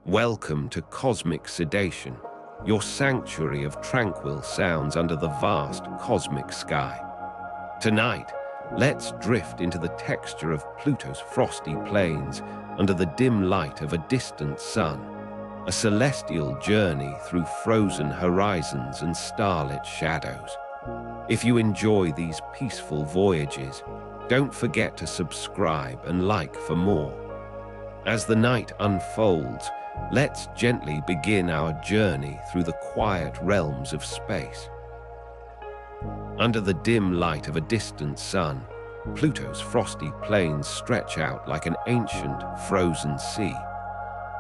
Welcome to Cosmic Sedation, your sanctuary of tranquil sounds under the vast cosmic sky. Tonight, let's drift into the texture of Pluto's frosty plains under the dim light of a distant sun, a celestial journey through frozen horizons and starlit shadows. If you enjoy these peaceful voyages, don't forget to subscribe and like for more. As the night unfolds, let's gently begin our journey through the quiet realms of space. Under the dim light of a distant sun, Pluto's frosty plains stretch out like an ancient, frozen sea.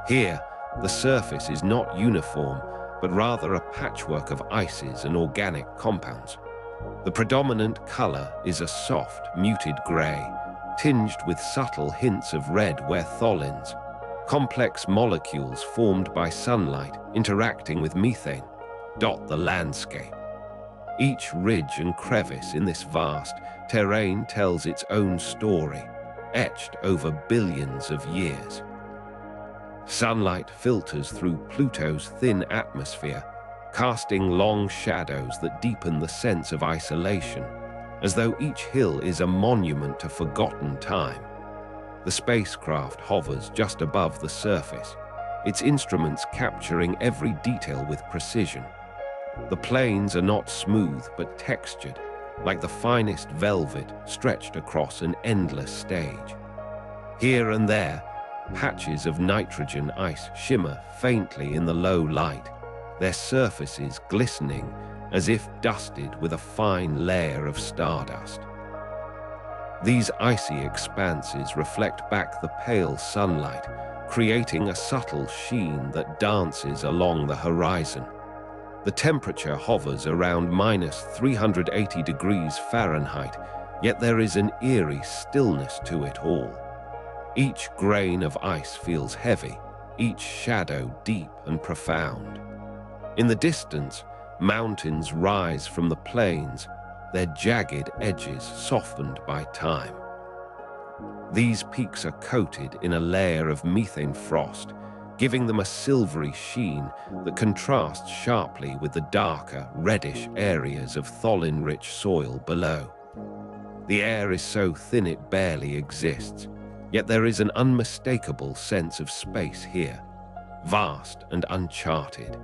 Here, the surface is not uniform, but rather a patchwork of ices and organic compounds. The predominant color is a soft, muted gray, tinged with subtle hints of red where tholins, complex molecules formed by sunlight interacting with methane, dot the landscape. Each ridge and crevice in this vast terrain tells its own story, etched over billions of years. Sunlight filters through Pluto's thin atmosphere, casting long shadows that deepen the sense of isolation, as though each hill is a monument to forgotten time. The spacecraft hovers just above the surface, its instruments capturing every detail with precision. The plains are not smooth but textured, like the finest velvet stretched across an endless stage. Here and there, patches of nitrogen ice shimmer faintly in the low light, their surfaces glistening as if dusted with a fine layer of stardust. These icy expanses reflect back the pale sunlight, creating a subtle sheen that dances along the horizon. The temperature hovers around -380 degrees Fahrenheit, yet there is an eerie stillness to it all. Each grain of ice feels heavy, each shadow deep and profound. In the distance, mountains rise from the plains, their jagged edges softened by time. These peaks are coated in a layer of methane frost, giving them a silvery sheen that contrasts sharply with the darker, reddish areas of tholin-rich soil below. The air is so thin it barely exists, yet there is an unmistakable sense of space here, vast and uncharted.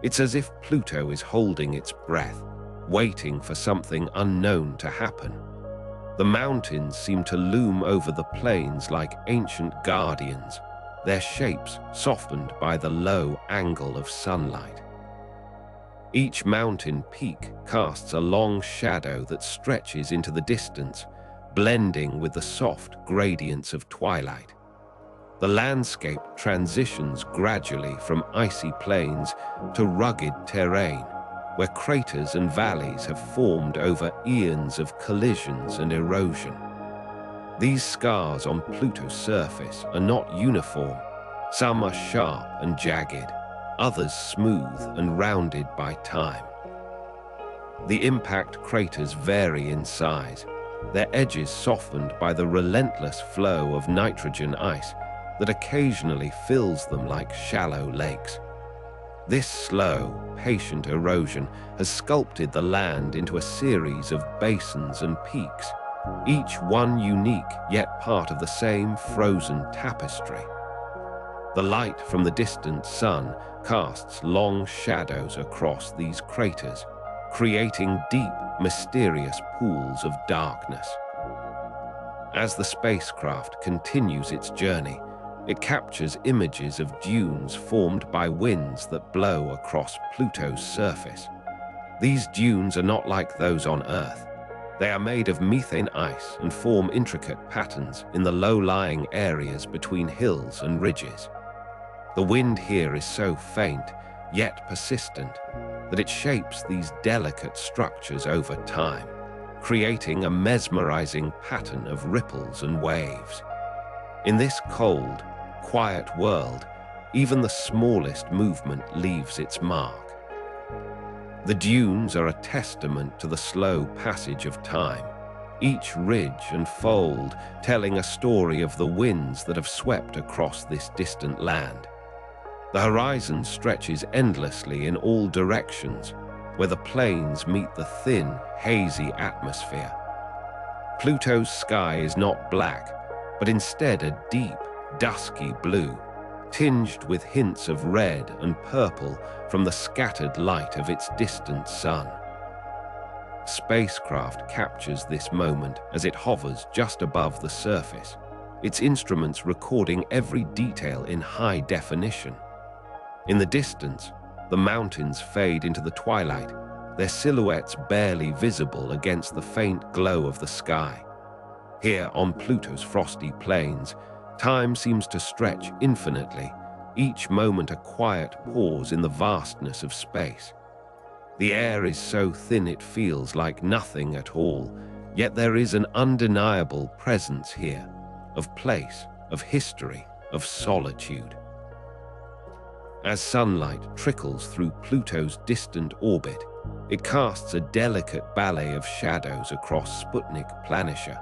It's as if Pluto is holding its breath, waiting for something unknown to happen. The mountains seem to loom over the plains like ancient guardians, their shapes softened by the low angle of sunlight. Each mountain peak casts a long shadow that stretches into the distance, blending with the soft gradients of twilight. The landscape transitions gradually from icy plains to rugged terrain, where craters and valleys have formed over eons of collisions and erosion. These scars on Pluto's surface are not uniform. Some are sharp and jagged, others smooth and rounded by time. The impact craters vary in size, their edges softened by the relentless flow of nitrogen ice that occasionally fills them like shallow lakes. This slow, patient erosion has sculpted the land into a series of basins and peaks, each one unique yet part of the same frozen tapestry. The light from the distant sun casts long shadows across these craters, creating deep, mysterious pools of darkness. As the spacecraft continues its journey, it captures images of dunes formed by winds that blow across Pluto's surface. These dunes are not like those on Earth. They are made of methane ice and form intricate patterns in the low-lying areas between hills and ridges. The wind here is so faint, yet persistent, that it shapes these delicate structures over time, creating a mesmerizing pattern of ripples and waves. In this cold, quiet world, even the smallest movement leaves its mark. The dunes are a testament to the slow passage of time, each ridge and fold telling a story of the winds that have swept across this distant land. The horizon stretches endlessly in all directions, where the plains meet the thin, hazy atmosphere. Pluto's sky is not black, but instead a deep, dusky blue, tinged with hints of red and purple from the scattered light of its distant sun. Spacecraft captures this moment as it hovers just above the surface, its instruments recording every detail in high definition. In the distance, the mountains fade into the twilight, their silhouettes barely visible against the faint glow of the sky. Here on Pluto's frosty plains, time seems to stretch infinitely, each moment a quiet pause in the vastness of space. The air is so thin it feels like nothing at all, yet there is an undeniable presence here, of place, of history, of solitude. As sunlight trickles through Pluto's distant orbit, it casts a delicate ballet of shadows across Sputnik Planitia.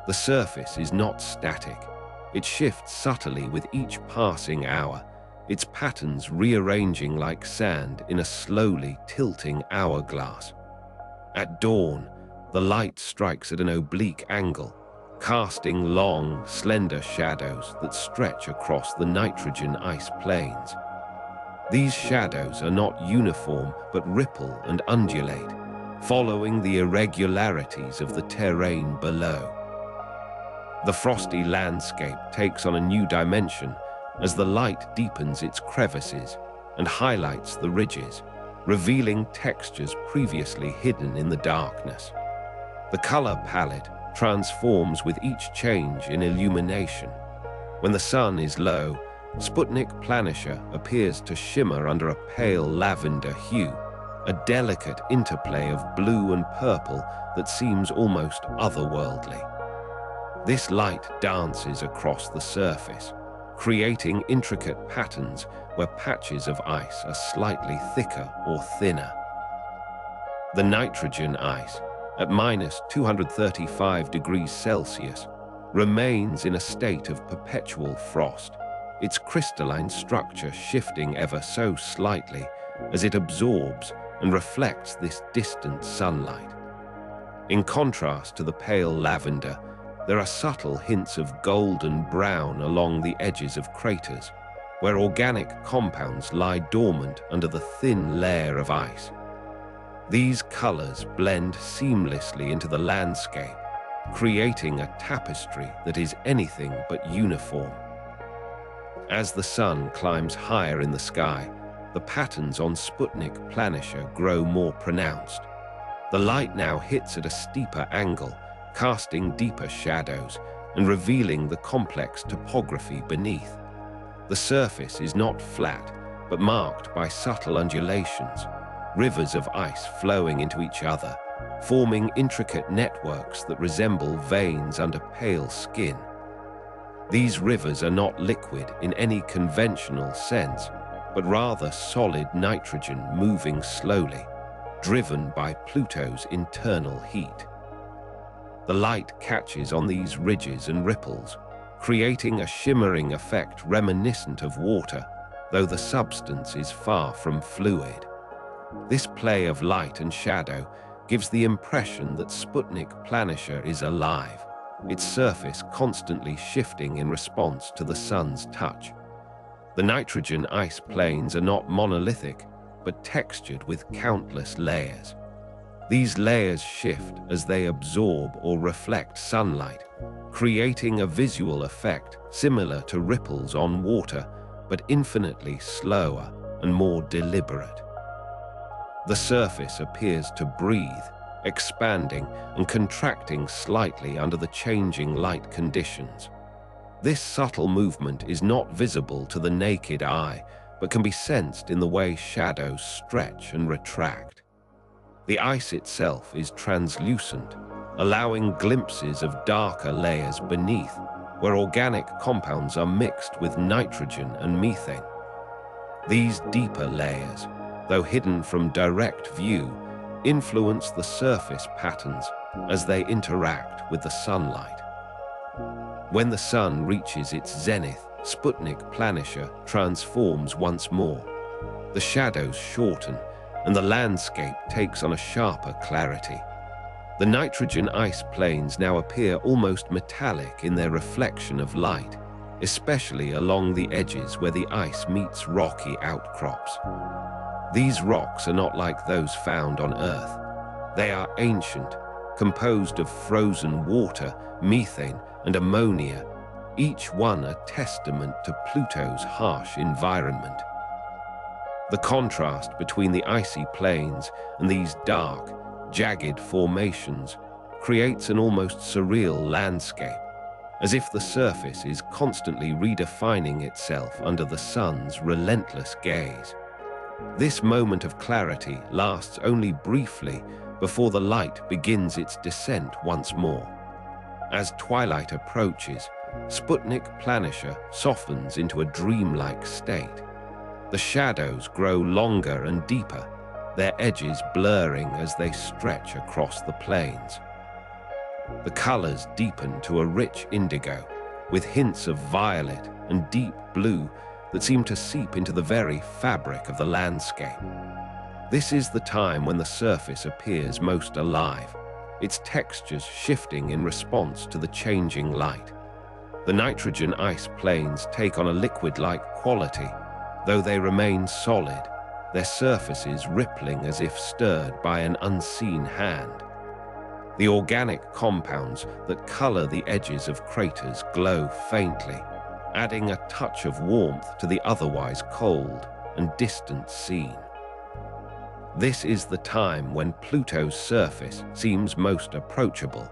The surface is not static. It shifts subtly with each passing hour, its patterns rearranging like sand in a slowly tilting hourglass. At dawn, the light strikes at an oblique angle, casting long, slender shadows that stretch across the nitrogen ice plains. These shadows are not uniform but ripple and undulate, following the irregularities of the terrain below. The frosty landscape takes on a new dimension as the light deepens its crevices and highlights the ridges, revealing textures previously hidden in the darkness. The color palette transforms with each change in illumination. When the sun is low, Sputnik Planitia appears to shimmer under a pale lavender hue, a delicate interplay of blue and purple that seems almost otherworldly. This light dances across the surface, creating intricate patterns where patches of ice are slightly thicker or thinner. The nitrogen ice, at -235 degrees Celsius, remains in a state of perpetual frost, its crystalline structure shifting ever so slightly as it absorbs and reflects this distant sunlight. In contrast to the pale lavender, there are subtle hints of golden brown along the edges of craters, where organic compounds lie dormant under the thin layer of ice. These colors blend seamlessly into the landscape, creating a tapestry that is anything but uniform. As the sun climbs higher in the sky, the patterns on Sputnik Planitia grow more pronounced. The light now hits at a steeper angle, casting deeper shadows and revealing the complex topography beneath. The surface is not flat, but marked by subtle undulations, rivers of ice flowing into each other, forming intricate networks that resemble veins under pale skin. These rivers are not liquid in any conventional sense, but rather solid nitrogen moving slowly, driven by Pluto's internal heat. The light catches on these ridges and ripples, creating a shimmering effect reminiscent of water, though the substance is far from fluid. This play of light and shadow gives the impression that Sputnik Planitia is alive, its surface constantly shifting in response to the sun's touch. The nitrogen ice plains are not monolithic, but textured with countless layers. These layers shift as they absorb or reflect sunlight, creating a visual effect similar to ripples on water, but infinitely slower and more deliberate. The surface appears to breathe, expanding and contracting slightly under the changing light conditions. This subtle movement is not visible to the naked eye, but can be sensed in the way shadows stretch and retract. The ice itself is translucent, allowing glimpses of darker layers beneath, where organic compounds are mixed with nitrogen and methane. These deeper layers, though hidden from direct view, influence the surface patterns as they interact with the sunlight. When the sun reaches its zenith, Sputnik Planitia transforms once more. The shadows shorten, and the landscape takes on a sharper clarity. The nitrogen ice plains now appear almost metallic in their reflection of light, especially along the edges where the ice meets rocky outcrops. These rocks are not like those found on Earth. They are ancient, composed of frozen water, methane, and ammonia, each one a testament to Pluto's harsh environment. The contrast between the icy plains and these dark, jagged formations creates an almost surreal landscape, as if the surface is constantly redefining itself under the sun's relentless gaze. This moment of clarity lasts only briefly before the light begins its descent once more. As twilight approaches, Sputnik Planitia softens into a dreamlike state. The shadows grow longer and deeper, their edges blurring as they stretch across the plains. The colors deepen to a rich indigo, with hints of violet and deep blue that seem to seep into the very fabric of the landscape. This is the time when the surface appears most alive, its textures shifting in response to the changing light. The nitrogen ice plains take on a liquid-like quality, though they remain solid, their surfaces rippling as if stirred by an unseen hand. The organic compounds that color the edges of craters glow faintly, adding a touch of warmth to the otherwise cold and distant scene. This is the time when Pluto's surface seems most approachable,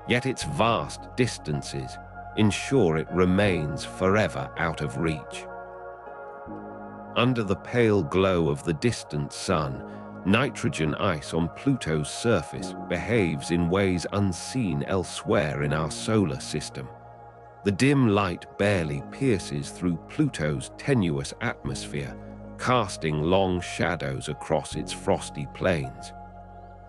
yet its vast distances ensure it remains forever out of reach. Under the pale glow of the distant sun, nitrogen ice on Pluto's surface behaves in ways unseen elsewhere in our solar system. The dim light barely pierces through Pluto's tenuous atmosphere, casting long shadows across its frosty plains.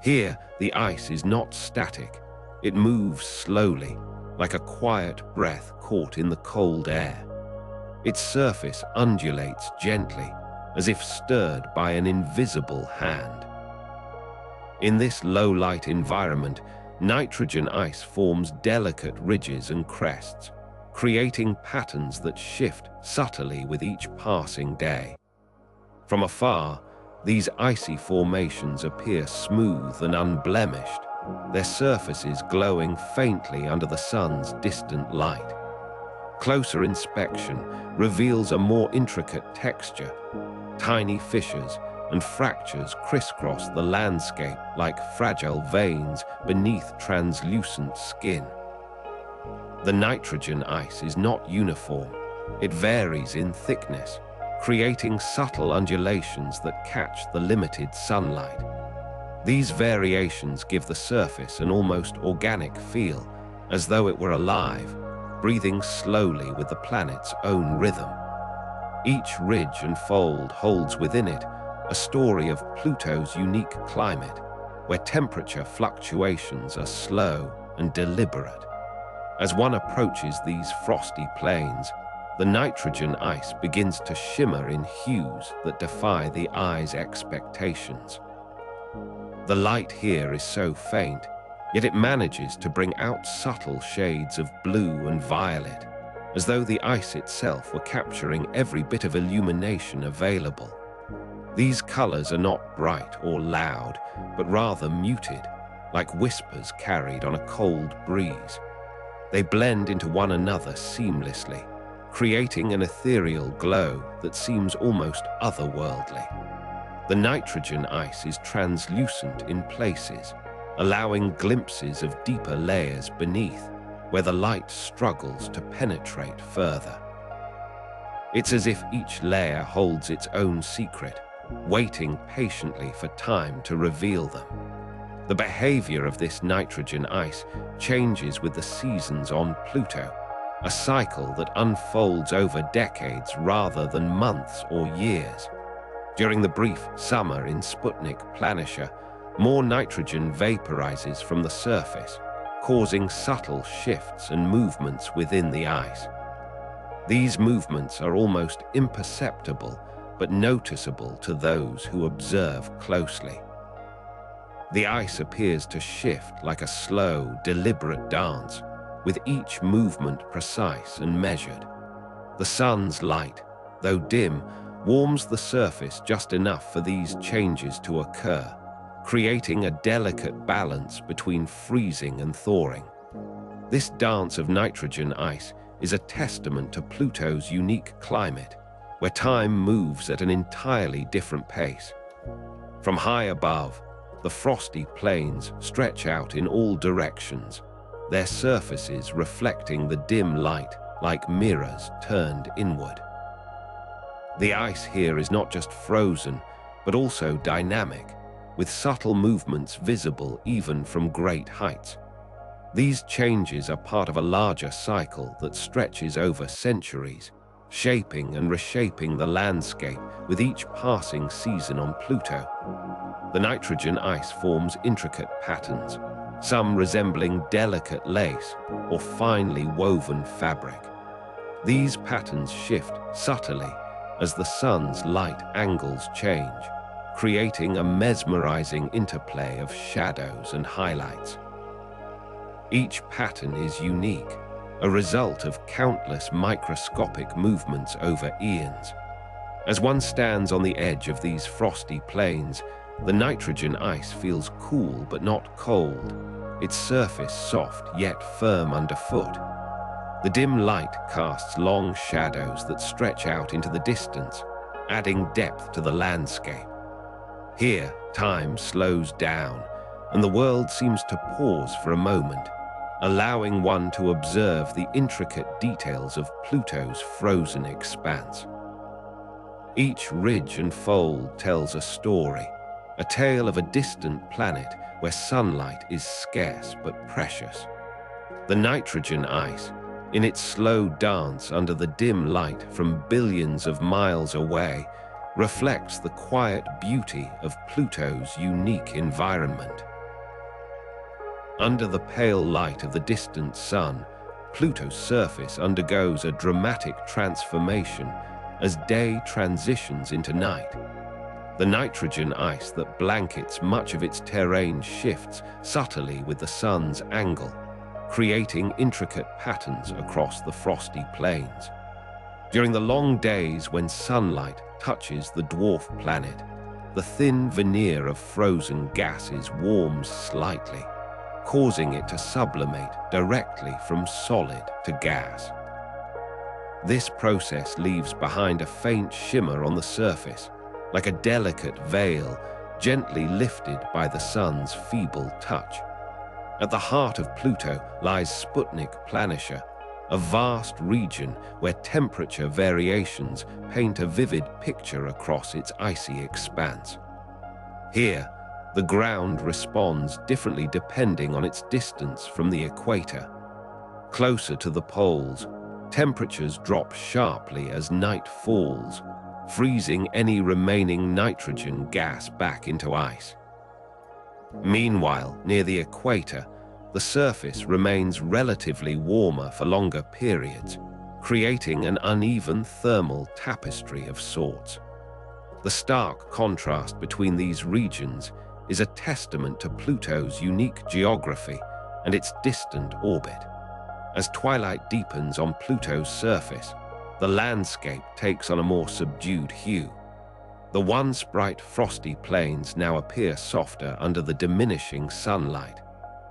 Here, the ice is not static. It moves slowly, like a quiet breath caught in the cold air. Its surface undulates gently, as if stirred by an invisible hand. In this low-light environment, nitrogen ice forms delicate ridges and crests, creating patterns that shift subtly with each passing day. From afar, these icy formations appear smooth and unblemished, their surfaces glowing faintly under the sun's distant light. Closer inspection reveals a more intricate texture. Tiny fissures and fractures crisscross the landscape like fragile veins beneath translucent skin. The nitrogen ice is not uniform. It varies in thickness, creating subtle undulations that catch the limited sunlight. These variations give the surface an almost organic feel, as though it were alive, breathing slowly with the planet's own rhythm. Each ridge and fold holds within it a story of Pluto's unique climate, where temperature fluctuations are slow and deliberate. As one approaches these frosty plains, the nitrogen ice begins to shimmer in hues that defy the eye's expectations. The light here is so faint, yet it manages to bring out subtle shades of blue and violet, as though the ice itself were capturing every bit of illumination available. These colors are not bright or loud, but rather muted, like whispers carried on a cold breeze. They blend into one another seamlessly, creating an ethereal glow that seems almost otherworldly. The nitrogen ice is translucent in places, allowing glimpses of deeper layers beneath, where the light struggles to penetrate further. It's as if each layer holds its own secret, waiting patiently for time to reveal them. The behavior of this nitrogen ice changes with the seasons on Pluto, a cycle that unfolds over decades rather than months or years. During the brief summer in Sputnik Planitia, more nitrogen vaporizes from the surface, causing subtle shifts and movements within the ice. These movements are almost imperceptible but noticeable to those who observe closely. The ice appears to shift like a slow, deliberate dance, with each movement precise and measured. The sun's light, though dim, warms the surface just enough for these changes to occur, creating a delicate balance between freezing and thawing. This dance of nitrogen ice is a testament to Pluto's unique climate, where time moves at an entirely different pace. From high above, the frosty plains stretch out in all directions, their surfaces reflecting the dim light like mirrors turned inward. The ice here is not just frozen, but also dynamic, with subtle movements visible even from great heights. These changes are part of a larger cycle that stretches over centuries, shaping and reshaping the landscape with each passing season on Pluto. The nitrogen ice forms intricate patterns, some resembling delicate lace or finely woven fabric. These patterns shift subtly as the sun's light angles change, creating a mesmerizing interplay of shadows and highlights. Each pattern is unique, a result of countless microscopic movements over eons. As one stands on the edge of these frosty plains, the nitrogen ice feels cool but not cold, its surface soft yet firm underfoot. The dim light casts long shadows that stretch out into the distance, adding depth to the landscape. Here, time slows down, and the world seems to pause for a moment, allowing one to observe the intricate details of Pluto's frozen expanse. Each ridge and fold tells a story, a tale of a distant planet where sunlight is scarce but precious. The nitrogen ice, in its slow dance under the dim light from billions of miles away, reflects the quiet beauty of Pluto's unique environment. Under the pale light of the distant sun, Pluto's surface undergoes a dramatic transformation as day transitions into night. The nitrogen ice that blankets much of its terrain shifts subtly with the sun's angle, creating intricate patterns across the frosty plains. During the long days when sunlight touches the dwarf planet, the thin veneer of frozen gases warms slightly, causing it to sublimate directly from solid to gas. This process leaves behind a faint shimmer on the surface, like a delicate veil gently lifted by the sun's feeble touch. At the heart of Pluto lies Sputnik Planitia, a vast region where temperature variations paint a vivid picture across its icy expanse. Here, the ground responds differently depending on its distance from the equator. Closer to the poles, temperatures drop sharply as night falls, freezing any remaining nitrogen gas back into ice. Meanwhile, near the equator, the surface remains relatively warmer for longer periods, creating an uneven thermal tapestry of sorts. The stark contrast between these regions is a testament to Pluto's unique geography and its distant orbit. As twilight deepens on Pluto's surface, the landscape takes on a more subdued hue. The once bright frosty plains now appear softer under the diminishing sunlight,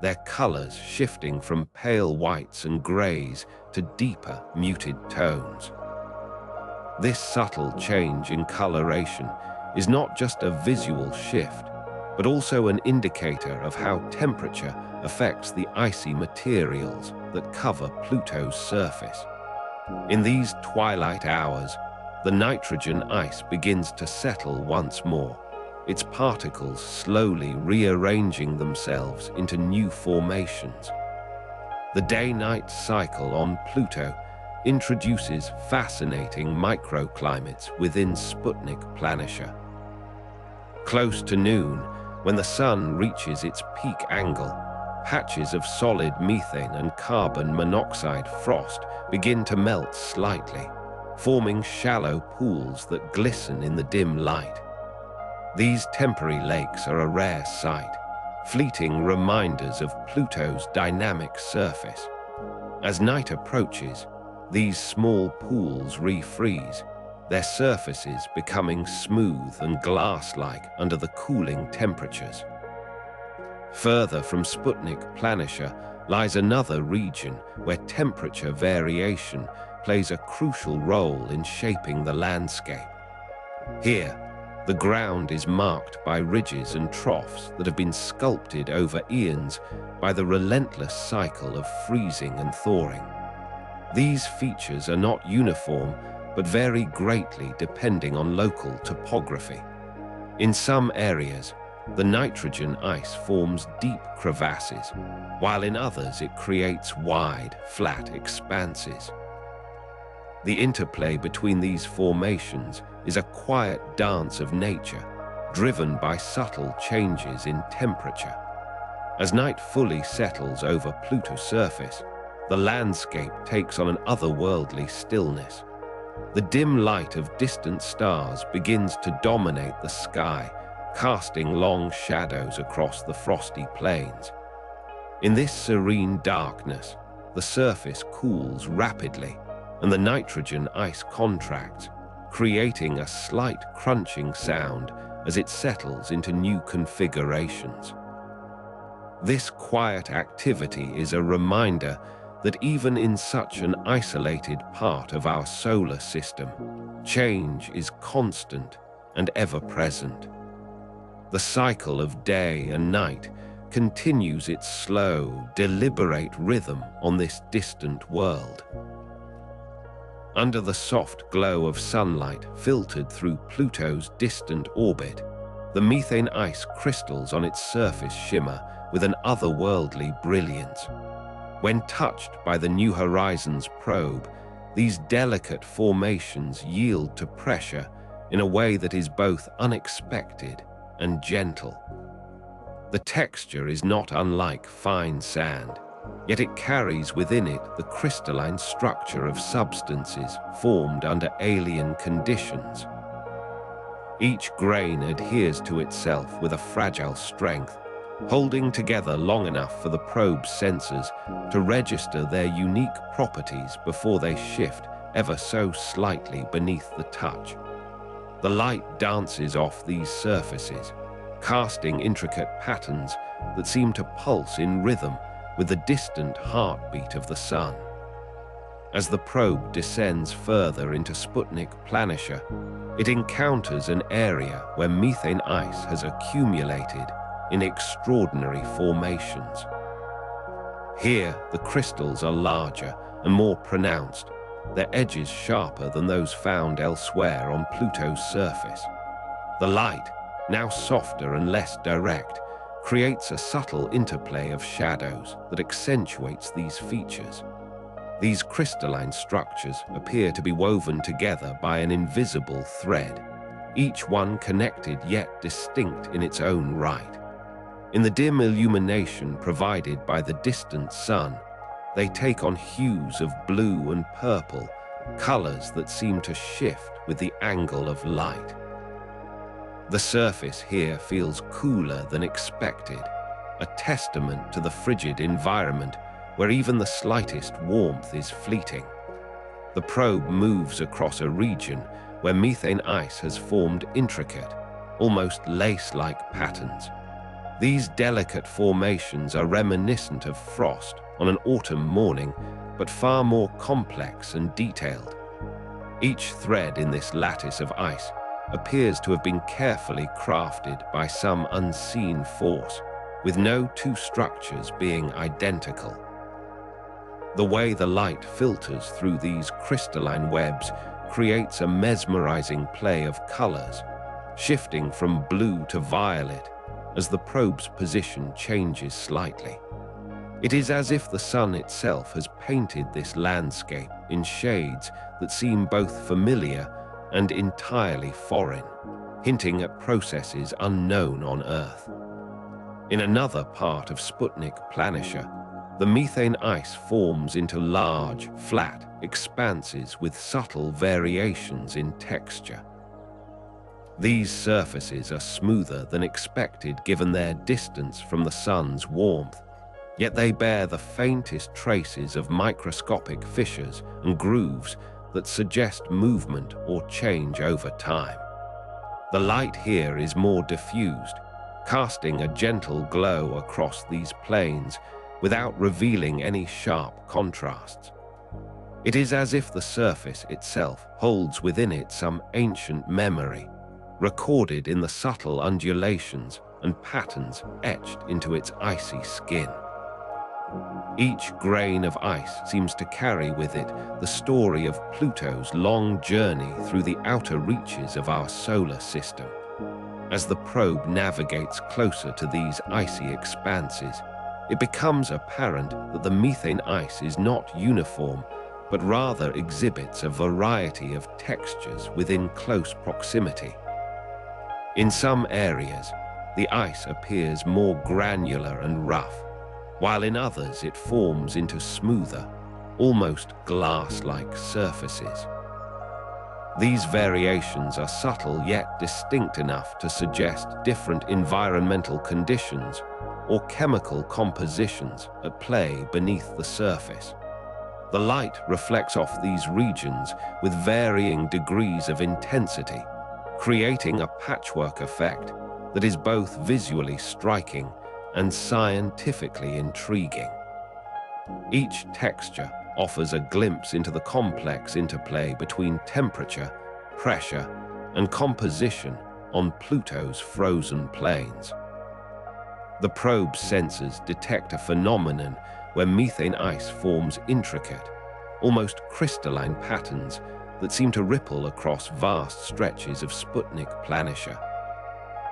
their colors shifting from pale whites and grays to deeper, muted tones. This subtle change in coloration is not just a visual shift, but also an indicator of how temperature affects the icy materials that cover Pluto's surface. In these twilight hours, the nitrogen ice begins to settle once more, its particles slowly rearranging themselves into new formations. The day-night cycle on Pluto introduces fascinating microclimates within Sputnik Planitia. Close to noon, when the sun reaches its peak angle, patches of solid methane and carbon monoxide frost begin to melt slightly, forming shallow pools that glisten in the dim light. These temporary lakes are a rare sight, fleeting reminders of Pluto's dynamic surface. As night approaches, these small pools refreeze, their surfaces becoming smooth and glass-like under the cooling temperatures. Further from Sputnik Planitia lies another region where temperature variation plays a crucial role in shaping the landscape. Here, the ground is marked by ridges and troughs that have been sculpted over eons by the relentless cycle of freezing and thawing. These features are not uniform, but vary greatly depending on local topography. In some areas, the nitrogen ice forms deep crevasses, while in others it creates wide, flat expanses. The interplay between these formations is a quiet dance of nature, driven by subtle changes in temperature. As night fully settles over Pluto's surface, the landscape takes on an otherworldly stillness. The dim light of distant stars begins to dominate the sky, casting long shadows across the frosty plains. In this serene darkness, the surface cools rapidly, and the nitrogen ice contracts, creating a slight crunching sound as it settles into new configurations. This quiet activity is a reminder that even in such an isolated part of our solar system, change is constant and ever-present. The cycle of day and night continues its slow, deliberate rhythm on this distant world. Under the soft glow of sunlight filtered through Pluto's distant orbit, the methane ice crystals on its surface shimmer with an otherworldly brilliance. When touched by the New Horizons probe, these delicate formations yield to pressure in a way that is both unexpected and gentle. The texture is not unlike fine sand, yet it carries within it the crystalline structure of substances formed under alien conditions. Each grain adheres to itself with a fragile strength, holding together long enough for the probe's sensors to register their unique properties before they shift ever so slightly beneath the touch. The light dances off these surfaces, casting intricate patterns that seem to pulse in rhythm with the distant heartbeat of the sun. As the probe descends further into Sputnik Planitia, it encounters an area where methane ice has accumulated in extraordinary formations. Here, the crystals are larger and more pronounced, their edges sharper than those found elsewhere on Pluto's surface. The light, now softer and less direct, creates a subtle interplay of shadows that accentuates these features. These crystalline structures appear to be woven together by an invisible thread, each one connected yet distinct in its own right. In the dim illumination provided by the distant sun, they take on hues of blue and purple, colors that seem to shift with the angle of light. The surface here feels cooler than expected, a testament to the frigid environment where even the slightest warmth is fleeting. The probe moves across a region where methane ice has formed intricate, almost lace-like patterns. These delicate formations are reminiscent of frost on an autumn morning, but far more complex and detailed. Each thread in this lattice of ice appears to have been carefully crafted by some unseen force, with no two structures being identical. The way the light filters through these crystalline webs creates a mesmerizing play of colors, shifting from blue to violet as the probe's position changes slightly. It is as if the sun itself has painted this landscape in shades that seem both familiar and entirely foreign, hinting at processes unknown on Earth. In another part of Sputnik Planitia, the methane ice forms into large, flat expanses with subtle variations in texture. These surfaces are smoother than expected given their distance from the sun's warmth, yet they bear the faintest traces of microscopic fissures and grooves that suggest movement or change over time. The light here is more diffused, casting a gentle glow across these planes without revealing any sharp contrasts. It is as if the surface itself holds within it some ancient memory, recorded in the subtle undulations and patterns etched into its icy skin. Each grain of ice seems to carry with it the story of Pluto's long journey through the outer reaches of our solar system. As the probe navigates closer to these icy expanses, it becomes apparent that the methane ice is not uniform, but rather exhibits a variety of textures within close proximity. In some areas, the ice appears more granular and rough, while in others it forms into smoother, almost glass-like surfaces. These variations are subtle yet distinct enough to suggest different environmental conditions or chemical compositions at play beneath the surface. The light reflects off these regions with varying degrees of intensity, creating a patchwork effect that is both visually striking and scientifically intriguing. Each texture offers a glimpse into the complex interplay between temperature, pressure, and composition on Pluto's frozen plains. The probe's sensors detect a phenomenon where methane ice forms intricate, almost crystalline patterns that seem to ripple across vast stretches of Sputnik Planitia.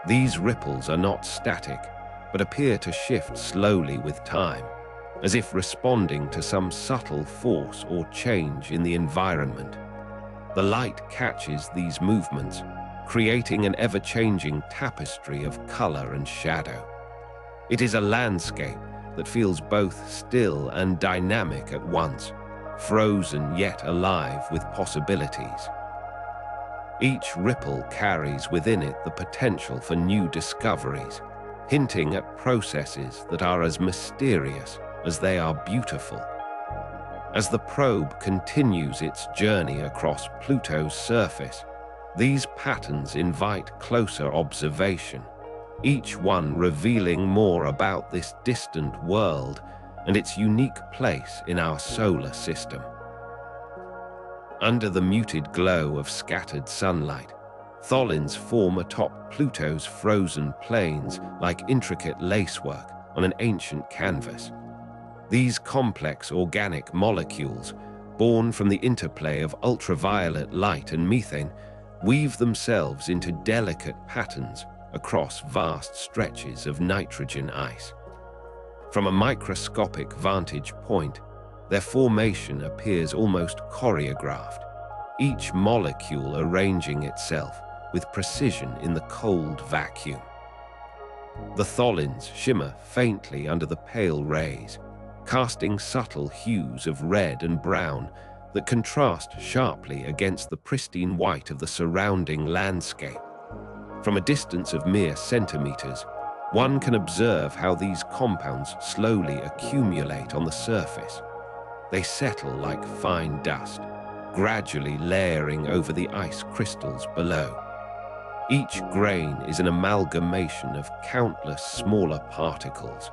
These ripples are not static, but appear to shift slowly with time, as if responding to some subtle force or change in the environment. The light catches these movements, creating an ever-changing tapestry of color and shadow. It is a landscape that feels both still and dynamic at once, frozen yet alive with possibilities. Each ripple carries within it the potential for new discoveries, hinting at processes that are as mysterious as they are beautiful. As the probe continues its journey across Pluto's surface, these patterns invite closer observation, each one revealing more about this distant world and its unique place in our solar system. Under the muted glow of scattered sunlight, tholins form atop Pluto's frozen plains like intricate lacework on an ancient canvas. These complex organic molecules, born from the interplay of ultraviolet light and methane, weave themselves into delicate patterns across vast stretches of nitrogen ice. From a microscopic vantage point, their formation appears almost choreographed, each molecule arranging itself with precision in the cold vacuum. The tholins shimmer faintly under the pale rays, casting subtle hues of red and brown that contrast sharply against the pristine white of the surrounding landscape. From a distance of mere centimeters, one can observe how these compounds slowly accumulate on the surface. They settle like fine dust, gradually layering over the ice crystals below. Each grain is an amalgamation of countless smaller particles,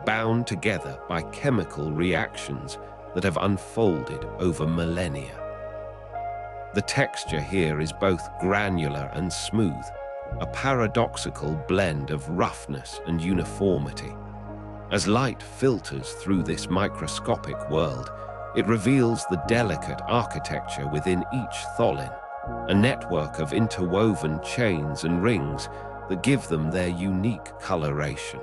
bound together by chemical reactions that have unfolded over millennia. The texture here is both granular and smooth, a paradoxical blend of roughness and uniformity. As light filters through this microscopic world, it reveals the delicate architecture within each tholin, a network of interwoven chains and rings that give them their unique coloration.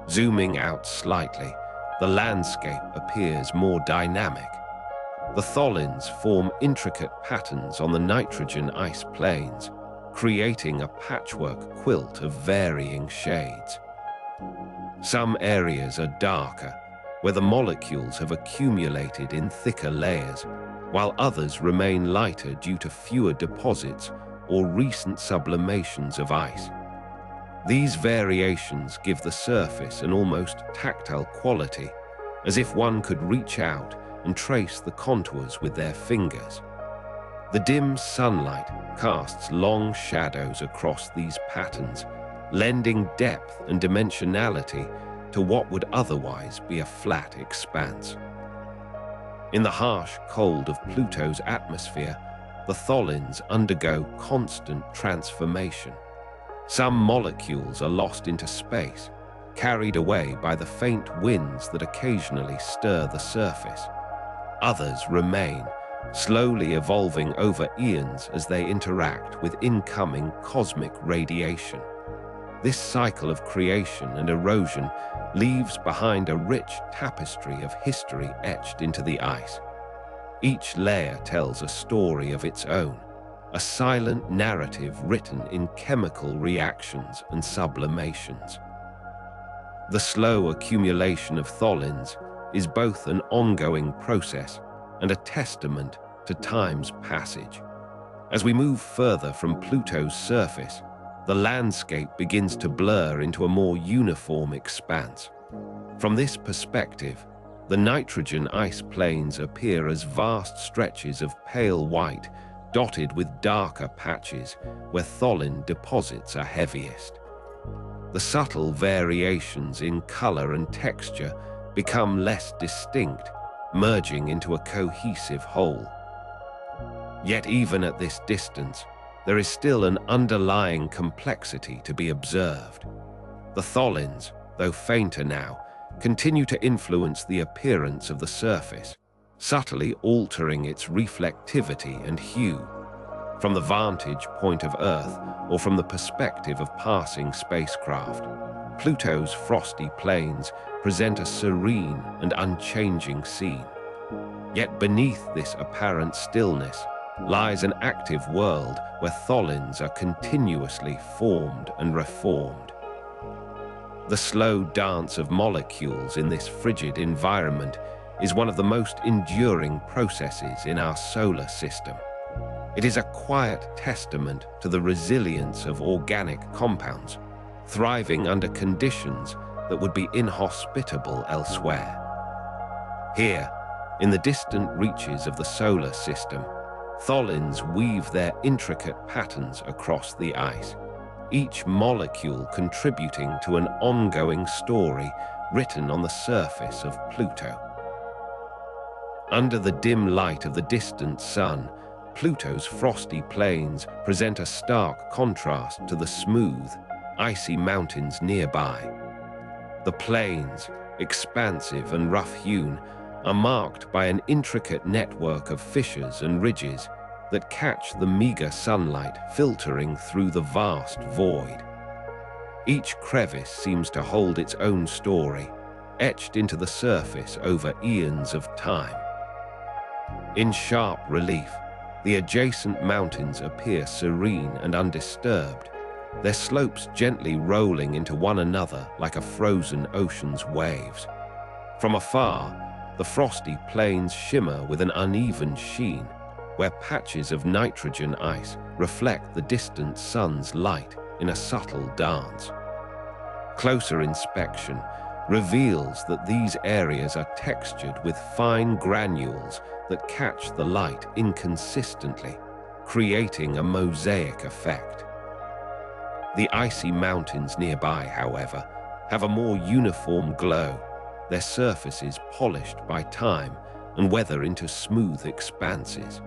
Zooming out slightly, the landscape appears more dynamic. The tholins form intricate patterns on the nitrogen ice plains, creating a patchwork quilt of varying shades. Some areas are darker, where the molecules have accumulated in thicker layers, while others remain lighter due to fewer deposits or recent sublimations of ice. These variations give the surface an almost tactile quality, as if one could reach out and trace the contours with their fingers. The dim sunlight casts long shadows across these patterns, lending depth and dimensionality to what would otherwise be a flat expanse. In the harsh cold of Pluto's atmosphere, the tholins undergo constant transformation. Some molecules are lost into space, carried away by the faint winds that occasionally stir the surface. Others remain, slowly evolving over eons as they interact with incoming cosmic radiation. This cycle of creation and erosion leaves behind a rich tapestry of history etched into the ice. Each layer tells a story of its own, a silent narrative written in chemical reactions and sublimations. The slow accumulation of tholins is both an ongoing process and a testament to time's passage. As we move further from Pluto's surface, the landscape begins to blur into a more uniform expanse. From this perspective, the nitrogen ice plains appear as vast stretches of pale white, dotted with darker patches where tholin deposits are heaviest. The subtle variations in color and texture become less distinct, merging into a cohesive whole. Yet even at this distance, there is still an underlying complexity to be observed. The tholins, though fainter now, continue to influence the appearance of the surface, subtly altering its reflectivity and hue. From the vantage point of Earth or from the perspective of passing spacecraft, Pluto's frosty plains present a serene and unchanging scene. Yet beneath this apparent stillness lies an active world where tholins are continuously formed and reformed. The slow dance of molecules in this frigid environment is one of the most enduring processes in our solar system. It is a quiet testament to the resilience of organic compounds, thriving under conditions that would be inhospitable elsewhere. Here, in the distant reaches of the solar system, tholins weave their intricate patterns across the ice, each molecule contributing to an ongoing story written on the surface of Pluto. Under the dim light of the distant sun, Pluto's frosty plains present a stark contrast to the smooth, icy mountains nearby. The plains, expansive and rough-hewn, are marked by an intricate network of fissures and ridges that catch the meager sunlight filtering through the vast void. Each crevice seems to hold its own story, etched into the surface over eons of time. In sharp relief, the adjacent mountains appear serene and undisturbed, their slopes gently rolling into one another like a frozen ocean's waves. From afar, the frosty plains shimmer with an uneven sheen, where patches of nitrogen ice reflect the distant sun's light in a subtle dance. Closer inspection reveals that these areas are textured with fine granules that catch the light inconsistently, creating a mosaic effect. The icy mountains nearby, however, have a more uniform glow, their surfaces polished by time and weather into smooth expanses.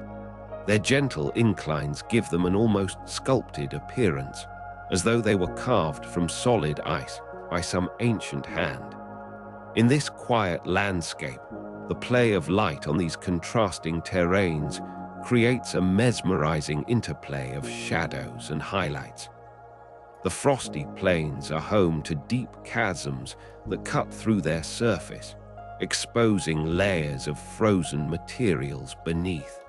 Their gentle inclines give them an almost sculpted appearance, as though they were carved from solid ice by some ancient hand. In this quiet landscape, the play of light on these contrasting terrains creates a mesmerizing interplay of shadows and highlights. The frosty plains are home to deep chasms that cut through their surface, exposing layers of frozen materials beneath.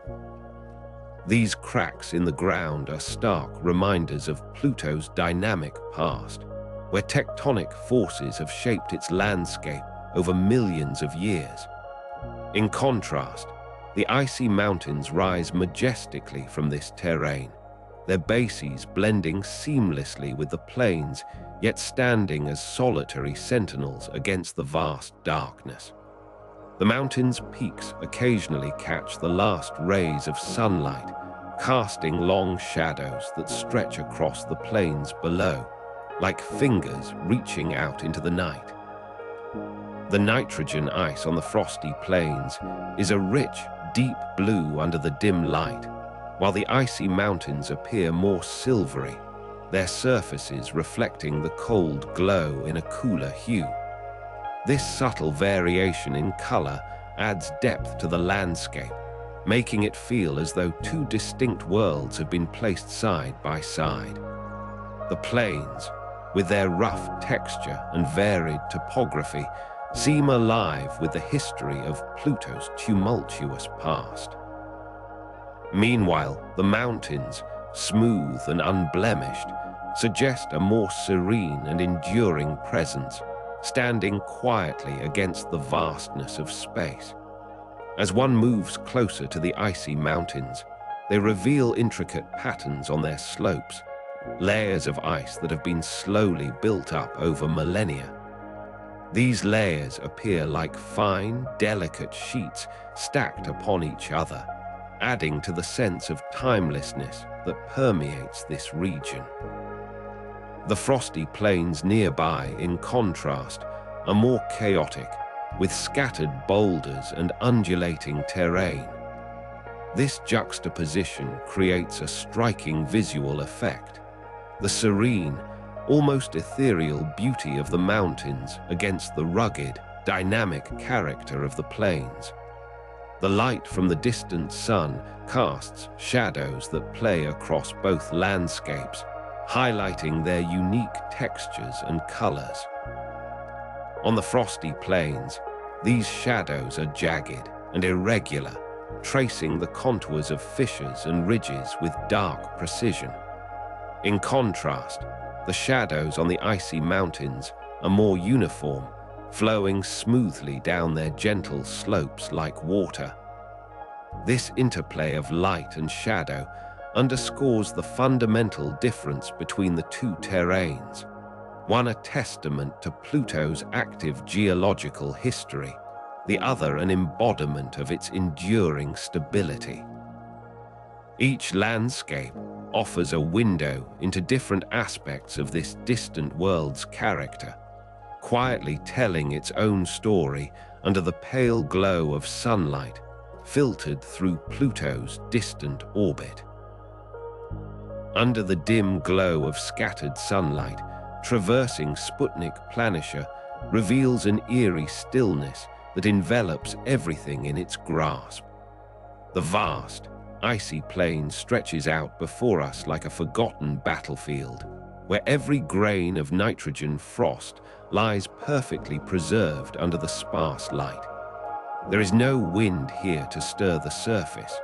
These cracks in the ground are stark reminders of Pluto's dynamic past, where tectonic forces have shaped its landscape over millions of years. In contrast, the icy mountains rise majestically from this terrain, their bases blending seamlessly with the plains, yet standing as solitary sentinels against the vast darkness. The mountain's peaks occasionally catch the last rays of sunlight, casting long shadows that stretch across the plains below, like fingers reaching out into the night. The nitrogen ice on the frosty plains is a rich, deep blue under the dim light, while the icy mountains appear more silvery, their surfaces reflecting the cold glow in a cooler hue. This subtle variation in color adds depth to the landscape, making it feel as though two distinct worlds have been placed side by side. The plains, with their rough texture and varied topography, seem alive with the history of Pluto's tumultuous past. Meanwhile, the mountains, smooth and unblemished, suggest a more serene and enduring presence, standing quietly against the vastness of space. As one moves closer to the icy mountains, they reveal intricate patterns on their slopes, layers of ice that have been slowly built up over millennia. These layers appear like fine, delicate sheets stacked upon each other, adding to the sense of timelessness that permeates this region. The frosty plains nearby, in contrast, are more chaotic, with scattered boulders and undulating terrain. This juxtaposition creates a striking visual effect. The serene, almost ethereal beauty of the mountains against the rugged, dynamic character of the plains. The light from the distant sun casts shadows that play across both landscapes, highlighting their unique textures and colors. On the frosty plains, these shadows are jagged and irregular, tracing the contours of fissures and ridges with dark precision. In contrast, the shadows on the icy mountains are more uniform, flowing smoothly down their gentle slopes like water. This interplay of light and shadow underscores the fundamental difference between the two terrains, one a testament to Pluto's active geological history, the other an embodiment of its enduring stability. Each landscape offers a window into different aspects of this distant world's character, quietly telling its own story under the pale glow of sunlight filtered through Pluto's distant orbit. Under the dim glow of scattered sunlight, traversing Sputnik Planitia reveals an eerie stillness that envelops everything in its grasp. The vast, icy plain stretches out before us like a forgotten battlefield, where every grain of nitrogen frost lies perfectly preserved under the sparse light. There is no wind here to stir the surface.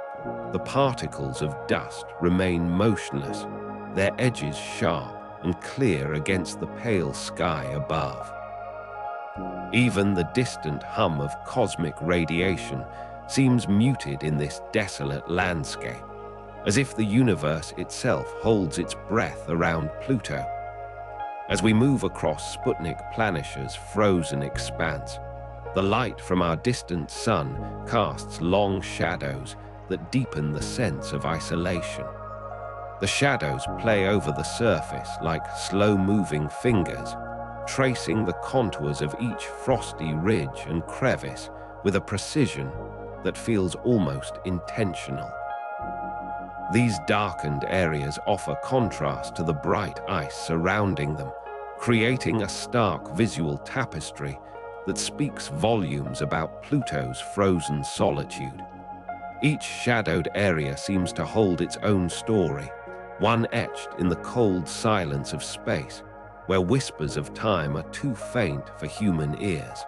The particles of dust remain motionless, their edges sharp and clear against the pale sky above. Even the distant hum of cosmic radiation seems muted in this desolate landscape, as if the universe itself holds its breath around Pluto. As we move across Sputnik Planitia's frozen expanse, the light from our distant sun casts long shadows that deepen the sense of isolation. The shadows play over the surface like slow-moving fingers, tracing the contours of each frosty ridge and crevice with a precision that feels almost intentional. These darkened areas offer contrast to the bright ice surrounding them, creating a stark visual tapestry that speaks volumes about Pluto's frozen solitude. Each shadowed area seems to hold its own story, one etched in the cold silence of space, where whispers of time are too faint for human ears.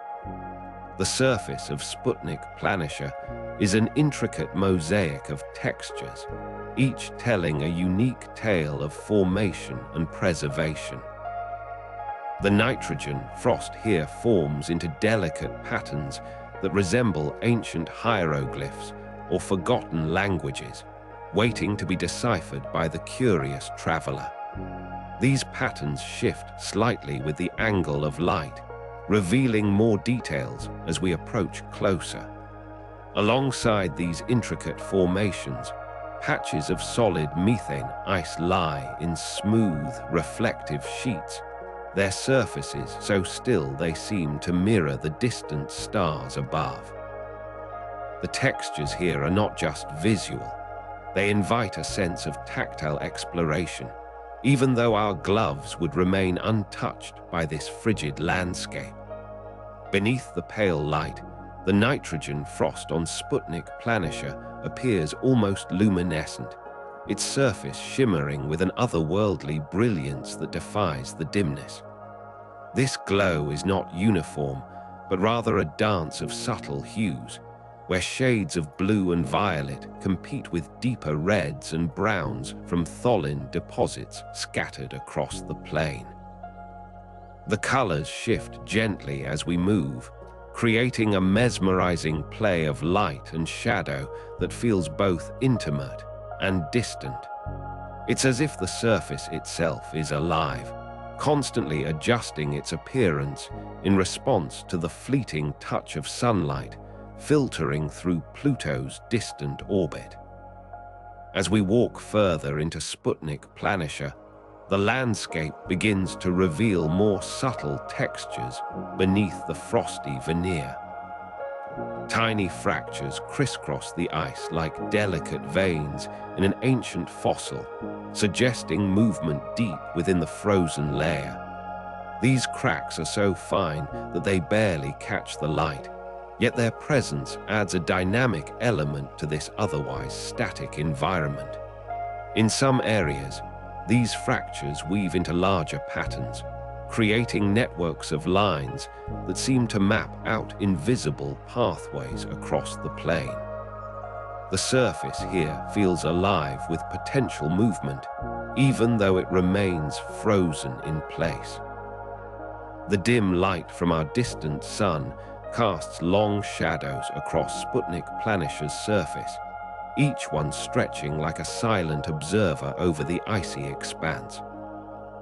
The surface of Sputnik Planitia is an intricate mosaic of textures, each telling a unique tale of formation and preservation. The nitrogen frost here forms into delicate patterns that resemble ancient hieroglyphs or forgotten languages, waiting to be deciphered by the curious traveler. These patterns shift slightly with the angle of light, revealing more details as we approach closer. Alongside these intricate formations, patches of solid methane ice lie in smooth, reflective sheets, their surfaces so still they seem to mirror the distant stars above. The textures here are not just visual, they invite a sense of tactile exploration, even though our gloves would remain untouched by this frigid landscape. Beneath the pale light, the nitrogen frost on Sputnik Planitia appears almost luminescent, its surface shimmering with an otherworldly brilliance that defies the dimness. This glow is not uniform, but rather a dance of subtle hues, where shades of blue and violet compete with deeper reds and browns from tholin deposits scattered across the plain. The colors shift gently as we move, creating a mesmerizing play of light and shadow that feels both intimate and distant. It's as if the surface itself is alive, constantly adjusting its appearance in response to the fleeting touch of sunlight filtering through Pluto's distant orbit. As we walk further into Sputnik Planitia, the landscape begins to reveal more subtle textures beneath the frosty veneer. Tiny fractures crisscross the ice like delicate veins in an ancient fossil, suggesting movement deep within the frozen layer. These cracks are so fine that they barely catch the light, yet their presence adds a dynamic element to this otherwise static environment. In some areas, these fractures weave into larger patterns, creating networks of lines that seem to map out invisible pathways across the plain. The surface here feels alive with potential movement, even though it remains frozen in place. The dim light from our distant sun casts long shadows across Sputnik Planitia's surface, each one stretching like a silent observer over the icy expanse.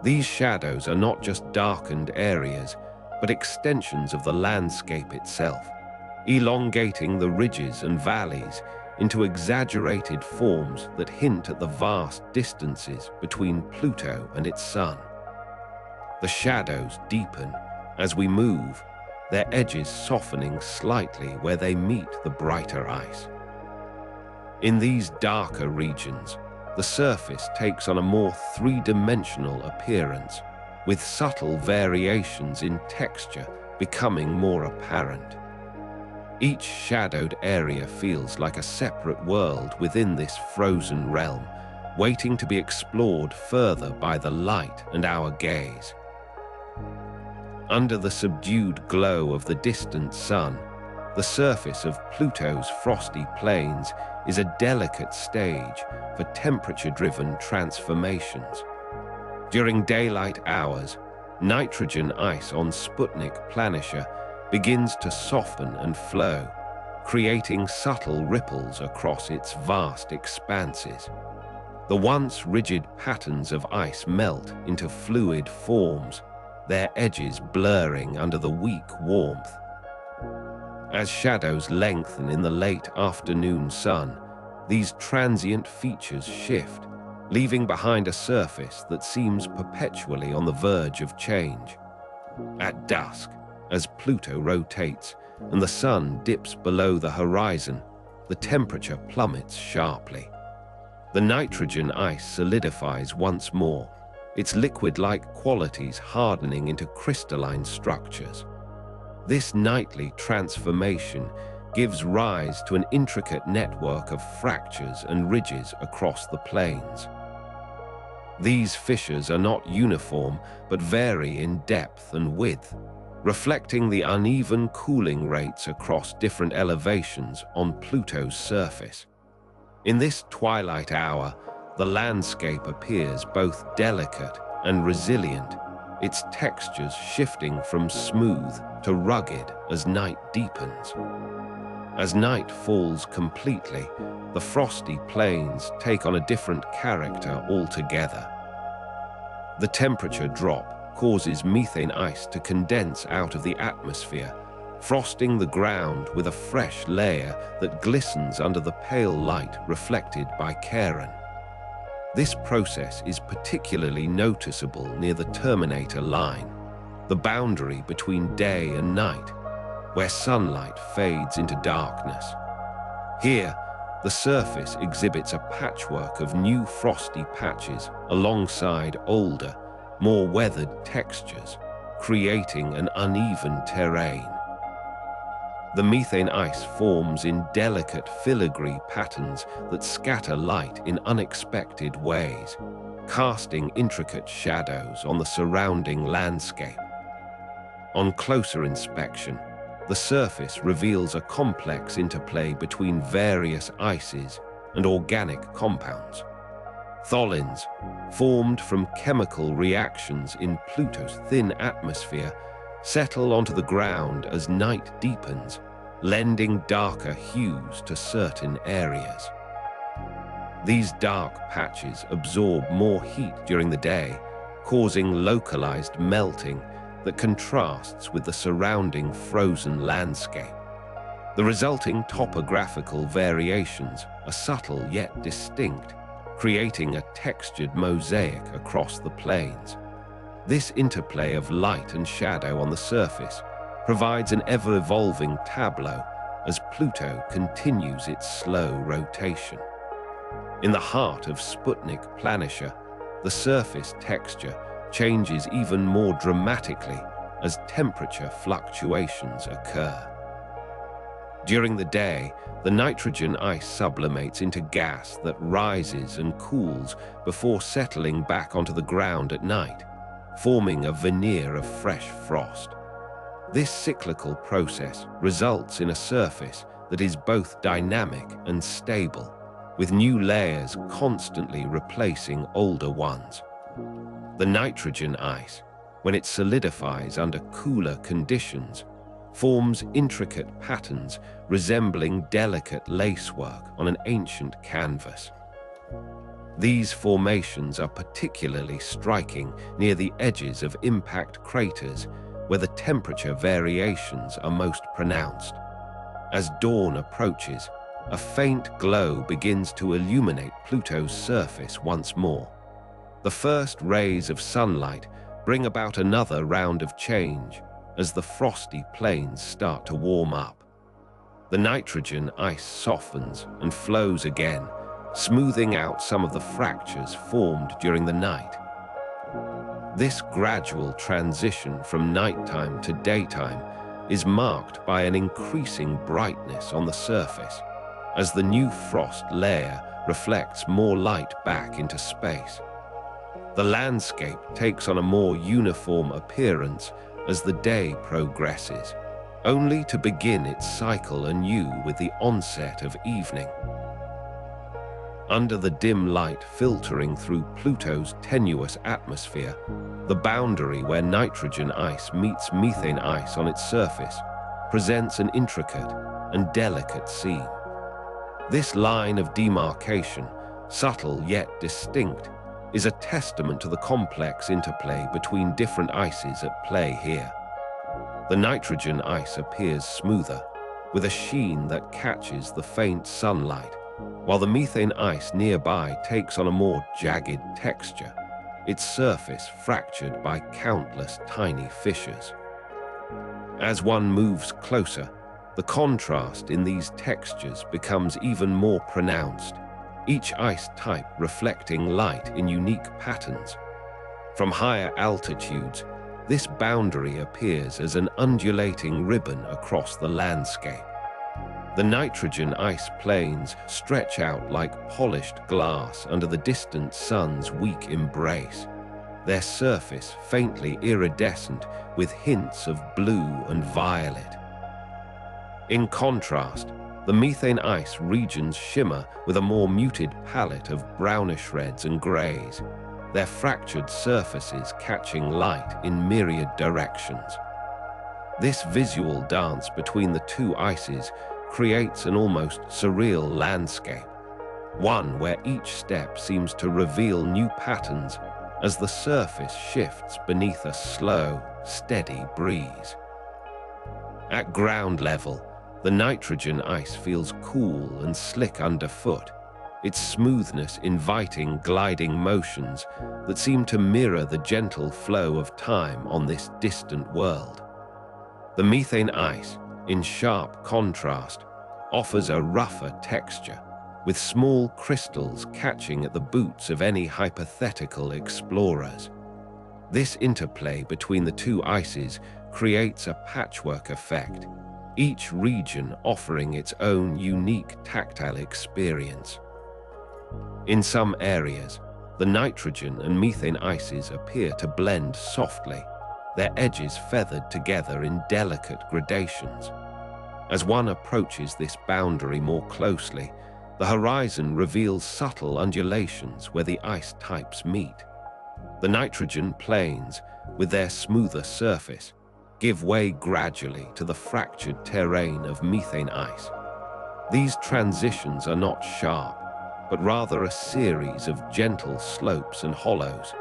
These shadows are not just darkened areas, but extensions of the landscape itself, elongating the ridges and valleys into exaggerated forms that hint at the vast distances between Pluto and its sun. The shadows deepen as we move, their edges softening slightly where they meet the brighter ice. In these darker regions, the surface takes on a more three-dimensional appearance, with subtle variations in texture becoming more apparent. Each shadowed area feels like a separate world within this frozen realm, waiting to be explored further by the light and our gaze. Under the subdued glow of the distant sun, the surface of Pluto's frosty plains is a delicate stage for temperature-driven transformations. During daylight hours, nitrogen ice on Sputnik Planitia begins to soften and flow, creating subtle ripples across its vast expanses. The once rigid patterns of ice melt into fluid forms, their edges blurring under the weak warmth. As shadows lengthen in the late afternoon sun, these transient features shift, leaving behind a surface that seems perpetually on the verge of change. At dusk, as Pluto rotates and the sun dips below the horizon, the temperature plummets sharply. The nitrogen ice solidifies once more, its liquid-like qualities hardening into crystalline structures. This nightly transformation gives rise to an intricate network of fractures and ridges across the plains. These fissures are not uniform, but vary in depth and width, reflecting the uneven cooling rates across different elevations on Pluto's surface. In this twilight hour, the landscape appears both delicate and resilient, its textures shifting from smooth to rugged as night deepens. As night falls completely, the frosty plains take on a different character altogether. The temperature drop causes methane ice to condense out of the atmosphere, frosting the ground with a fresh layer that glistens under the pale light reflected by Charon. This process is particularly noticeable near the terminator line, the boundary between day and night, where sunlight fades into darkness. Here, the surface exhibits a patchwork of new frosty patches alongside older, more weathered textures, creating an uneven terrain. The methane ice forms in delicate filigree patterns that scatter light in unexpected ways, casting intricate shadows on the surrounding landscape. On closer inspection, the surface reveals a complex interplay between various ices and organic compounds. Tholins, formed from chemical reactions in Pluto's thin atmosphere, settle onto the ground as night deepens, lending darker hues to certain areas. These dark patches absorb more heat during the day, causing localized melting that contrasts with the surrounding frozen landscape. The resulting topographical variations are subtle yet distinct, creating a textured mosaic across the plains. This interplay of light and shadow on the surface provides an ever-evolving tableau as Pluto continues its slow rotation. In the heart of Sputnik Planitia, the surface texture changes even more dramatically as temperature fluctuations occur. During the day, the nitrogen ice sublimates into gas that rises and cools before settling back onto the ground at night, forming a veneer of fresh frost. This cyclical process results in a surface that is both dynamic and stable, with new layers constantly replacing older ones. The nitrogen ice, when it solidifies under cooler conditions, forms intricate patterns resembling delicate lacework on an ancient canvas. These formations are particularly striking near the edges of impact craters where the temperature variations are most pronounced. As dawn approaches, a faint glow begins to illuminate Pluto's surface once more. The first rays of sunlight bring about another round of change as the frosty plains start to warm up. The nitrogen ice softens and flows again, smoothing out some of the fractures formed during the night. This gradual transition from nighttime to daytime is marked by an increasing brightness on the surface, as the new frost layer reflects more light back into space. The landscape takes on a more uniform appearance as the day progresses, only to begin its cycle anew with the onset of evening. Under the dim light filtering through Pluto's tenuous atmosphere, the boundary where nitrogen ice meets methane ice on its surface presents an intricate and delicate seam. This line of demarcation, subtle yet distinct, is a testament to the complex interplay between different ices at play here. The nitrogen ice appears smoother, with a sheen that catches the faint sunlight, while the methane ice nearby takes on a more jagged texture, its surface fractured by countless tiny fissures. As one moves closer, the contrast in these textures becomes even more pronounced, each ice type reflecting light in unique patterns. From higher altitudes, this boundary appears as an undulating ribbon across the landscape. The nitrogen ice plains stretch out like polished glass under the distant sun's weak embrace, their surface faintly iridescent with hints of blue and violet. In contrast, the methane ice regions shimmer with a more muted palette of brownish reds and grays, their fractured surfaces catching light in myriad directions. This visual dance between the two ices creates an almost surreal landscape, one where each step seems to reveal new patterns as the surface shifts beneath a slow, steady breeze. At ground level, the nitrogen ice feels cool and slick underfoot, its smoothness inviting gliding motions that seem to mirror the gentle flow of time on this distant world. The methane ice, in sharp contrast, offers a rougher texture, with small crystals catching at the boots of any hypothetical explorers. This interplay between the two ices creates a patchwork effect, each region offering its own unique tactile experience. In some areas, the nitrogen and methane ices appear to blend softly, their edges feathered together in delicate gradations. As one approaches this boundary more closely, the horizon reveals subtle undulations where the ice types meet. The nitrogen plains, with their smoother surface, give way gradually to the fractured terrain of methane ice. These transitions are not sharp, but rather a series of gentle slopes and hollows,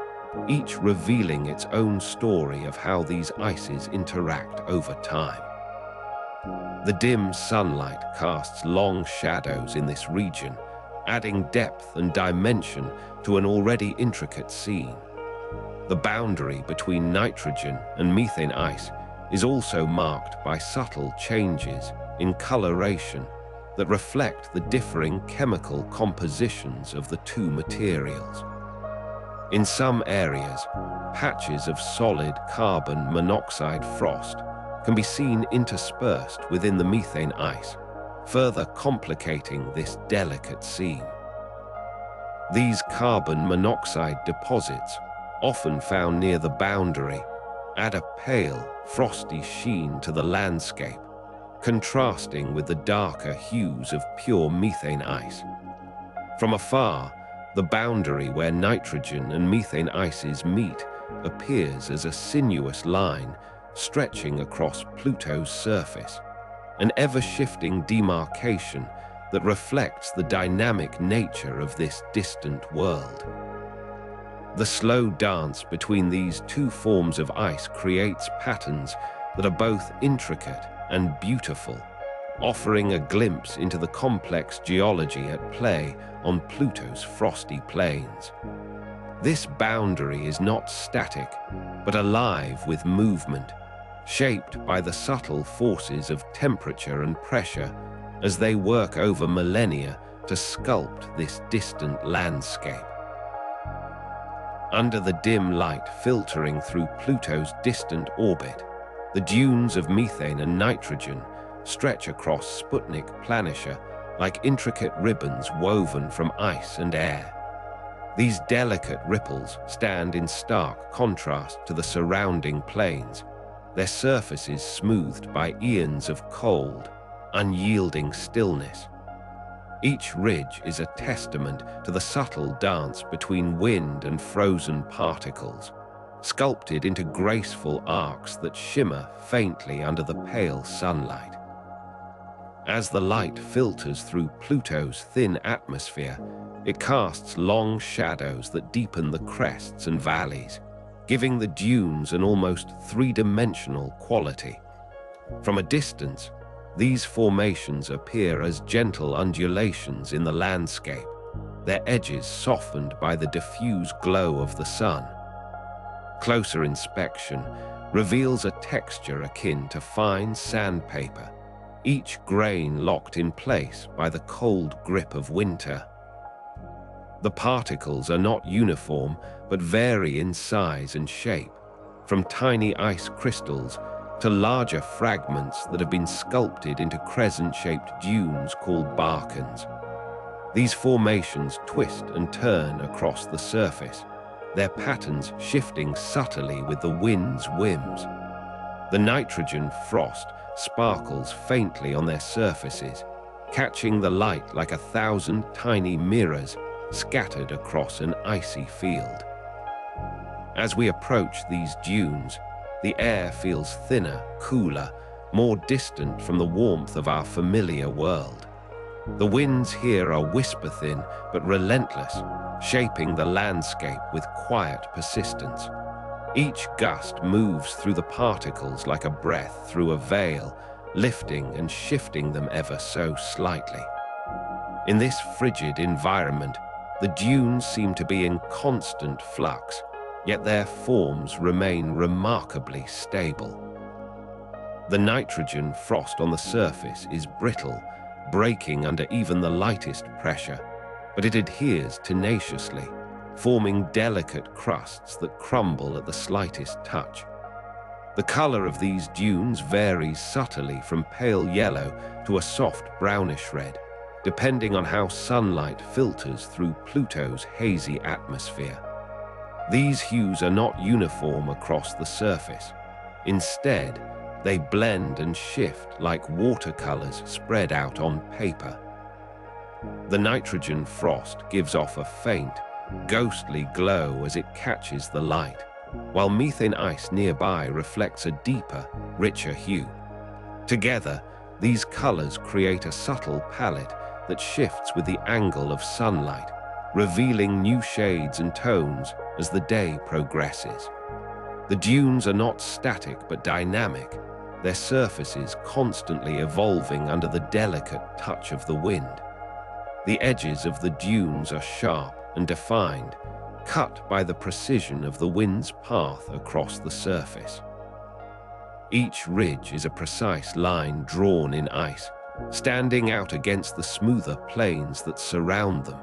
each revealing its own story of how these ices interact over time. The dim sunlight casts long shadows in this region, adding depth and dimension to an already intricate scene. The boundary between nitrogen and methane ice is also marked by subtle changes in coloration that reflect the differing chemical compositions of the two materials. In some areas, patches of solid carbon monoxide frost can be seen interspersed within the methane ice, further complicating this delicate scene. These carbon monoxide deposits, often found near the boundary, add a pale, frosty sheen to the landscape, contrasting with the darker hues of pure methane ice. From afar, the boundary where nitrogen and methane ices meet appears as a sinuous line stretching across Pluto's surface, an ever-shifting demarcation that reflects the dynamic nature of this distant world. The slow dance between these two forms of ice creates patterns that are both intricate and beautiful, offering a glimpse into the complex geology at play on Pluto's frosty plains. This boundary is not static, but alive with movement, shaped by the subtle forces of temperature and pressure as they work over millennia to sculpt this distant landscape. Under the dim light filtering through Pluto's distant orbit, the dunes of methane and nitrogen stretch across Sputnik Planitia like intricate ribbons woven from ice and air. These delicate ripples stand in stark contrast to the surrounding plains, their surfaces smoothed by eons of cold, unyielding stillness. Each ridge is a testament to the subtle dance between wind and frozen particles, sculpted into graceful arcs that shimmer faintly under the pale sunlight. As the light filters through Pluto's thin atmosphere, it casts long shadows that deepen the crests and valleys, giving the dunes an almost three-dimensional quality. From a distance, these formations appear as gentle undulations in the landscape, their edges softened by the diffuse glow of the sun. Closer inspection reveals a texture akin to fine sandpaper, each grain locked in place by the cold grip of winter. The particles are not uniform, but vary in size and shape, from tiny ice crystals to larger fragments that have been sculpted into crescent-shaped dunes called barkans. These formations twist and turn across the surface, their patterns shifting subtly with the wind's whims. The nitrogen frost sparkles faintly on their surfaces, catching the light like 1,000 tiny mirrors scattered across an icy field. As we approach these dunes, the air feels thinner, cooler, more distant from the warmth of our familiar world. The winds here are whisper-thin but relentless, shaping the landscape with quiet persistence. Each gust moves through the particles like a breath through a veil, lifting and shifting them ever so slightly. In this frigid environment, the dunes seem to be in constant flux, yet their forms remain remarkably stable. The nitrogen frost on the surface is brittle, breaking under even the lightest pressure, but it adheres tenaciously, forming delicate crusts that crumble at the slightest touch. The color of these dunes varies subtly from pale yellow to a soft brownish red, depending on how sunlight filters through Pluto's hazy atmosphere. These hues are not uniform across the surface. Instead, they blend and shift like watercolors spread out on paper. The nitrogen frost gives off a faint, ghostly glow as it catches the light, while methane ice nearby reflects a deeper, richer hue. Together, these colors create a subtle palette that shifts with the angle of sunlight, revealing new shades and tones as the day progresses. The dunes are not static but dynamic, their surfaces constantly evolving under the delicate touch of the wind. The edges of the dunes are sharp and defined, cut by the precision of the wind's path across the surface. Each ridge is a precise line drawn in ice, standing out against the smoother plains that surround them.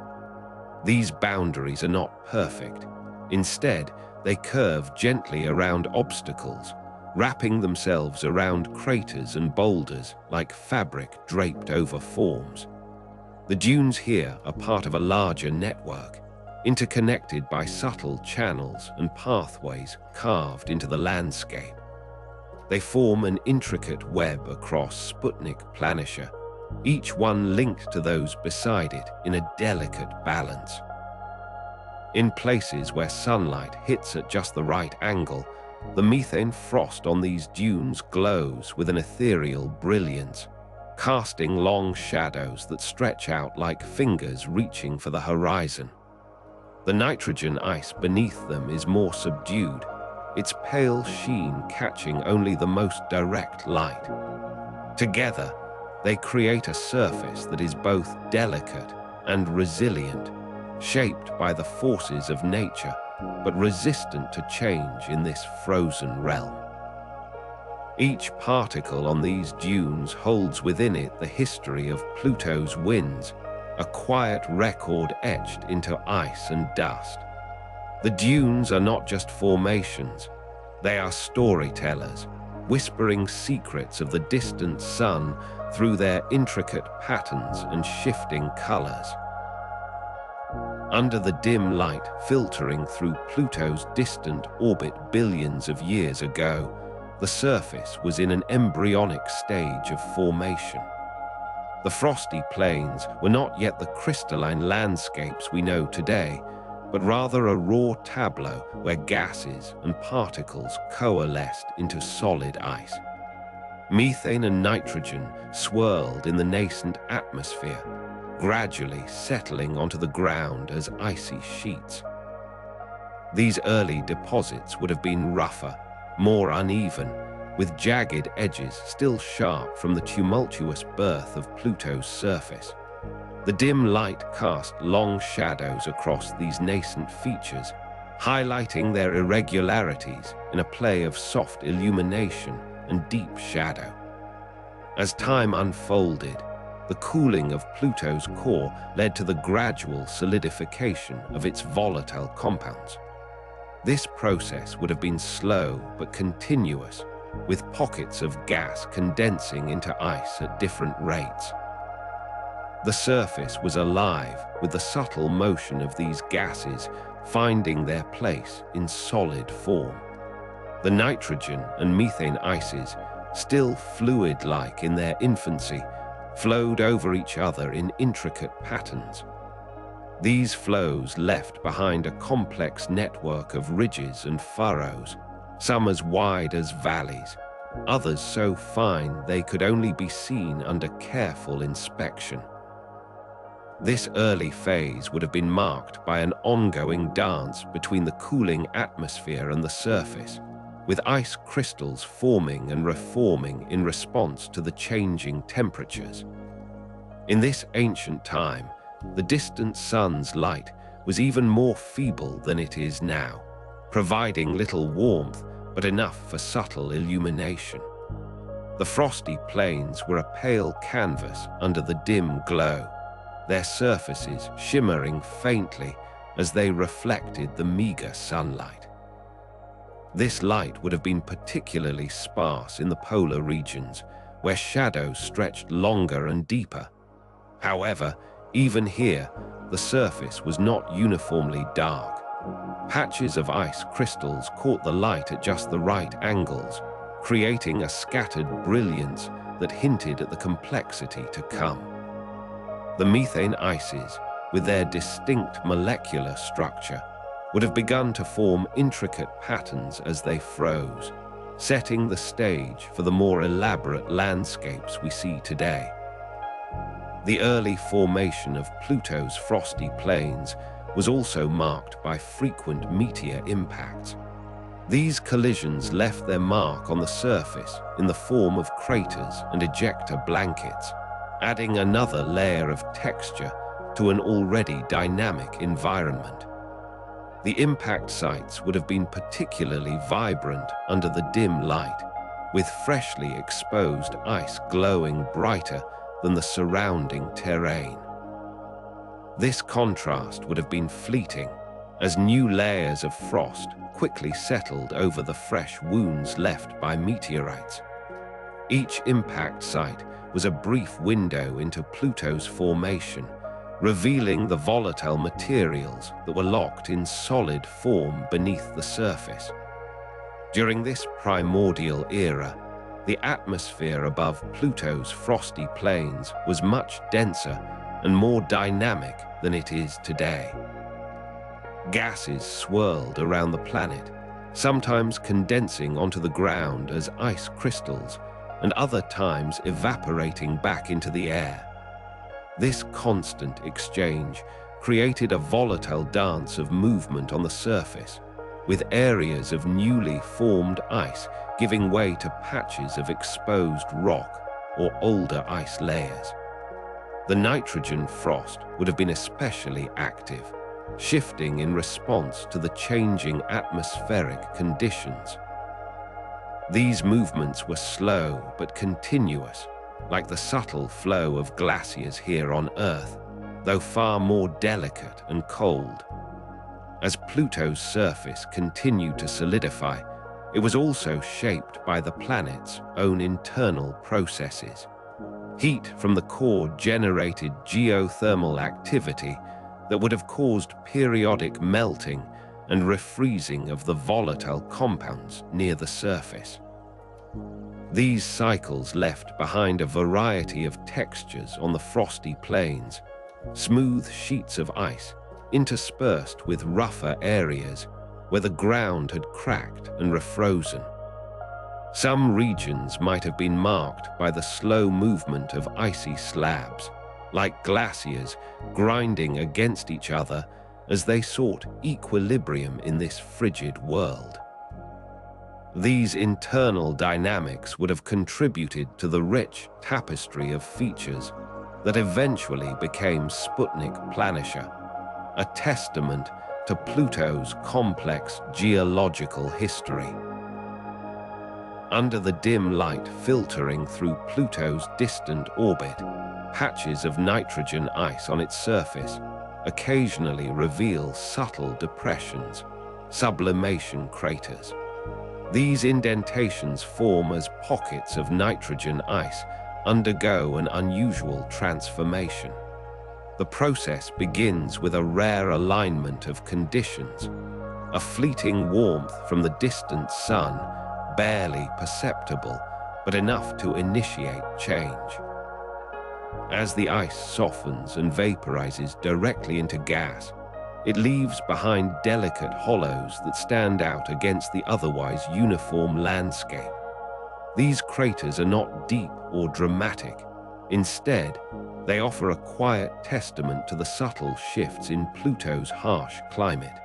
These boundaries are not perfect. Instead, they curve gently around obstacles, wrapping themselves around craters and boulders like fabric draped over forms. The dunes here are part of a larger network, interconnected by subtle channels and pathways carved into the landscape. They form an intricate web across Sputnik Planitia, each one linked to those beside it in a delicate balance. In places where sunlight hits at just the right angle, the methane frost on these dunes glows with an ethereal brilliance, casting long shadows that stretch out like fingers reaching for the horizon. The nitrogen ice beneath them is more subdued, its pale sheen catching only the most direct light. Together, they create a surface that is both delicate and resilient, shaped by the forces of nature, but resistant to change in this frozen realm. Each particle on these dunes holds within it the history of Pluto's winds, a quiet record etched into ice and dust. The dunes are not just formations, they are storytellers, whispering secrets of the distant sun through their intricate patterns and shifting colors. Under the dim light filtering through Pluto's distant orbit billions of years ago, the surface was in an embryonic stage of formation. The frosty plains were not yet the crystalline landscapes we know today, but rather a raw tableau where gases and particles coalesced into solid ice. Methane and nitrogen swirled in the nascent atmosphere, gradually settling onto the ground as icy sheets. These early deposits would have been rougher, more uneven, with jagged edges still sharp from the tumultuous birth of Pluto's surface. The dim light cast long shadows across these nascent features, highlighting their irregularities in a play of soft illumination and deep shadow. As time unfolded, the cooling of Pluto's core led to the gradual solidification of its volatile compounds. This process would have been slow but continuous, with pockets of gas condensing into ice at different rates. The surface was alive with the subtle motion of these gases finding their place in solid form. The nitrogen and methane ices, still fluid-like in their infancy, flowed over each other in intricate patterns. These flows left behind a complex network of ridges and furrows, some as wide as valleys, others so fine they could only be seen under careful inspection. This early phase would have been marked by an ongoing dance between the cooling atmosphere and the surface, with ice crystals forming and reforming in response to the changing temperatures. In this ancient time, the distant sun's light was even more feeble than it is now, providing little warmth but enough for subtle illumination. The frosty plains were a pale canvas under the dim glow, their surfaces shimmering faintly as they reflected the meager sunlight. This light would have been particularly sparse in the polar regions, where shadows stretched longer and deeper. However, even here, the surface was not uniformly dark. Patches of ice crystals caught the light at just the right angles, creating a scattered brilliance that hinted at the complexity to come. The methane ices, with their distinct molecular structure, would have begun to form intricate patterns as they froze, setting the stage for the more elaborate landscapes we see today. The early formation of Pluto's frosty plains was also marked by frequent meteor impacts. These collisions left their mark on the surface in the form of craters and ejecta blankets, adding another layer of texture to an already dynamic environment. The impact sites would have been particularly vibrant under the dim light, with freshly exposed ice glowing brighter than the surrounding terrain. This contrast would have been fleeting, as new layers of frost quickly settled over the fresh wounds left by meteorites. Each impact site was a brief window into Pluto's formation, revealing the volatile materials that were locked in solid form beneath the surface. During this primordial era, the atmosphere above Pluto's frosty plains was much denser and more dynamic than it is today. Gases swirled around the planet, sometimes condensing onto the ground as ice crystals, and other times evaporating back into the air. This constant exchange created a volatile dance of movement on the surface, with areas of newly formed ice giving way to patches of exposed rock or older ice layers. The nitrogen frost would have been especially active, shifting in response to the changing atmospheric conditions. These movements were slow but continuous, like the subtle flow of glaciers here on Earth, though far more delicate and cold. As Pluto's surface continued to solidify, it was also shaped by the planet's own internal processes. Heat from the core generated geothermal activity that would have caused periodic melting and refreezing of the volatile compounds near the surface. These cycles left behind a variety of textures on the frosty plains, smooth sheets of ice interspersed with rougher areas where the ground had cracked and refrozen. Some regions might have been marked by the slow movement of icy slabs, like glaciers grinding against each other as they sought equilibrium in this frigid world. These internal dynamics would have contributed to the rich tapestry of features that eventually became Sputnik Planitia, a testament to Pluto's complex geological history. Under the dim light filtering through Pluto's distant orbit, patches of nitrogen ice on its surface occasionally reveal subtle depressions, sublimation craters. These indentations form as pockets of nitrogen ice undergo an unusual transformation. The process begins with a rare alignment of conditions, a fleeting warmth from the distant sun, barely perceptible, but enough to initiate change. As the ice softens and vaporizes directly into gas, it leaves behind delicate hollows that stand out against the otherwise uniform landscape. These craters are not deep or dramatic. Instead, they offer a quiet testament to the subtle shifts in Pluto's harsh climate.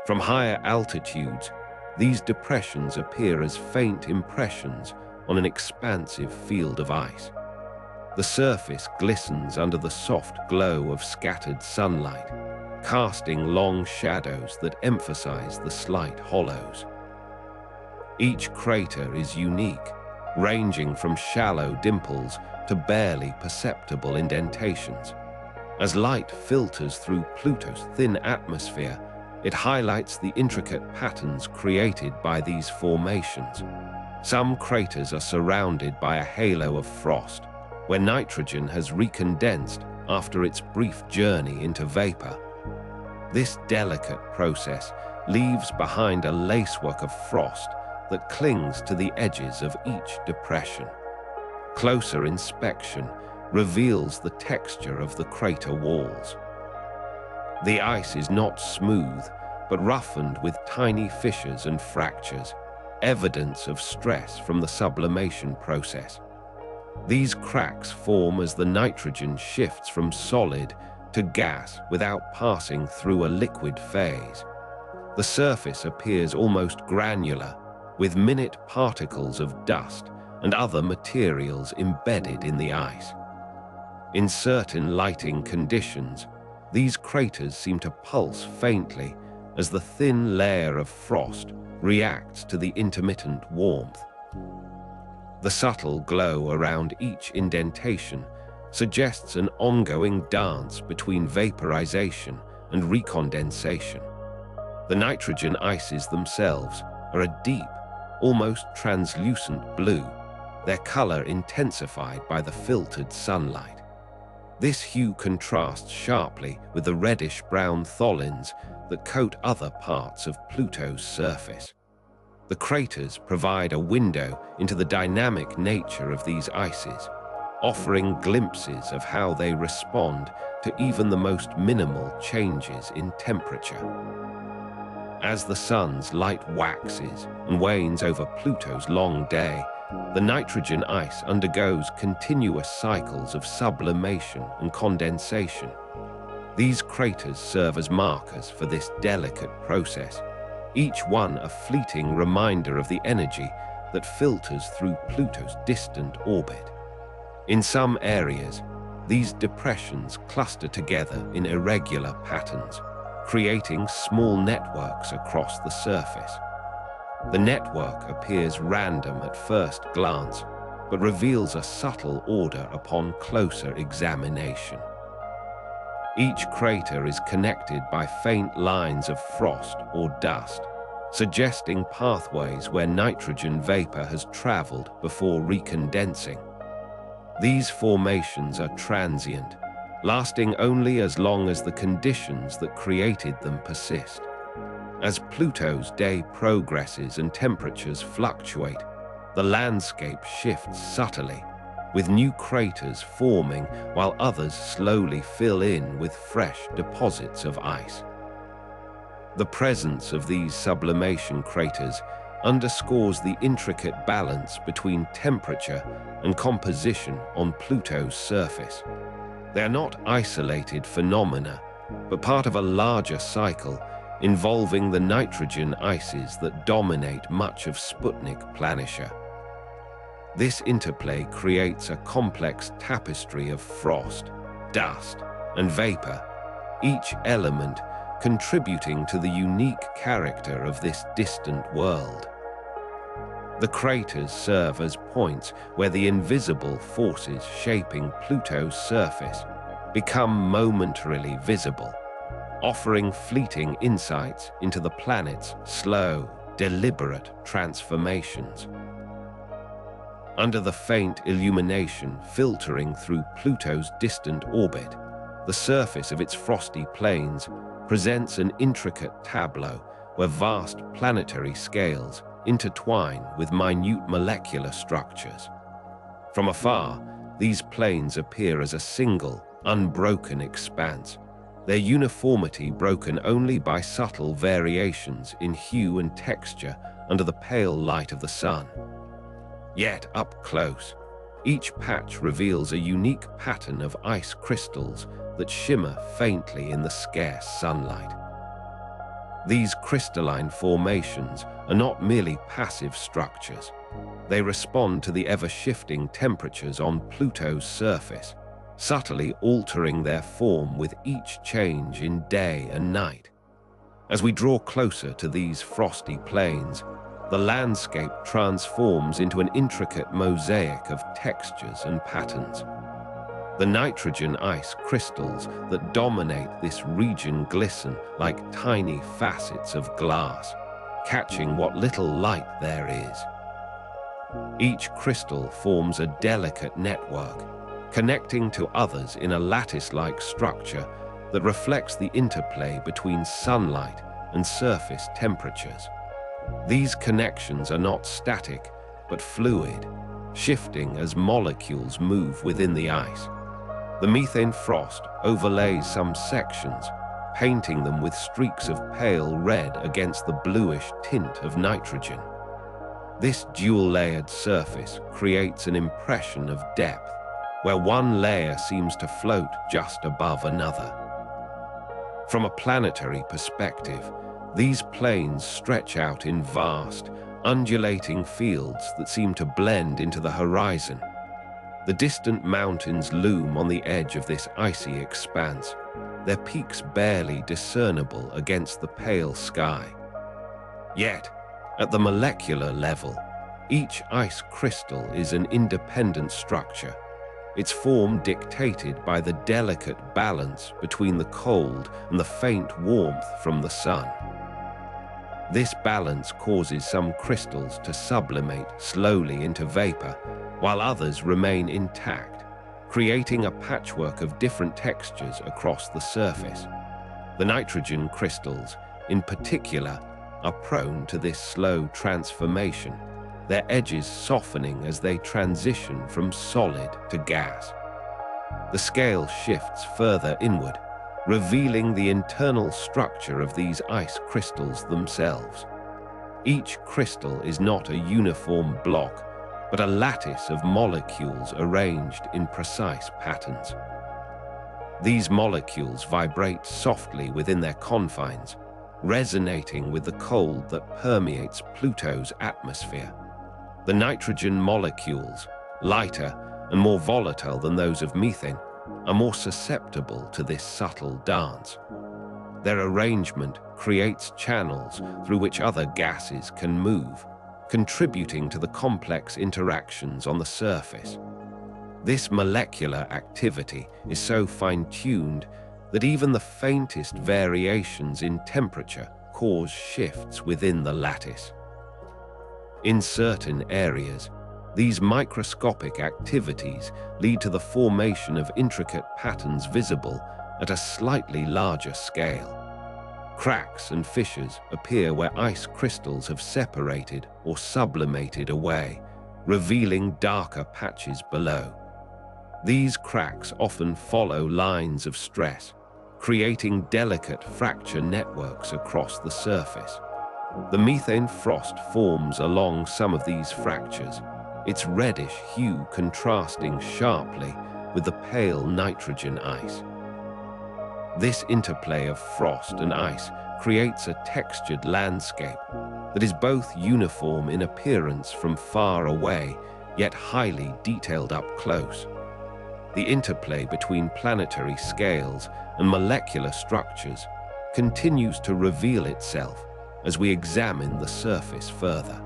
From higher altitudes, these depressions appear as faint impressions on an expansive field of ice. The surface glistens under the soft glow of scattered sunlight, casting long shadows that emphasize the slight hollows. Each crater is unique, ranging from shallow dimples to barely perceptible indentations. As light filters through Pluto's thin atmosphere, it highlights the intricate patterns created by these formations. Some craters are surrounded by a halo of frost, where nitrogen has recondensed after its brief journey into vapor. This delicate process leaves behind a lacework of frost that clings to the edges of each depression. Closer inspection reveals the texture of the crater walls. The ice is not smooth, but roughened with tiny fissures and fractures, evidence of stress from the sublimation process. These cracks form as the nitrogen shifts from solid to gas without passing through a liquid phase. The surface appears almost granular, with minute particles of dust and other materials embedded in the ice. In certain lighting conditions, these craters seem to pulse faintly as the thin layer of frost reacts to the intermittent warmth. The subtle glow around each indentation suggests an ongoing dance between vaporization and recondensation. The nitrogen ices themselves are a deep, almost translucent blue, their color intensified by the filtered sunlight. This hue contrasts sharply with the reddish-brown tholins that coat other parts of Pluto's surface. The craters provide a window into the dynamic nature of these ices, offering glimpses of how they respond to even the most minimal changes in temperature. As the sun's light waxes and wanes over Pluto's long day, the nitrogen ice undergoes continuous cycles of sublimation and condensation. These craters serve as markers for this delicate process, each one a fleeting reminder of the energy that filters through Pluto's distant orbit. In some areas, these depressions cluster together in irregular patterns, creating small networks across the surface. The network appears random at first glance, but reveals a subtle order upon closer examination. Each crater is connected by faint lines of frost or dust, suggesting pathways where nitrogen vapor has traveled before recondensing. These formations are transient, lasting only as long as the conditions that created them persist. As Pluto's day progresses and temperatures fluctuate, the landscape shifts subtly, with new craters forming while others slowly fill in with fresh deposits of ice. The presence of these sublimation craters underscores the intricate balance between temperature and composition on Pluto's surface. They are not isolated phenomena, but part of a larger cycle involving the nitrogen ices that dominate much of Sputnik Planitia. This interplay creates a complex tapestry of frost, dust, and vapor, each element contributing to the unique character of this distant world. The craters serve as points where the invisible forces shaping Pluto's surface become momentarily visible, offering fleeting insights into the planet's slow, deliberate transformations. Under the faint illumination filtering through Pluto's distant orbit, the surface of its frosty plains presents an intricate tableau where vast planetary scales intertwine with minute molecular structures. From afar, these plains appear as a single, unbroken expanse, their uniformity broken only by subtle variations in hue and texture under the pale light of the sun. Yet up close, each patch reveals a unique pattern of ice crystals that shimmer faintly in the scarce sunlight. These crystalline formations are not merely passive structures. They respond to the ever-shifting temperatures on Pluto's surface, subtly altering their form with each change in day and night. As we draw closer to these frosty plains, the landscape transforms into an intricate mosaic of textures and patterns. The nitrogen ice crystals that dominate this region glisten like tiny facets of glass, catching what little light there is. Each crystal forms a delicate network, connecting to others in a lattice-like structure that reflects the interplay between sunlight and surface temperatures. These connections are not static, but fluid, shifting as molecules move within the ice. The methane frost overlays some sections, painting them with streaks of pale red against the bluish tint of nitrogen. This dual-layered surface creates an impression of depth, where one layer seems to float just above another. From a planetary perspective, these plains stretch out in vast, undulating fields that seem to blend into the horizon. The distant mountains loom on the edge of this icy expanse, their peaks barely discernible against the pale sky. Yet, at the molecular level, each ice crystal is an independent structure, its form dictated by the delicate balance between the cold and the faint warmth from the sun. This balance causes some crystals to sublimate slowly into vapor, while others remain intact, creating a patchwork of different textures across the surface. The nitrogen crystals, in particular, are prone to this slow transformation, their edges softening as they transition from solid to gas. The scale shifts further inward, revealing the internal structure of these ice crystals themselves. Each crystal is not a uniform block, but a lattice of molecules arranged in precise patterns. These molecules vibrate softly within their confines, resonating with the cold that permeates Pluto's atmosphere. The nitrogen molecules, lighter and more volatile than those of methane, are more susceptible to this subtle dance. Their arrangement creates channels through which other gases can move, contributing to the complex interactions on the surface. This molecular activity is so fine-tuned that even the faintest variations in temperature cause shifts within the lattice. In certain areas, these microscopic activities lead to the formation of intricate patterns visible at a slightly larger scale. Cracks and fissures appear where ice crystals have separated or sublimated away, revealing darker patches below. These cracks often follow lines of stress, creating delicate fracture networks across the surface. The methane frost forms along some of these fractures, its reddish hue contrasting sharply with the pale nitrogen ice. This interplay of frost and ice creates a textured landscape that is both uniform in appearance from far away, yet highly detailed up close. The interplay between planetary scales and molecular structures continues to reveal itself as we examine the surface further.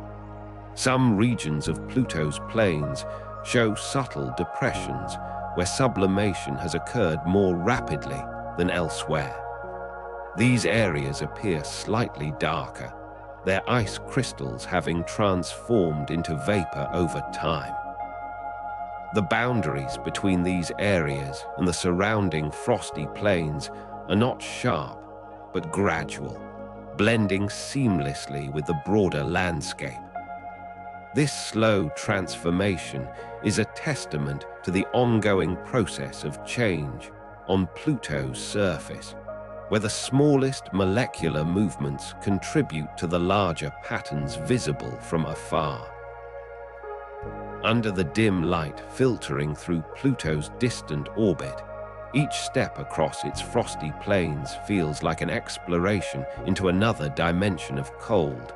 Some regions of Pluto's plains show subtle depressions where sublimation has occurred more rapidly than elsewhere. These areas appear slightly darker, their ice crystals having transformed into vapor over time. The boundaries between these areas and the surrounding frosty plains are not sharp, but gradual, blending seamlessly with the broader landscape. This slow transformation is a testament to the ongoing process of change on Pluto's surface, where the smallest molecular movements contribute to the larger patterns visible from afar. Under the dim light filtering through Pluto's distant orbit, each step across its frosty plains feels like an exploration into another dimension of cold.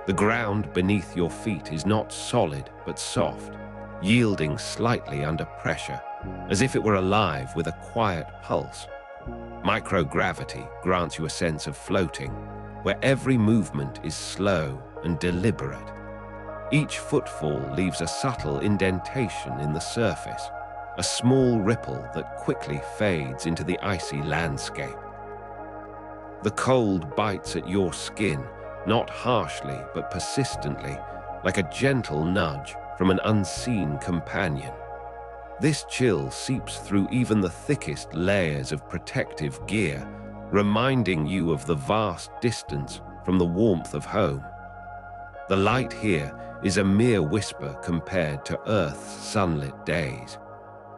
The ground beneath your feet is not solid but soft, yielding slightly under pressure, as if it were alive with a quiet pulse. Microgravity grants you a sense of floating, where every movement is slow and deliberate. Each footfall leaves a subtle indentation in the surface, a small ripple that quickly fades into the icy landscape. The cold bites at your skin, not harshly but persistently, like a gentle nudge from an unseen companion. This chill seeps through even the thickest layers of protective gear, reminding you of the vast distance from the warmth of home. The light here is a mere whisper compared to Earth's sunlit days.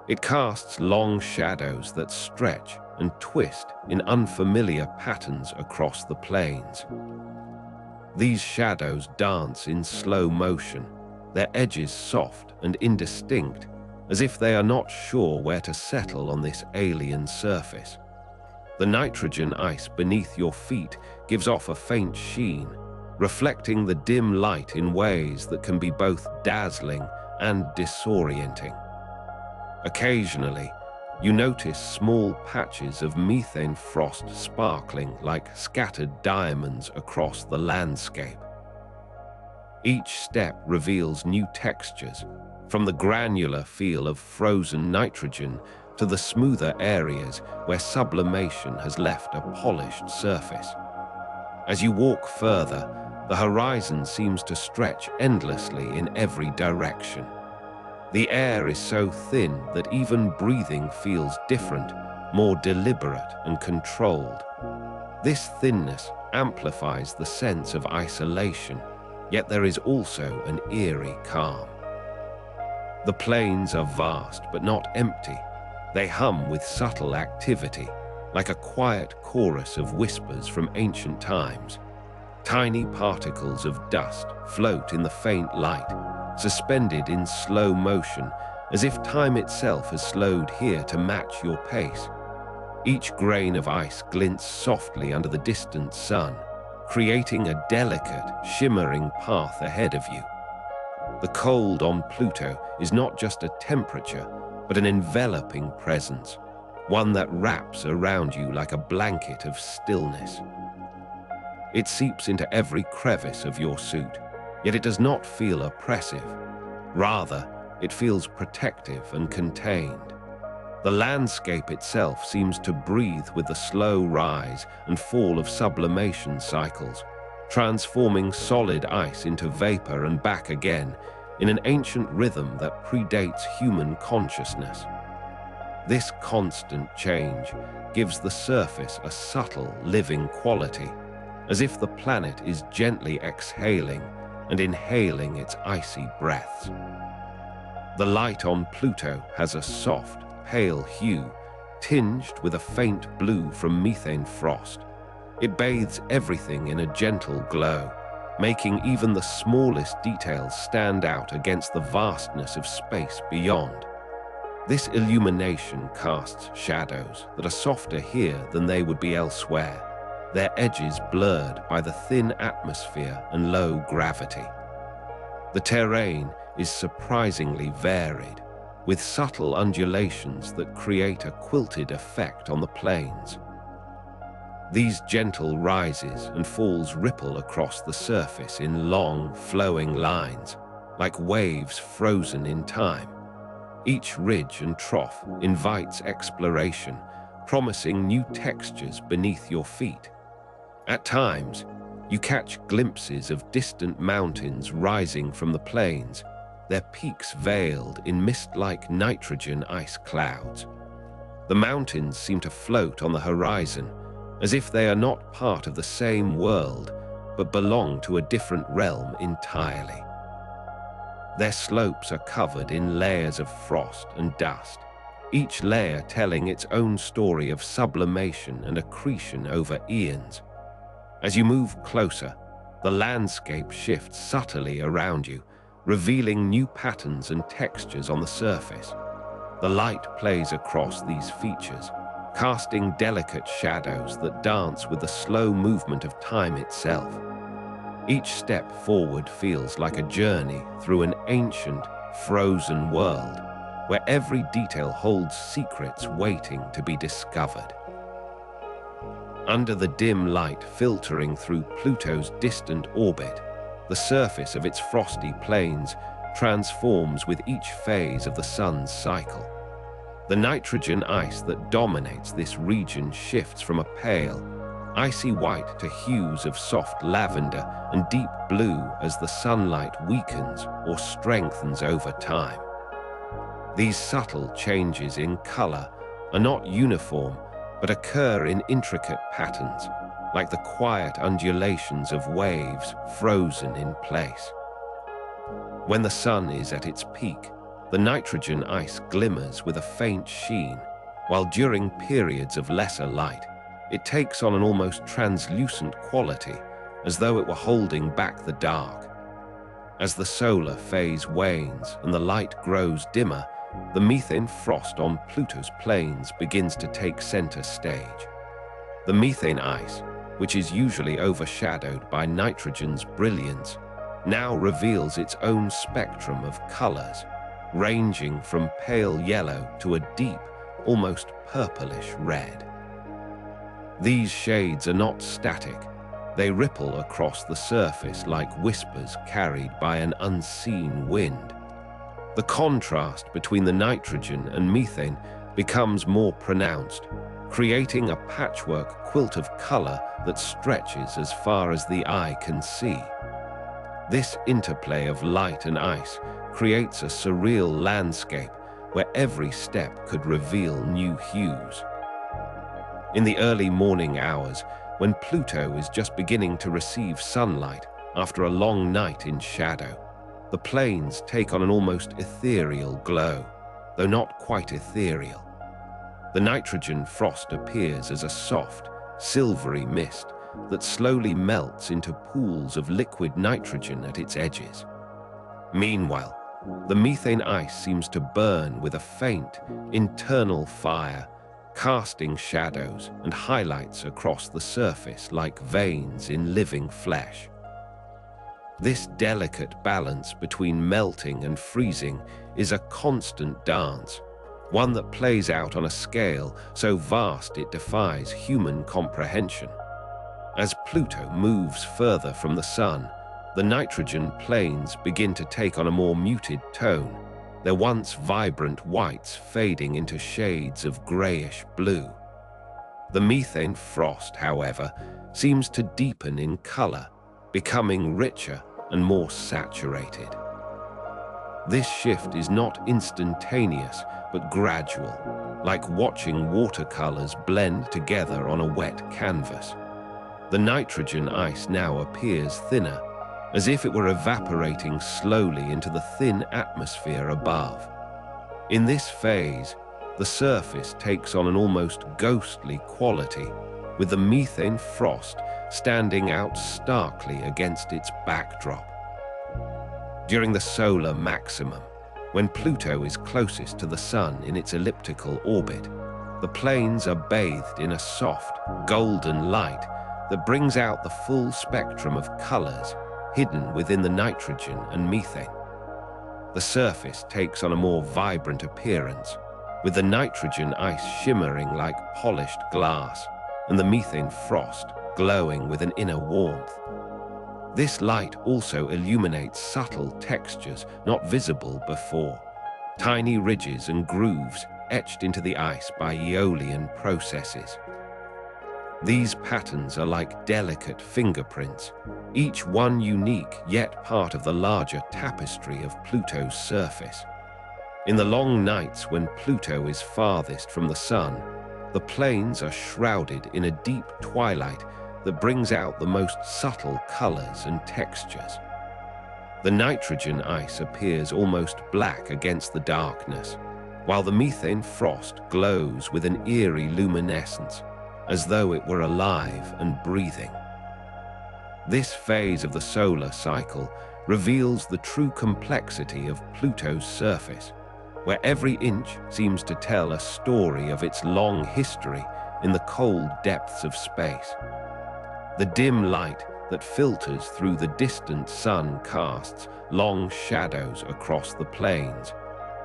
It casts long shadows that stretch and twist in unfamiliar patterns across the plains. These shadows dance in slow motion, their edges soft and indistinct, as if they are not sure where to settle on this alien surface. The nitrogen ice beneath your feet gives off a faint sheen, reflecting the dim light in ways that can be both dazzling and disorienting. Occasionally, you notice small patches of methane frost sparkling like scattered diamonds across the landscape. Each step reveals new textures, from the granular feel of frozen nitrogen to the smoother areas where sublimation has left a polished surface. As you walk further, the horizon seems to stretch endlessly in every direction. The air is so thin that even breathing feels different, more deliberate and controlled. This thinness amplifies the sense of isolation, yet there is also an eerie calm. The plains are vast but not empty. They hum with subtle activity, like a quiet chorus of whispers from ancient times. Tiny particles of dust float in the faint light, suspended in slow motion, as if time itself has slowed here to match your pace. Each grain of ice glints softly under the distant sun, creating a delicate, shimmering path ahead of you. The cold on Pluto is not just a temperature, but an enveloping presence, one that wraps around you like a blanket of stillness. It seeps into every crevice of your suit, yet it does not feel oppressive. Rather, it feels protective and contained. The landscape itself seems to breathe with the slow rise and fall of sublimation cycles, transforming solid ice into vapor and back again in an ancient rhythm that predates human consciousness. This constant change gives the surface a subtle, living quality, as if the planet is gently exhaling and inhaling its icy breaths. The light on Pluto has a soft, pale hue, tinged with a faint blue from methane frost. It bathes everything in a gentle glow, making even the smallest details stand out against the vastness of space beyond. This illumination casts shadows that are softer here than they would be elsewhere, their edges blurred by the thin atmosphere and low gravity. The terrain is surprisingly varied, with subtle undulations that create a quilted effect on the plains. These gentle rises and falls ripple across the surface in long, flowing lines, like waves frozen in time. Each ridge and trough invites exploration, promising new textures beneath your feet. At times, you catch glimpses of distant mountains rising from the plains, their peaks veiled in mist-like nitrogen ice clouds. The mountains seem to float on the horizon, as if they are not part of the same world, but belong to a different realm entirely. Their slopes are covered in layers of frost and dust, each layer telling its own story of sublimation and accretion over eons. As you move closer, the landscape shifts subtly around you, revealing new patterns and textures on the surface. The light plays across these features, casting delicate shadows that dance with the slow movement of time itself. Each step forward feels like a journey through an ancient, frozen world, where every detail holds secrets waiting to be discovered. Under the dim light filtering through Pluto's distant orbit, the surface of its frosty plains transforms with each phase of the sun's cycle. The nitrogen ice that dominates this region shifts from a pale, icy white to hues of soft lavender and deep blue as the sunlight weakens or strengthens over time. These subtle changes in color are not uniform, but occur in intricate patterns, like the quiet undulations of waves frozen in place. When the sun is at its peak, the nitrogen ice glimmers with a faint sheen, while during periods of lesser light, it takes on an almost translucent quality, as though it were holding back the dark. As the solar phase wanes and the light grows dimmer, the methane frost on Pluto's plains begins to take center stage. The methane ice, which is usually overshadowed by nitrogen's brilliance, now reveals its own spectrum of colors, ranging from pale yellow to a deep, almost purplish red. These shades are not static. They ripple across the surface like whispers carried by an unseen wind. The contrast between the nitrogen and methane becomes more pronounced, creating a patchwork quilt of color that stretches as far as the eye can see. This interplay of light and ice creates a surreal landscape where every step could reveal new hues. In the early morning hours, when Pluto is just beginning to receive sunlight after a long night in shadow, the plains take on an almost ethereal glow, though not quite ethereal. The nitrogen frost appears as a soft, silvery mist that slowly melts into pools of liquid nitrogen at its edges. Meanwhile, the methane ice seems to burn with a faint, internal fire, casting shadows and highlights across the surface like veins in living flesh. This delicate balance between melting and freezing is a constant dance, one that plays out on a scale so vast it defies human comprehension. As Pluto moves further from the sun, the nitrogen plains begin to take on a more muted tone, their once vibrant whites fading into shades of grayish blue. The methane frost, however, seems to deepen in color, becoming richer and more saturated. This shift is not instantaneous, but gradual, like watching watercolors blend together on a wet canvas. The nitrogen ice now appears thinner, as if it were evaporating slowly into the thin atmosphere above. In this phase, the surface takes on an almost ghostly quality, with the methane frost standing out starkly against its backdrop. During the solar maximum, when Pluto is closest to the sun in its elliptical orbit, the plains are bathed in a soft, golden light that brings out the full spectrum of colors hidden within the nitrogen and methane. The surface takes on a more vibrant appearance, with the nitrogen ice shimmering like polished glass and the methane frost glowing with an inner warmth. This light also illuminates subtle textures not visible before, tiny ridges and grooves etched into the ice by Aeolian processes. These patterns are like delicate fingerprints, each one unique yet part of the larger tapestry of Pluto's surface. In the long nights when Pluto is farthest from the sun, the plains are shrouded in a deep twilight that brings out the most subtle colors and textures. The nitrogen ice appears almost black against the darkness, while the methane frost glows with an eerie luminescence, as though it were alive and breathing. This phase of the solar cycle reveals the true complexity of Pluto's surface, where every inch seems to tell a story of its long history in the cold depths of space. The dim light that filters through the distant sun casts long shadows across the plains,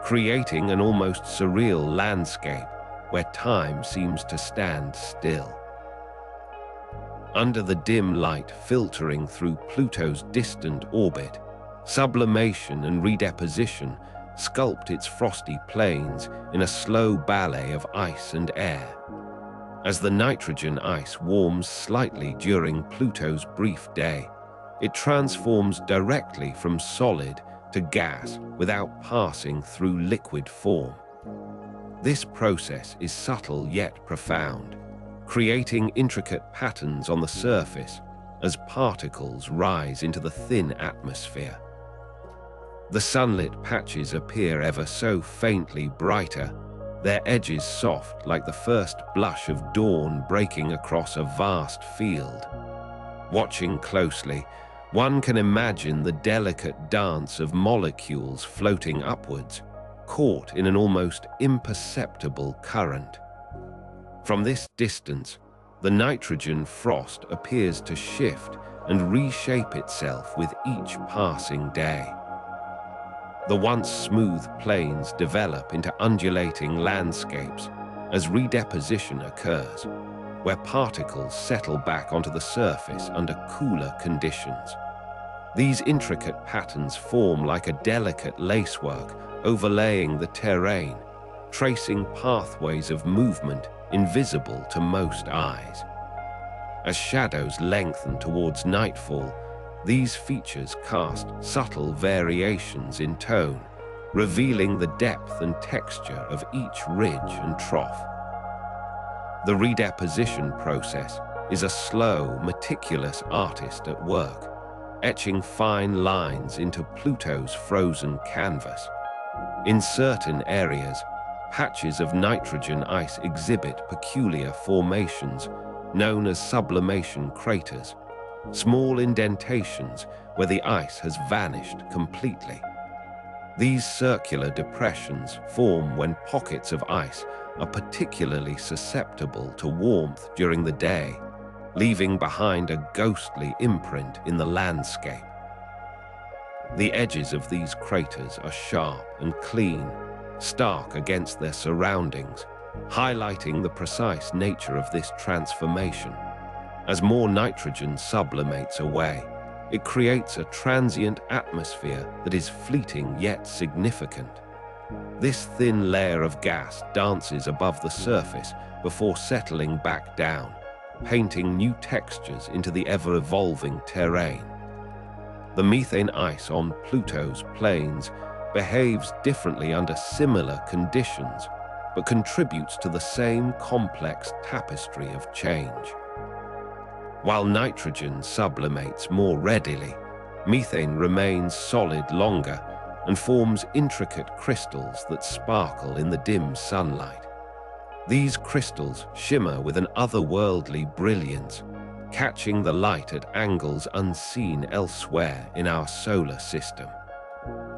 creating an almost surreal landscape where time seems to stand still. Under the dim light filtering through Pluto's distant orbit, sublimation and redeposition sculpt its frosty plains in a slow ballet of ice and air. As the nitrogen ice warms slightly during Pluto's brief day, it transforms directly from solid to gas without passing through liquid form. This process is subtle yet profound, creating intricate patterns on the surface as particles rise into the thin atmosphere. The sunlit patches appear ever so faintly brighter, their edges soft like the first blush of dawn breaking across a vast field. Watching closely, one can imagine the delicate dance of molecules floating upwards, caught in an almost imperceptible current. From this distance, the nitrogen frost appears to shift and reshape itself with each passing day. The once smooth plains develop into undulating landscapes as redeposition occurs, where particles settle back onto the surface under cooler conditions. These intricate patterns form like a delicate lacework overlaying the terrain, tracing pathways of movement invisible to most eyes. As shadows lengthen towards nightfall, these features cast subtle variations in tone, revealing the depth and texture of each ridge and trough. The redeposition process is a slow, meticulous artist at work, etching fine lines into Pluto's frozen canvas. In certain areas, patches of nitrogen ice exhibit peculiar formations known as sublimation craters, small indentations where the ice has vanished completely. These circular depressions form when pockets of ice are particularly susceptible to warmth during the day, leaving behind a ghostly imprint in the landscape. The edges of these craters are sharp and clean, stark against their surroundings, highlighting the precise nature of this transformation. As more nitrogen sublimates away, it creates a transient atmosphere that is fleeting yet significant. This thin layer of gas dances above the surface before settling back down, painting new textures into the ever-evolving terrain. The methane ice on Pluto's plains behaves differently under similar conditions, but contributes to the same complex tapestry of change. While nitrogen sublimates more readily, methane remains solid longer and forms intricate crystals that sparkle in the dim sunlight. These crystals shimmer with an otherworldly brilliance, catching the light at angles unseen elsewhere in our solar system.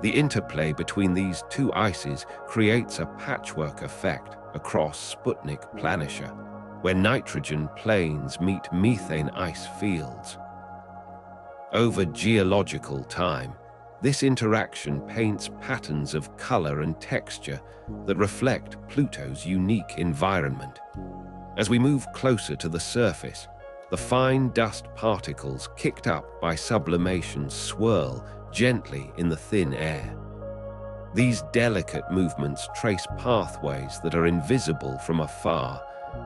The interplay between these two ices creates a patchwork effect across Sputnik Planitia, where nitrogen plains meet methane ice fields. Over geological time, this interaction paints patterns of color and texture that reflect Pluto's unique environment. As we move closer to the surface, the fine dust particles kicked up by sublimation swirl gently in the thin air. These delicate movements trace pathways that are invisible from afar,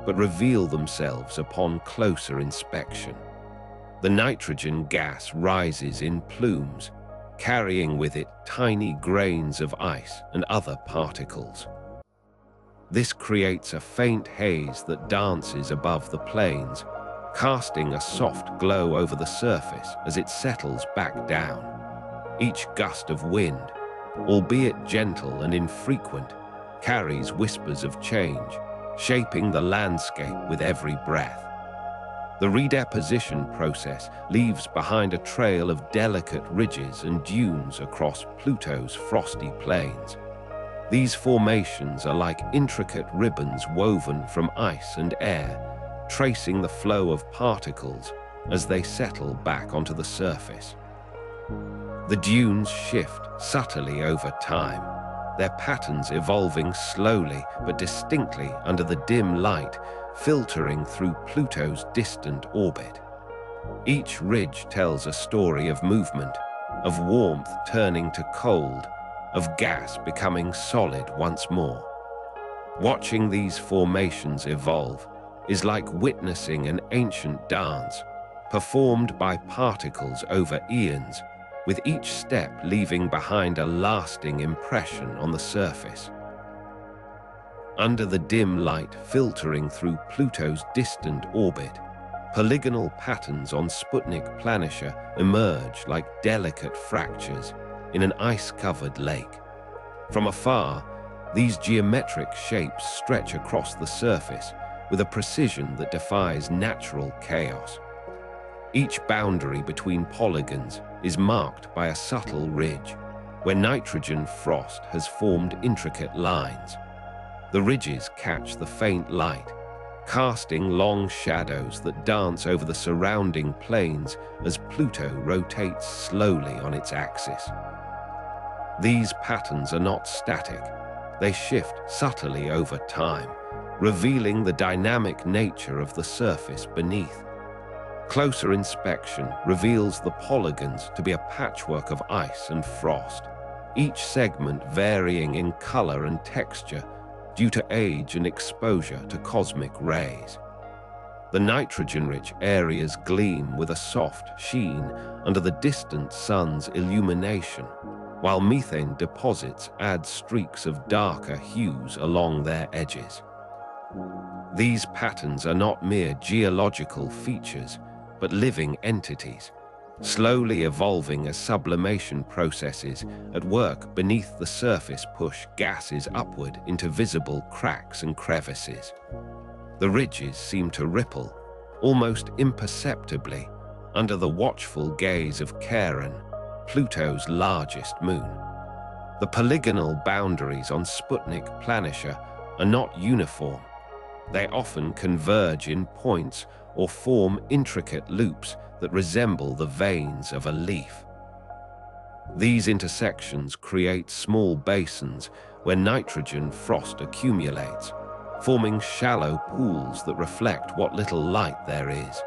but reveal themselves upon closer inspection. The nitrogen gas rises in plumes, carrying with it tiny grains of ice and other particles. This creates a faint haze that dances above the plains, casting a soft glow over the surface as it settles back down. Each gust of wind, albeit gentle and infrequent, carries whispers of change, shaping the landscape with every breath. The redeposition process leaves behind a trail of delicate ridges and dunes across Pluto's frosty plains. These formations are like intricate ribbons woven from ice and air, tracing the flow of particles as they settle back onto the surface. The dunes shift subtly over time, their patterns evolving slowly but distinctly under the dim light filtering through Pluto's distant orbit. Each ridge tells a story of movement, of warmth turning to cold, of gas becoming solid once more. Watching these formations evolve is like witnessing an ancient dance, performed by particles over eons, with each step leaving behind a lasting impression on the surface. Under the dim light filtering through Pluto's distant orbit, polygonal patterns on Sputnik Planitia emerge like delicate fractures in an ice-covered lake. From afar, these geometric shapes stretch across the surface with a precision that defies natural chaos. Each boundary between polygons is marked by a subtle ridge, where nitrogen frost has formed intricate lines. The ridges catch the faint light, casting long shadows that dance over the surrounding plains as Pluto rotates slowly on its axis. These patterns are not static. They shift subtly over time, revealing the dynamic nature of the surface beneath. Closer inspection reveals the polygons to be a patchwork of ice and frost, each segment varying in color and texture due to age and exposure to cosmic rays. The nitrogen-rich areas gleam with a soft sheen under the distant sun's illumination, while methane deposits add streaks of darker hues along their edges. These patterns are not mere geological features, but living entities, slowly evolving as sublimation processes at work beneath the surface push gases upward into visible cracks and crevices. The ridges seem to ripple, almost imperceptibly, under the watchful gaze of Charon, Pluto's largest moon. The polygonal boundaries on Sputnik Planitia are not uniform. They often converge in points or form intricate loops that resemble the veins of a leaf. These intersections create small basins where nitrogen frost accumulates, forming shallow pools that reflect what little light there is.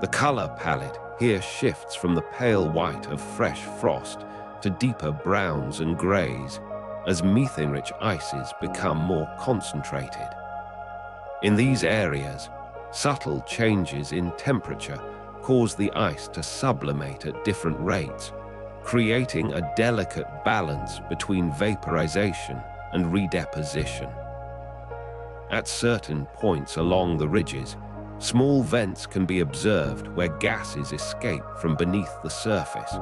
The color palette here shifts from the pale white of fresh frost to deeper browns and grays as methane-rich ices become more concentrated. In these areas, subtle changes in temperature cause the ice to sublimate at different rates, creating a delicate balance between vaporization and redeposition. At certain points along the ridges, small vents can be observed where gases escape from beneath the surface.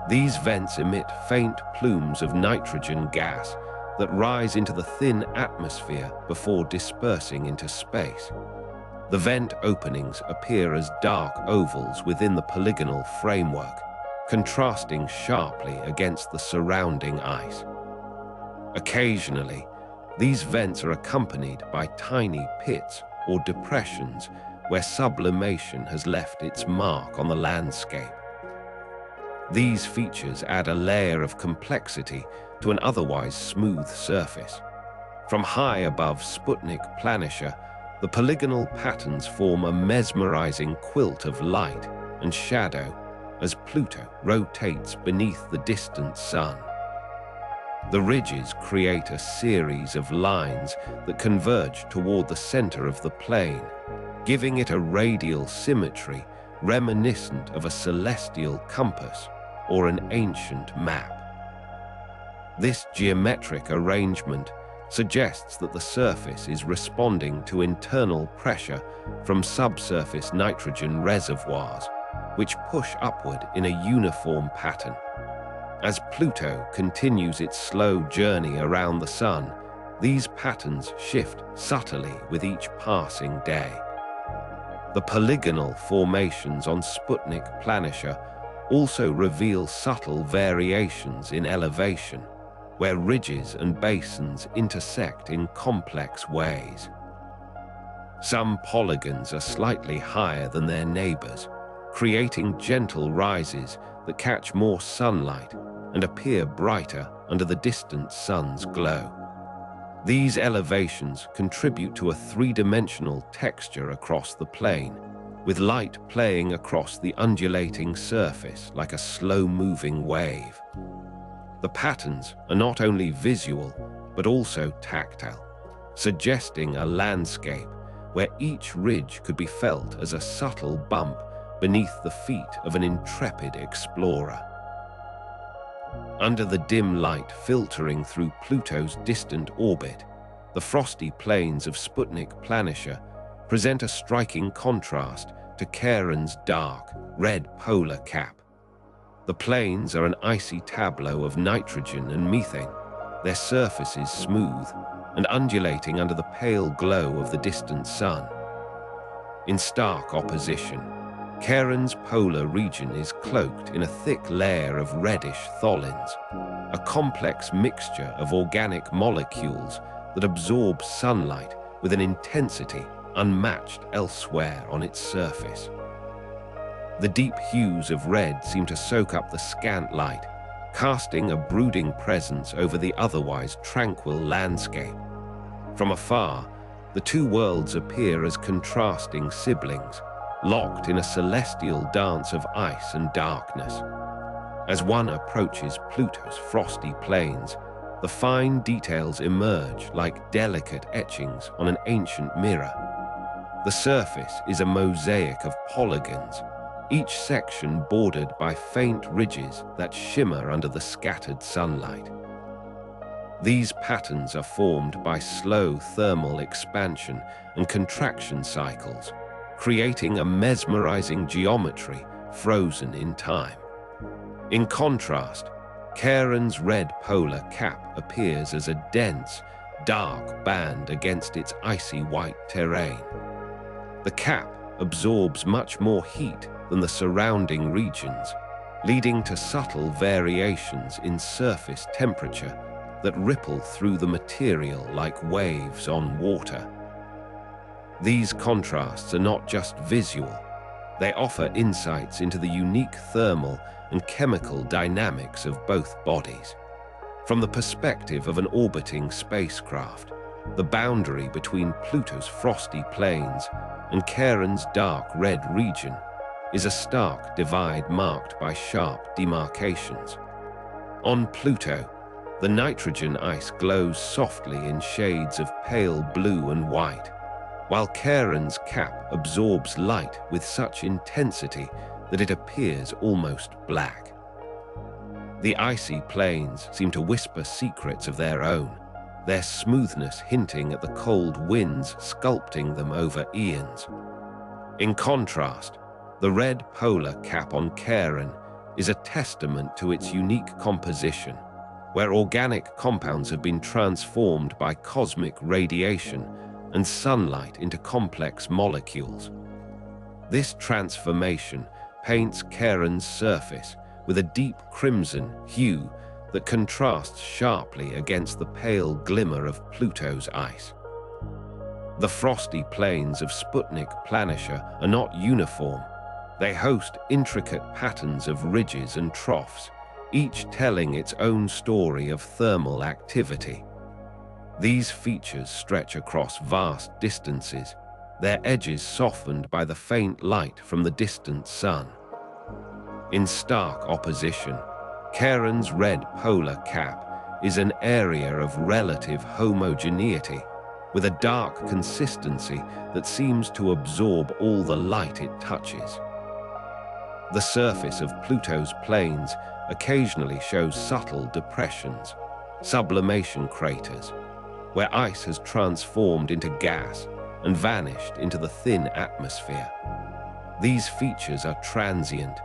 These vents emit faint plumes of nitrogen gas that rise into the thin atmosphere before dispersing into space. The vent openings appear as dark ovals within the polygonal framework, contrasting sharply against the surrounding ice. Occasionally, these vents are accompanied by tiny pits or depressions where sublimation has left its mark on the landscape. These features add a layer of complexity to an otherwise smooth surface. From high above Sputnik Planitia, the polygonal patterns form a mesmerizing quilt of light and shadow as Pluto rotates beneath the distant sun. The ridges create a series of lines that converge toward the center of the plane, giving it a radial symmetry reminiscent of a celestial compass or an ancient map. This geometric arrangement suggests that the surface is responding to internal pressure from subsurface nitrogen reservoirs, which push upward in a uniform pattern. As Pluto continues its slow journey around the Sun, these patterns shift subtly with each passing day. The polygonal formations on Sputnik Planitia also reveal subtle variations in elevation, where ridges and basins intersect in complex ways. Some polygons are slightly higher than their neighbors, creating gentle rises that catch more sunlight and appear brighter under the distant sun's glow. These elevations contribute to a three-dimensional texture across the plane, with light playing across the undulating surface like a slow-moving wave. The patterns are not only visual, but also tactile, suggesting a landscape where each ridge could be felt as a subtle bump beneath the feet of an intrepid explorer. Under the dim light filtering through Pluto's distant orbit, the frosty plains of Sputnik Planitia present a striking contrast to Charon's dark, red polar cap. The plains are an icy tableau of nitrogen and methane, their surfaces smooth and undulating under the pale glow of the distant sun. In stark opposition, Charon's polar region is cloaked in a thick layer of reddish tholins, a complex mixture of organic molecules that absorb sunlight with an intensity unmatched elsewhere on its surface. The deep hues of red seem to soak up the scant light, casting a brooding presence over the otherwise tranquil landscape. From afar, the two worlds appear as contrasting siblings, locked in a celestial dance of ice and darkness. As one approaches Pluto's frosty plains, the fine details emerge like delicate etchings on an ancient mirror. The surface is a mosaic of polygons, each section bordered by faint ridges that shimmer under the scattered sunlight. These patterns are formed by slow thermal expansion and contraction cycles, creating a mesmerizing geometry frozen in time. In contrast, Charon's red polar cap appears as a dense, dark band against its icy white terrain. The cap absorbs much more heat than the surrounding regions, leading to subtle variations in surface temperature that ripple through the material like waves on water. These contrasts are not just visual, they offer insights into the unique thermal and chemical dynamics of both bodies. From the perspective of an orbiting spacecraft, the boundary between Pluto's frosty plains and Charon's dark red region is a stark divide marked by sharp demarcations. On Pluto, the nitrogen ice glows softly in shades of pale blue and white, while Charon's cap absorbs light with such intensity that it appears almost black. The icy plains seem to whisper secrets of their own, their smoothness hinting at the cold winds sculpting them over eons. In contrast, the red polar cap on Charon is a testament to its unique composition, where organic compounds have been transformed by cosmic radiation and sunlight into complex molecules. This transformation paints Charon's surface with a deep crimson hue that contrasts sharply against the pale glimmer of Pluto's ice. The frosty plains of Sputnik Planitia are not uniform. They host intricate patterns of ridges and troughs, each telling its own story of thermal activity. These features stretch across vast distances, their edges softened by the faint light from the distant sun. In stark opposition, Charon's red polar cap is an area of relative homogeneity, with a dark consistency that seems to absorb all the light it touches. The surface of Pluto's plains occasionally shows subtle depressions, sublimation craters, where ice has transformed into gas and vanished into the thin atmosphere. These features are transient,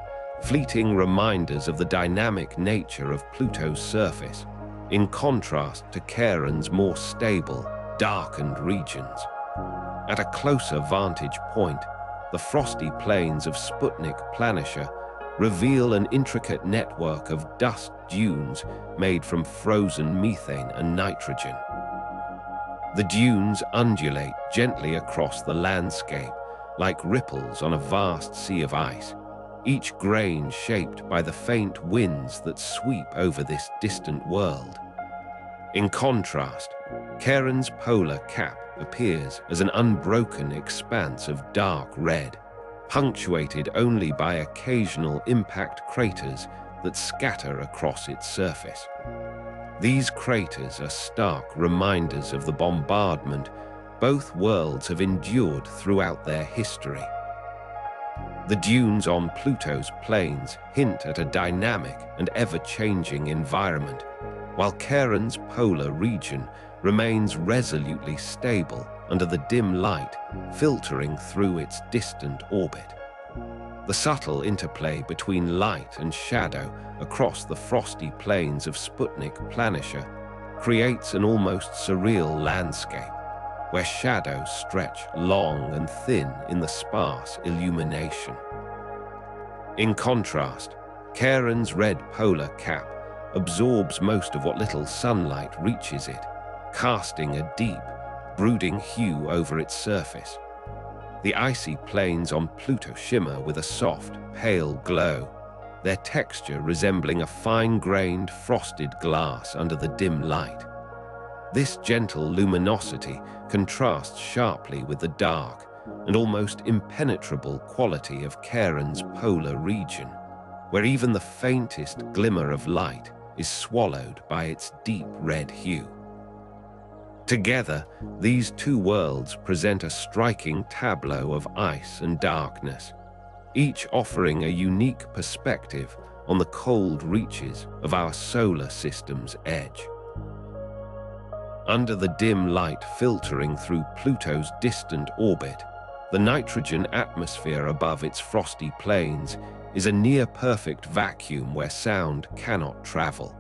fleeting reminders of the dynamic nature of Pluto's surface, in contrast to Charon's more stable, darkened regions. At a closer vantage point, the frosty plains of Sputnik Planitia reveal an intricate network of dust dunes made from frozen methane and nitrogen. The dunes undulate gently across the landscape, like ripples on a vast sea of ice, each grain shaped by the faint winds that sweep over this distant world. In contrast, Charon's polar cap appears as an unbroken expanse of dark red, punctuated only by occasional impact craters that scatter across its surface. These craters are stark reminders of the bombardment both worlds have endured throughout their history. The dunes on Pluto's plains hint at a dynamic and ever-changing environment, while Charon's polar region remains resolutely stable under the dim light filtering through its distant orbit. The subtle interplay between light and shadow across the frosty plains of Sputnik Planitia creates an almost surreal landscape, where shadows stretch long and thin in the sparse illumination. In contrast, Charon's red polar cap absorbs most of what little sunlight reaches it, casting a deep, brooding hue over its surface. The icy plains on Pluto shimmer with a soft, pale glow, their texture resembling a fine-grained frosted glass under the dim light. This gentle luminosity contrasts sharply with the dark and almost impenetrable quality of Charon's polar region, where even the faintest glimmer of light is swallowed by its deep red hue. Together, these two worlds present a striking tableau of ice and darkness, each offering a unique perspective on the cold reaches of our solar system's edge. Under the dim light filtering through Pluto's distant orbit, the nitrogen atmosphere above its frosty plains is a near-perfect vacuum where sound cannot travel.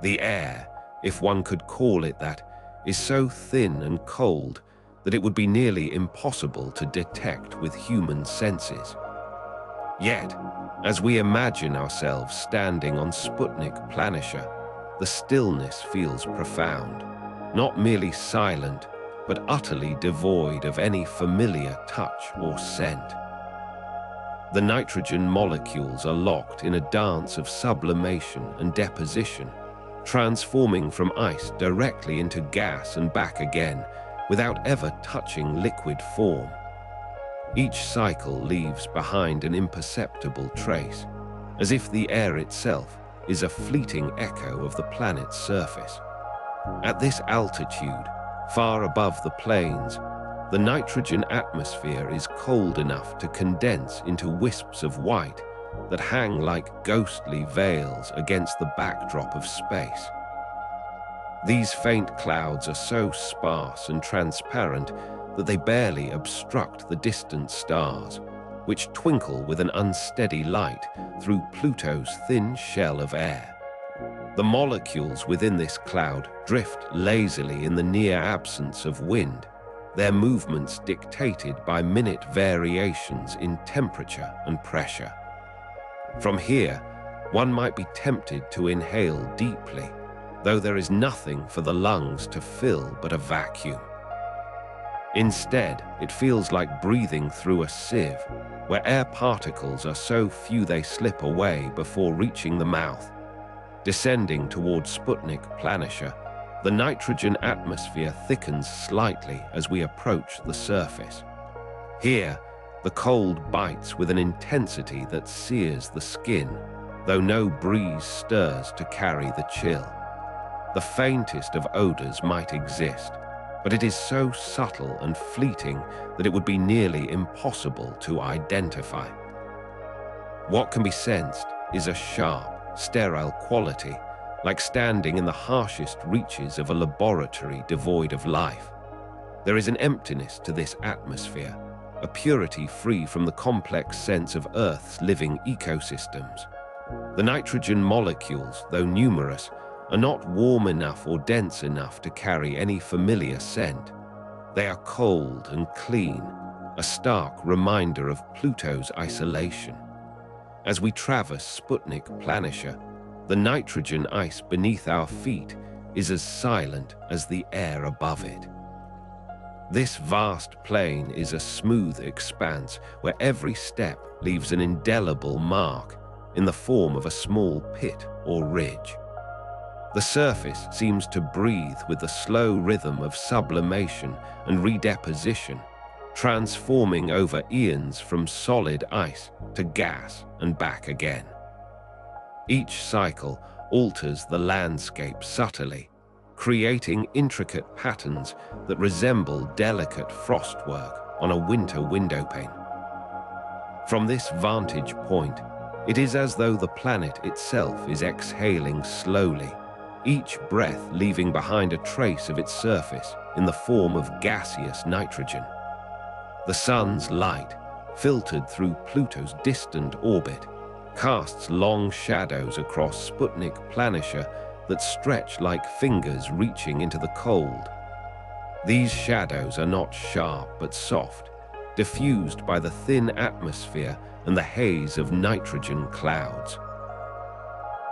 The air, if one could call it that, is so thin and cold that it would be nearly impossible to detect with human senses. Yet, as we imagine ourselves standing on Sputnik Planitia, the stillness feels profound, not merely silent, but utterly devoid of any familiar touch or scent. The nitrogen molecules are locked in a dance of sublimation and deposition, transforming from ice directly into gas and back again, without ever touching liquid form. Each cycle leaves behind an imperceptible trace, as if the air itself is a fleeting echo of the planet's surface. At this altitude, far above the plains, the nitrogen atmosphere is cold enough to condense into wisps of white that hang like ghostly veils against the backdrop of space. These faint clouds are so sparse and transparent that they barely obstruct the distant stars, which twinkle with an unsteady light through Pluto's thin shell of air. The molecules within this cloud drift lazily in the near absence of wind, their movements dictated by minute variations in temperature and pressure. From here, one might be tempted to inhale deeply, though there is nothing for the lungs to fill but a vacuum. Instead, it feels like breathing through a sieve, where air particles are so few they slip away before reaching the mouth. Descending towards Sputnik Planitia, the nitrogen atmosphere thickens slightly as we approach the surface. Here, the cold bites with an intensity that sears the skin, though no breeze stirs to carry the chill. The faintest of odors might exist, but it is so subtle and fleeting that it would be nearly impossible to identify. What can be sensed is a sharp, sterile quality, like standing in the harshest reaches of a laboratory devoid of life. There is an emptiness to this atmosphere, a purity free from the complex sense of Earth's living ecosystems. The nitrogen molecules, though numerous, are not warm enough or dense enough to carry any familiar scent. They are cold and clean, a stark reminder of Pluto's isolation. As we traverse Sputnik Planitia, the nitrogen ice beneath our feet is as silent as the air above it. This vast plain is a smooth expanse where every step leaves an indelible mark in the form of a small pit or ridge. The surface seems to breathe with the slow rhythm of sublimation and redeposition, transforming over eons from solid ice to gas and back again. Each cycle alters the landscape subtly, creating intricate patterns that resemble delicate frostwork on a winter windowpane. From this vantage point, it is as though the planet itself is exhaling slowly, each breath leaving behind a trace of its surface in the form of gaseous nitrogen. The sun's light, filtered through Pluto's distant orbit, casts long shadows across Sputnik Planitia that stretch like fingers reaching into the cold. These shadows are not sharp but soft, diffused by the thin atmosphere and the haze of nitrogen clouds.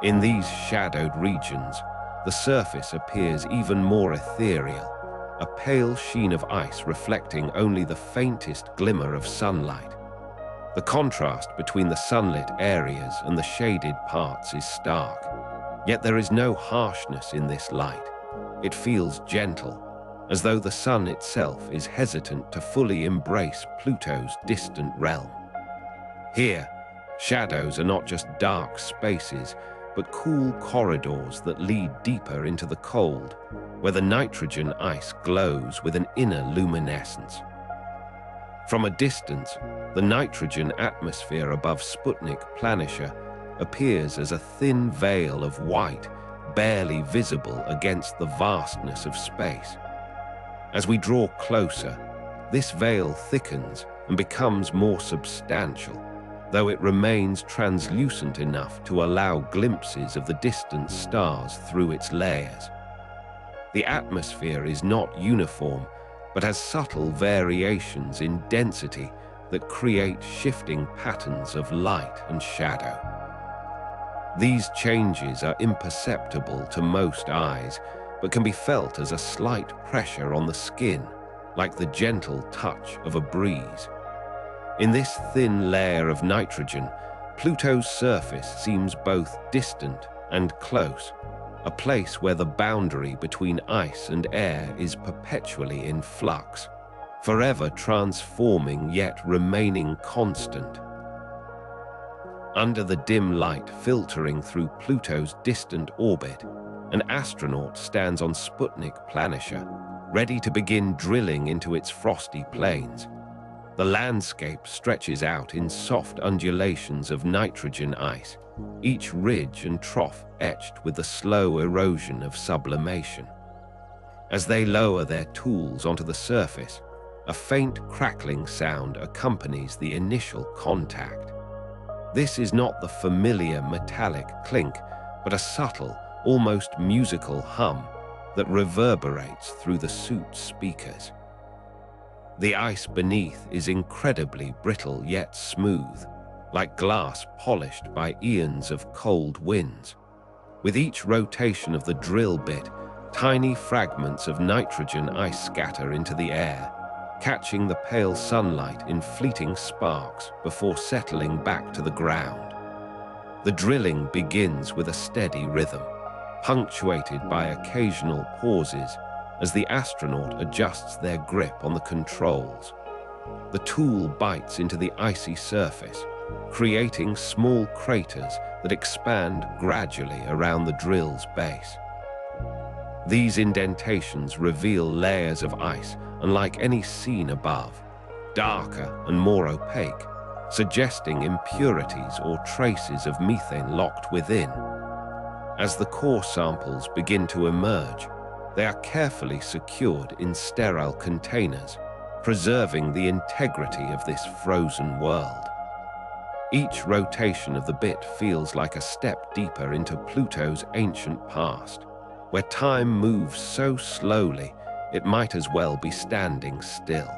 In these shadowed regions, the surface appears even more ethereal, a pale sheen of ice reflecting only the faintest glimmer of sunlight. The contrast between the sunlit areas and the shaded parts is stark, yet there is no harshness in this light. It feels gentle, as though the sun itself is hesitant to fully embrace Pluto's distant realm. Here, shadows are not just dark spaces, but cool corridors that lead deeper into the cold, where the nitrogen ice glows with an inner luminescence. From a distance, the nitrogen atmosphere above Sputnik Planitia appears as a thin veil of white, barely visible against the vastness of space. As we draw closer, this veil thickens and becomes more substantial, though it remains translucent enough to allow glimpses of the distant stars through its layers. The atmosphere is not uniform, but has subtle variations in density that create shifting patterns of light and shadow. These changes are imperceptible to most eyes, but can be felt as a slight pressure on the skin, like the gentle touch of a breeze. In this thin layer of nitrogen, Pluto's surface seems both distant and close, a place where the boundary between ice and air is perpetually in flux, forever transforming yet remaining constant. Under the dim light filtering through Pluto's distant orbit, an astronaut stands on Sputnik Planitia, ready to begin drilling into its frosty plains. The landscape stretches out in soft undulations of nitrogen ice, each ridge and trough etched with the slow erosion of sublimation. As they lower their tools onto the surface, a faint crackling sound accompanies the initial contact. This is not the familiar metallic clink, but a subtle, almost musical hum that reverberates through the suit's speakers. The ice beneath is incredibly brittle yet smooth, like glass polished by eons of cold winds. With each rotation of the drill bit, tiny fragments of nitrogen ice scatter into the air, catching the pale sunlight in fleeting sparks before settling back to the ground. The drilling begins with a steady rhythm, punctuated by occasional pauses as the astronaut adjusts their grip on the controls. The tool bites into the icy surface, creating small craters that expand gradually around the drill's base. These indentations reveal layers of ice unlike any seen above, darker and more opaque, suggesting impurities or traces of methane locked within. As the core samples begin to emerge, they are carefully secured in sterile containers, preserving the integrity of this frozen world. Each rotation of the bit feels like a step deeper into Pluto's ancient past, where time moves so slowly it might as well be standing still.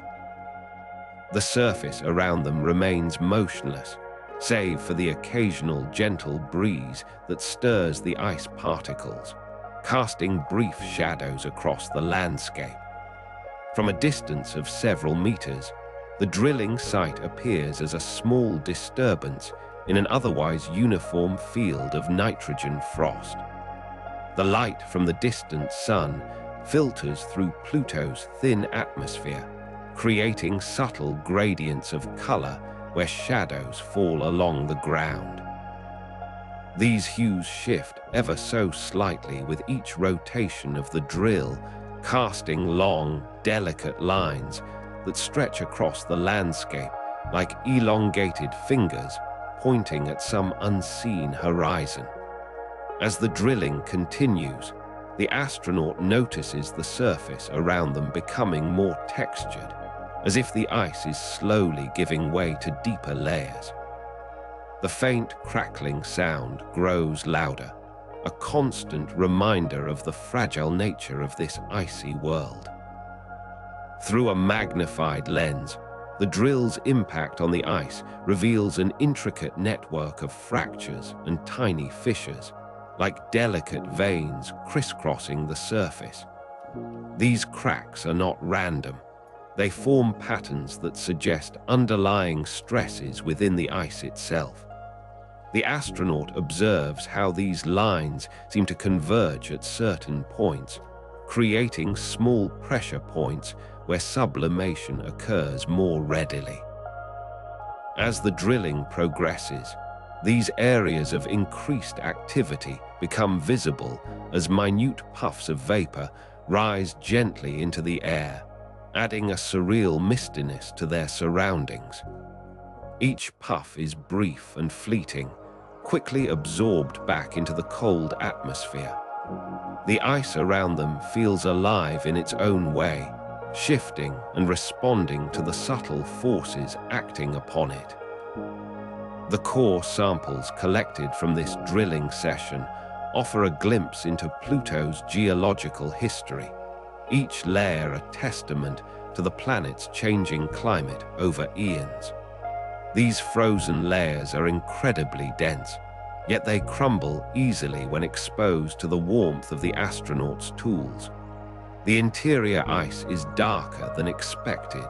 The surface around them remains motionless, save for the occasional gentle breeze that stirs the ice particles, casting brief shadows across the landscape. From a distance of several meters, the drilling site appears as a small disturbance in an otherwise uniform field of nitrogen frost. The light from the distant sun filters through Pluto's thin atmosphere, creating subtle gradients of color where shadows fall along the ground. These hues shift ever so slightly with each rotation of the drill, casting long, delicate lines that stretch across the landscape like elongated fingers pointing at some unseen horizon. As the drilling continues, the astronaut notices the surface around them becoming more textured, as if the ice is slowly giving way to deeper layers. The faint crackling sound grows louder, a constant reminder of the fragile nature of this icy world. Through a magnified lens, the drill's impact on the ice reveals an intricate network of fractures and tiny fissures, like delicate veins crisscrossing the surface. These cracks are not random. They form patterns that suggest underlying stresses within the ice itself. The astronaut observes how these lines seem to converge at certain points, creating small pressure points where sublimation occurs more readily. As the drilling progresses, these areas of increased activity become visible as minute puffs of vapor rise gently into the air, adding a surreal mistiness to their surroundings. Each puff is brief and fleeting, quickly absorbed back into the cold atmosphere. The ice around them feels alive in its own way, shifting and responding to the subtle forces acting upon it. The core samples collected from this drilling session offer a glimpse into Pluto's geological history, each layer a testament to the planet's changing climate over eons. These frozen layers are incredibly dense, yet they crumble easily when exposed to the warmth of the astronauts' tools. The interior ice is darker than expected,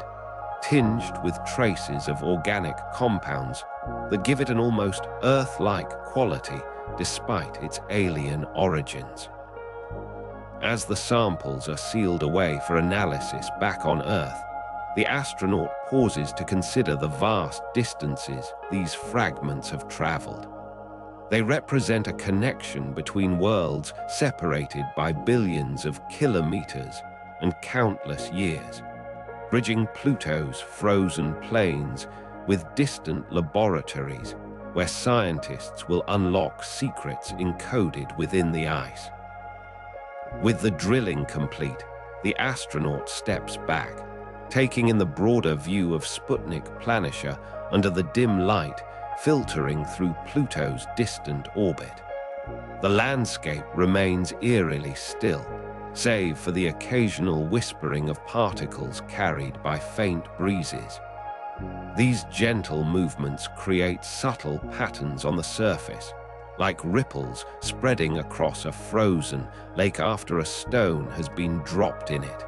tinged with traces of organic compounds that give it an almost Earth-like quality despite its alien origins. As the samples are sealed away for analysis back on Earth, the astronaut pauses to consider the vast distances these fragments have traveled. They represent a connection between worlds separated by billions of kilometers and countless years, bridging Pluto's frozen plains with distant laboratories where scientists will unlock secrets encoded within the ice. With the drilling complete, the astronaut steps back, taking in the broader view of Sputnik Planitia under the dim light filtering through Pluto's distant orbit. The landscape remains eerily still, save for the occasional whispering of particles carried by faint breezes. These gentle movements create subtle patterns on the surface, like ripples spreading across a frozen lake after a stone has been dropped in it.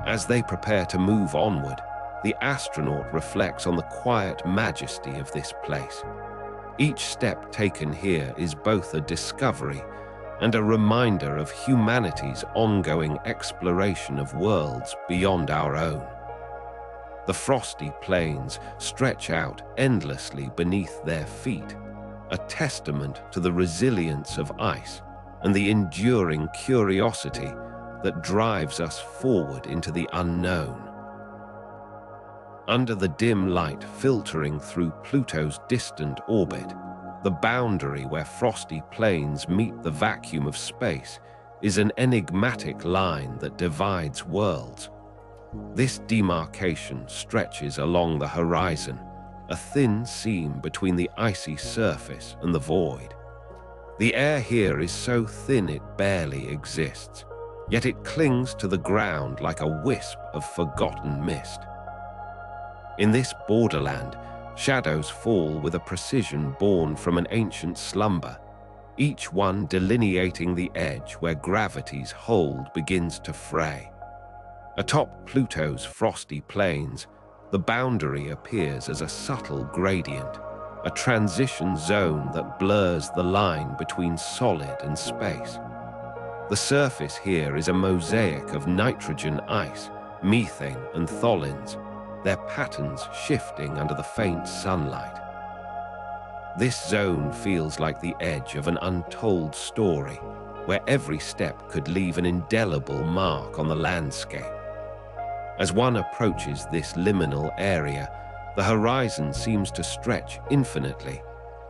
As they prepare to move onward, the astronaut reflects on the quiet majesty of this place. Each step taken here is both a discovery and a reminder of humanity's ongoing exploration of worlds beyond our own. The frosty plains stretch out endlessly beneath their feet, a testament to the resilience of ice and the enduring curiosity that drives us forward into the unknown. Under the dim light filtering through Pluto's distant orbit, the boundary where frosty plains meet the vacuum of space is an enigmatic line that divides worlds. This demarcation stretches along the horizon, a thin seam between the icy surface and the void. The air here is so thin it barely exists, yet it clings to the ground like a wisp of forgotten mist. In this borderland, shadows fall with a precision born from an ancient slumber, each one delineating the edge where gravity's hold begins to fray. Atop Pluto's frosty plains, the boundary appears as a subtle gradient, a transition zone that blurs the line between solid and space. The surface here is a mosaic of nitrogen ice, methane and tholins, their patterns shifting under the faint sunlight. This zone feels like the edge of an untold story, where every step could leave an indelible mark on the landscape. As one approaches this liminal area, the horizon seems to stretch infinitely,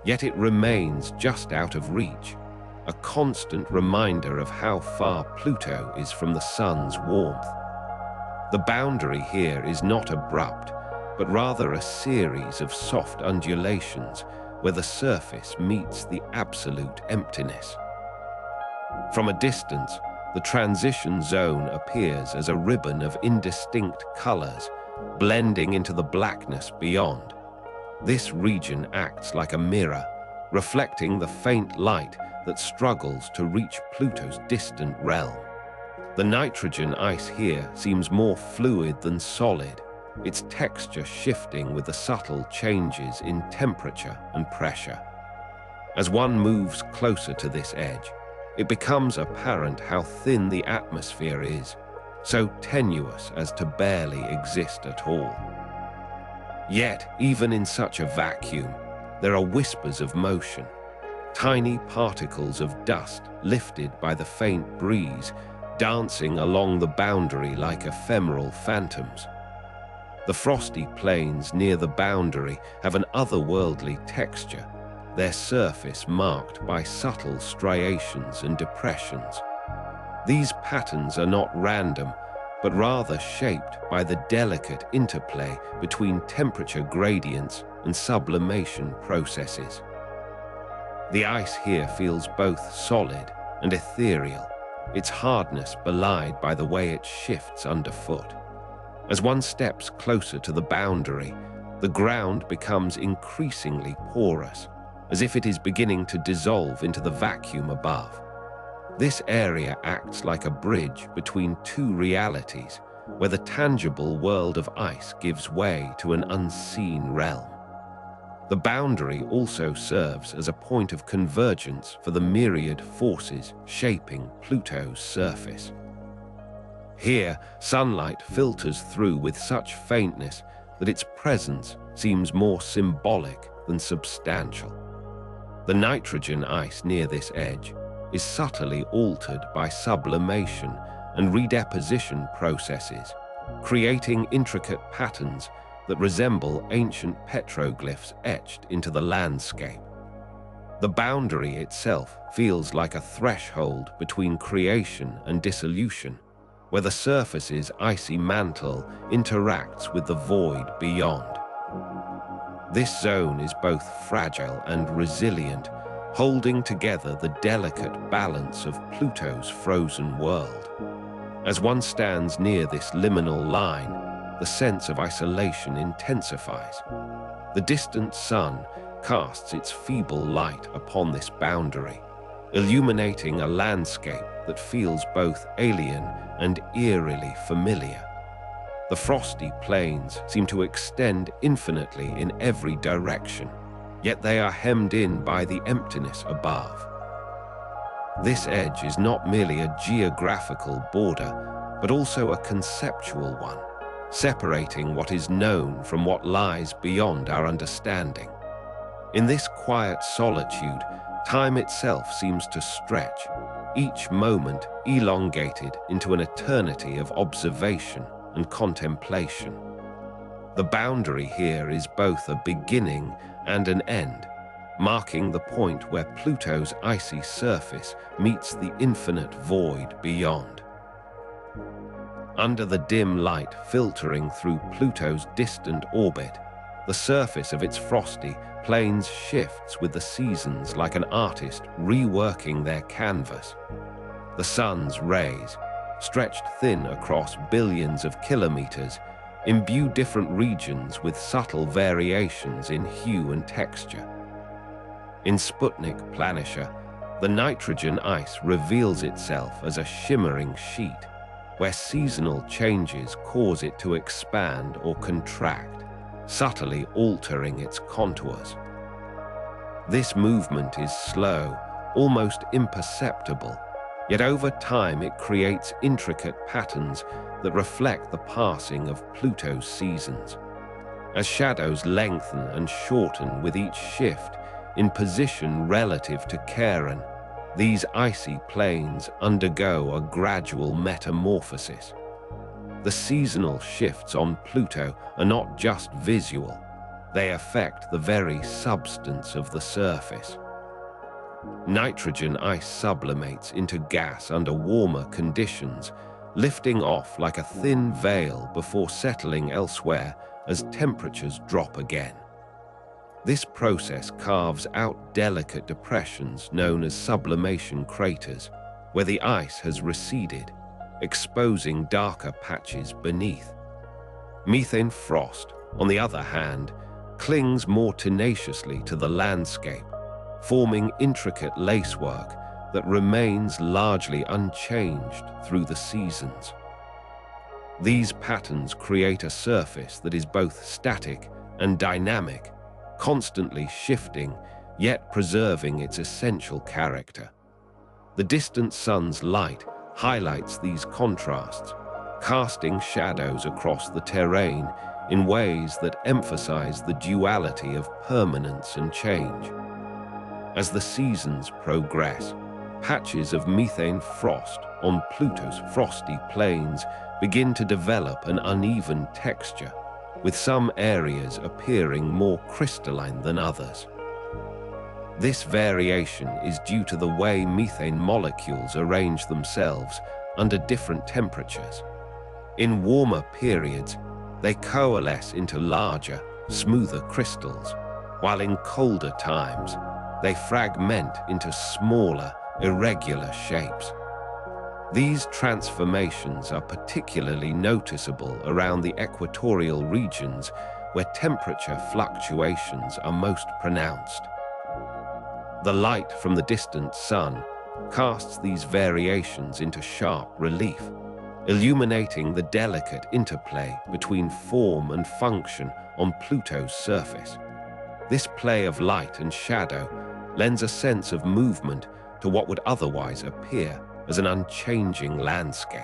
yet it remains just out of reach, a constant reminder of how far Pluto is from the sun's warmth. The boundary here is not abrupt, but rather a series of soft undulations where the surface meets the absolute emptiness. From a distance, the transition zone appears as a ribbon of indistinct colors, blending into the blackness beyond. This region acts like a mirror, reflecting the faint light that struggles to reach Pluto's distant realm. The nitrogen ice here seems more fluid than solid, its texture shifting with the subtle changes in temperature and pressure. As one moves closer to this edge, it becomes apparent how thin the atmosphere is, so tenuous as to barely exist at all. Yet, even in such a vacuum, there are whispers of motion, tiny particles of dust lifted by the faint breeze, dancing along the boundary like ephemeral phantoms. The frosty plains near the boundary have an otherworldly texture, their surface marked by subtle striations and depressions. These patterns are not random, but rather shaped by the delicate interplay between temperature gradients and sublimation processes. The ice here feels both solid and ethereal, its hardness belied by the way it shifts underfoot. As one steps closer to the boundary, the ground becomes increasingly porous, as if it is beginning to dissolve into the vacuum above. This area acts like a bridge between two realities, where the tangible world of ice gives way to an unseen realm. The boundary also serves as a point of convergence for the myriad forces shaping Pluto's surface. Here, sunlight filters through with such faintness that its presence seems more symbolic than substantial. The nitrogen ice near this edge is subtly altered by sublimation and redeposition processes, creating intricate patterns that resemble ancient petroglyphs etched into the landscape. The boundary itself feels like a threshold between creation and dissolution, where the surface's icy mantle interacts with the void beyond. This zone is both fragile and resilient, holding together the delicate balance of Pluto's frozen world. As one stands near this liminal line, the sense of isolation intensifies. The distant sun casts its feeble light upon this boundary, illuminating a landscape that feels both alien and eerily familiar. The frosty plains seem to extend infinitely in every direction, yet they are hemmed in by the emptiness above. This edge is not merely a geographical border, but also a conceptual one, separating what is known from what lies beyond our understanding. In this quiet solitude, time itself seems to stretch, each moment elongated into an eternity of observation and contemplation. The boundary here is both a beginning and an end, marking the point where Pluto's icy surface meets the infinite void beyond. Under the dim light filtering through Pluto's distant orbit, the surface of its frosty plains shifts with the seasons like an artist reworking their canvas. The sun's rays, stretched thin across billions of kilometers, imbue different regions with subtle variations in hue and texture. In Sputnik Planitia, the nitrogen ice reveals itself as a shimmering sheet, where seasonal changes cause it to expand or contract, subtly altering its contours. This movement is slow, almost imperceptible, yet over time it creates intricate patterns that reflect the passing of Pluto's seasons. As shadows lengthen and shorten with each shift in position relative to Charon, these icy plains undergo a gradual metamorphosis. The seasonal shifts on Pluto are not just visual, they affect the very substance of the surface. Nitrogen ice sublimates into gas under warmer conditions, lifting off like a thin veil before settling elsewhere as temperatures drop again. This process carves out delicate depressions known as sublimation craters, where the ice has receded, exposing darker patches beneath. Methane frost, on the other hand, clings more tenaciously to the landscape, forming intricate lacework that remains largely unchanged through the seasons. These patterns create a surface that is both static and dynamic, constantly shifting, yet preserving its essential character. The distant sun's light highlights these contrasts, casting shadows across the terrain in ways that emphasize the duality of permanence and change. As the seasons progress, patches of methane frost on Pluto's frosty plains begin to develop an uneven texture, with some areas appearing more crystalline than others. This variation is due to the way methane molecules arrange themselves under different temperatures. In warmer periods, they coalesce into larger, smoother crystals, while in colder times, they fragment into smaller, irregular shapes. These transformations are particularly noticeable around the equatorial regions where temperature fluctuations are most pronounced. The light from the distant sun casts these variations into sharp relief, illuminating the delicate interplay between form and function on Pluto's surface. This play of light and shadow lends a sense of movement to what would otherwise appear as an unchanging landscape.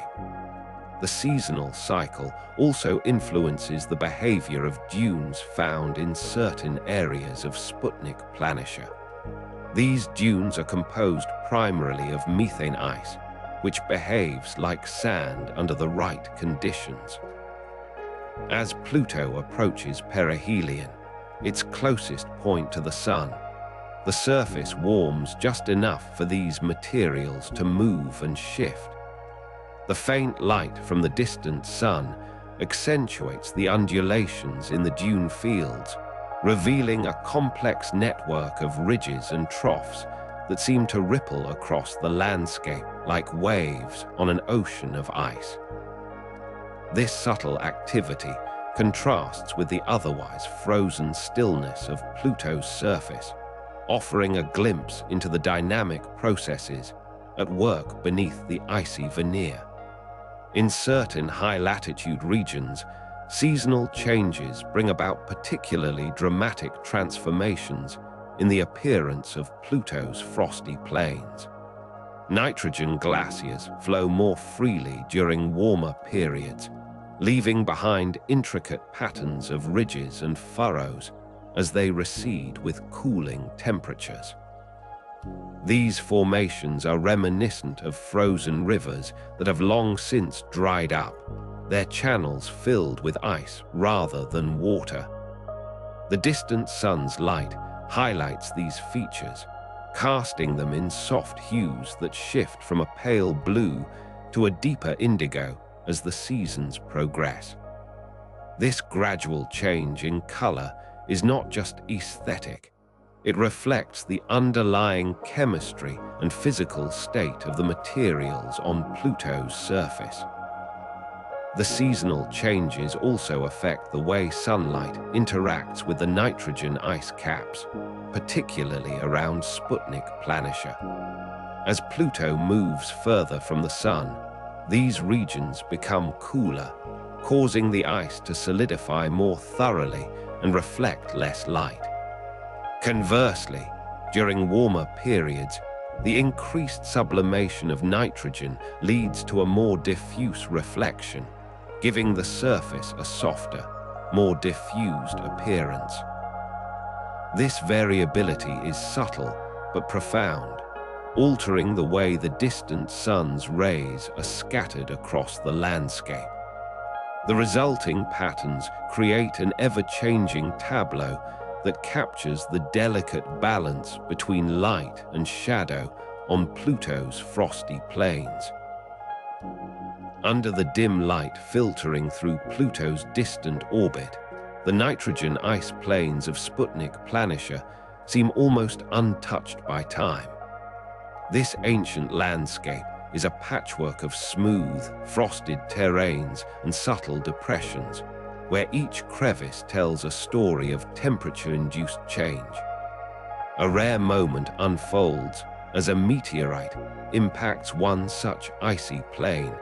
The seasonal cycle also influences the behavior of dunes found in certain areas of Sputnik Planitia. These dunes are composed primarily of methane ice, which behaves like sand under the right conditions. As Pluto approaches perihelion, its closest point to the sun, the surface warms just enough for these materials to move and shift. The faint light from the distant sun accentuates the undulations in the dune fields, revealing a complex network of ridges and troughs that seem to ripple across the landscape like waves on an ocean of ice. This subtle activity contrasts with the otherwise frozen stillness of Pluto's surface, offering a glimpse into the dynamic processes at work beneath the icy veneer. In certain high-latitude regions, seasonal changes bring about particularly dramatic transformations in the appearance of Pluto's frosty plains. Nitrogen glaciers flow more freely during warmer periods, leaving behind intricate patterns of ridges and furrows as they recede with cooling temperatures. These formations are reminiscent of frozen rivers that have long since dried up, their channels filled with ice rather than water. The distant sun's light highlights these features, casting them in soft hues that shift from a pale blue to a deeper indigo as the seasons progress. This gradual change in color is not just aesthetic. It reflects the underlying chemistry and physical state of the materials on Pluto's surface. The seasonal changes also affect the way sunlight interacts with the nitrogen ice caps, particularly around Sputnik Planitia. As Pluto moves further from the Sun, these regions become cooler, causing the ice to solidify more thoroughly and reflect less light. Conversely, during warmer periods, the increased sublimation of nitrogen leads to a more diffuse reflection, giving the surface a softer, more diffused appearance. This variability is subtle but profound, altering the way the distant sun's rays are scattered across the landscape. The resulting patterns create an ever-changing tableau that captures the delicate balance between light and shadow on Pluto's frosty plains. Under the dim light filtering through Pluto's distant orbit, the nitrogen ice plains of Sputnik Planitia seem almost untouched by time. This ancient landscape is a patchwork of smooth, frosted terrains and subtle depressions, where each crevice tells a story of temperature-induced change. A rare moment unfolds as a meteorite impacts one such icy plain,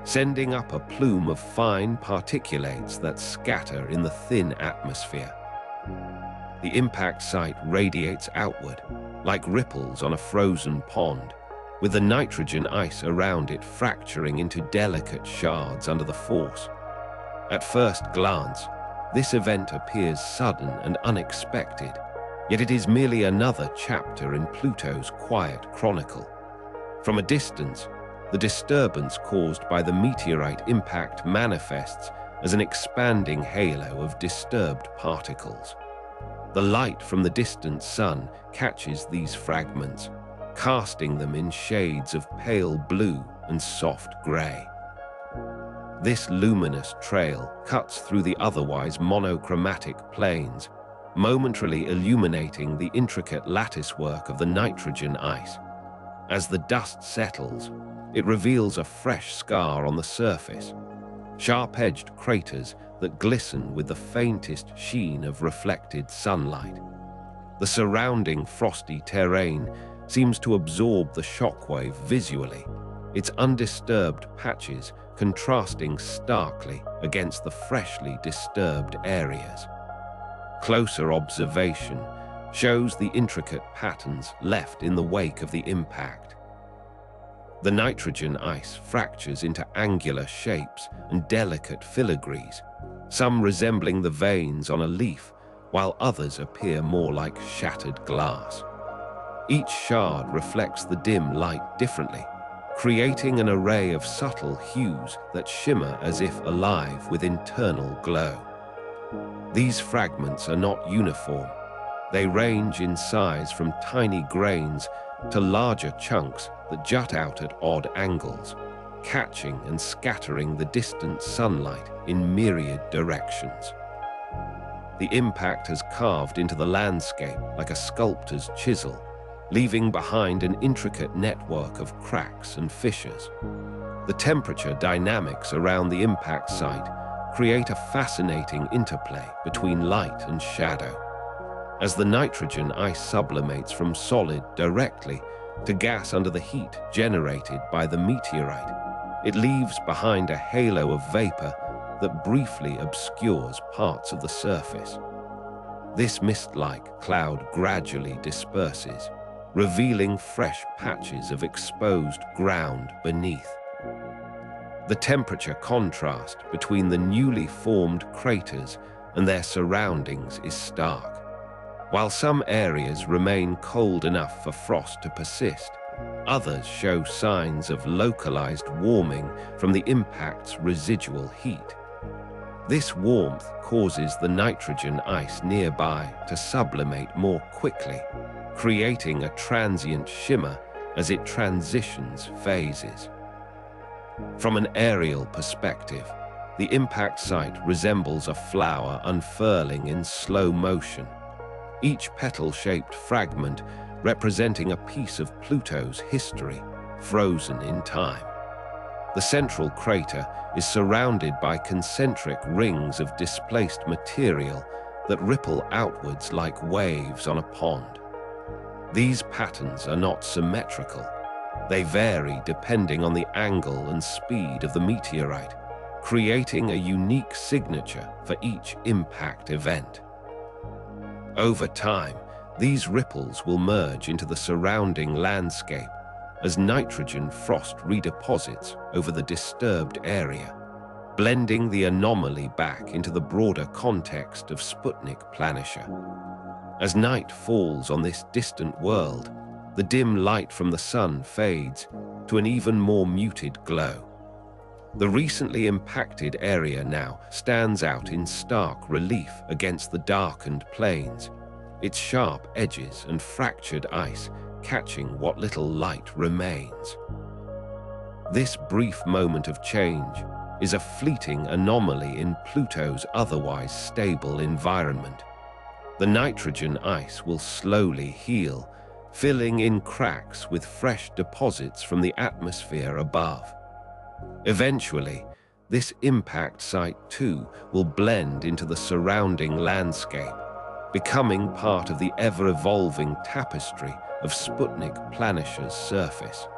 sending up a plume of fine particulates that scatter in the thin atmosphere. The impact site radiates outward, like ripples on a frozen pond, with the nitrogen ice around it fracturing into delicate shards under the force. At first glance, this event appears sudden and unexpected, yet it is merely another chapter in Pluto's quiet chronicle. From a distance, the disturbance caused by the meteorite impact manifests as an expanding halo of disturbed particles. The light from the distant sun catches these fragments, casting them in shades of pale blue and soft gray. This luminous trail cuts through the otherwise monochromatic plains, momentarily illuminating the intricate latticework of the nitrogen ice. As the dust settles, it reveals a fresh scar on the surface, sharp-edged craters that glisten with the faintest sheen of reflected sunlight. The surrounding frosty terrain seems to absorb the shockwave visually, its undisturbed patches contrasting starkly against the freshly disturbed areas. Closer observation shows the intricate patterns left in the wake of the impact. The nitrogen ice fractures into angular shapes and delicate filigrees, some resembling the veins on a leaf, while others appear more like shattered glass. Each shard reflects the dim light differently, creating an array of subtle hues that shimmer as if alive with internal glow. These fragments are not uniform. They range in size from tiny grains to larger chunks that jut out at odd angles, catching and scattering the distant sunlight in myriad directions. The impact has carved into the landscape like a sculptor's chisel, leaving behind an intricate network of cracks and fissures. The temperature dynamics around the impact site create a fascinating interplay between light and shadow. As the nitrogen ice sublimates from solid directly to gas under the heat generated by the meteorite, it leaves behind a halo of vapor that briefly obscures parts of the surface. This mist-like cloud gradually disperses, revealing fresh patches of exposed ground beneath. The temperature contrast between the newly formed craters and their surroundings is stark. While some areas remain cold enough for frost to persist, others show signs of localized warming from the impact's residual heat. This warmth causes the nitrogen ice nearby to sublimate more quickly, creating a transient shimmer as it transitions phases. From an aerial perspective, the impact site resembles a flower unfurling in slow motion, each petal-shaped fragment representing a piece of Pluto's history, frozen in time. The central crater is surrounded by concentric rings of displaced material that ripple outwards like waves on a pond. These patterns are not symmetrical. They vary depending on the angle and speed of the meteorite, creating a unique signature for each impact event. Over time, these ripples will merge into the surrounding landscape as nitrogen frost redeposits over the disturbed area, blending the anomaly back into the broader context of Sputnik Planitia. As night falls on this distant world, the dim light from the sun fades to an even more muted glow. The recently impacted area now stands out in stark relief against the darkened plains, its sharp edges and fractured ice catching what little light remains. This brief moment of change is a fleeting anomaly in Pluto's otherwise stable environment. The nitrogen ice will slowly heal, filling in cracks with fresh deposits from the atmosphere above. Eventually, this impact site too will blend into the surrounding landscape, becoming part of the ever-evolving tapestry of Sputnik Planitia's surface.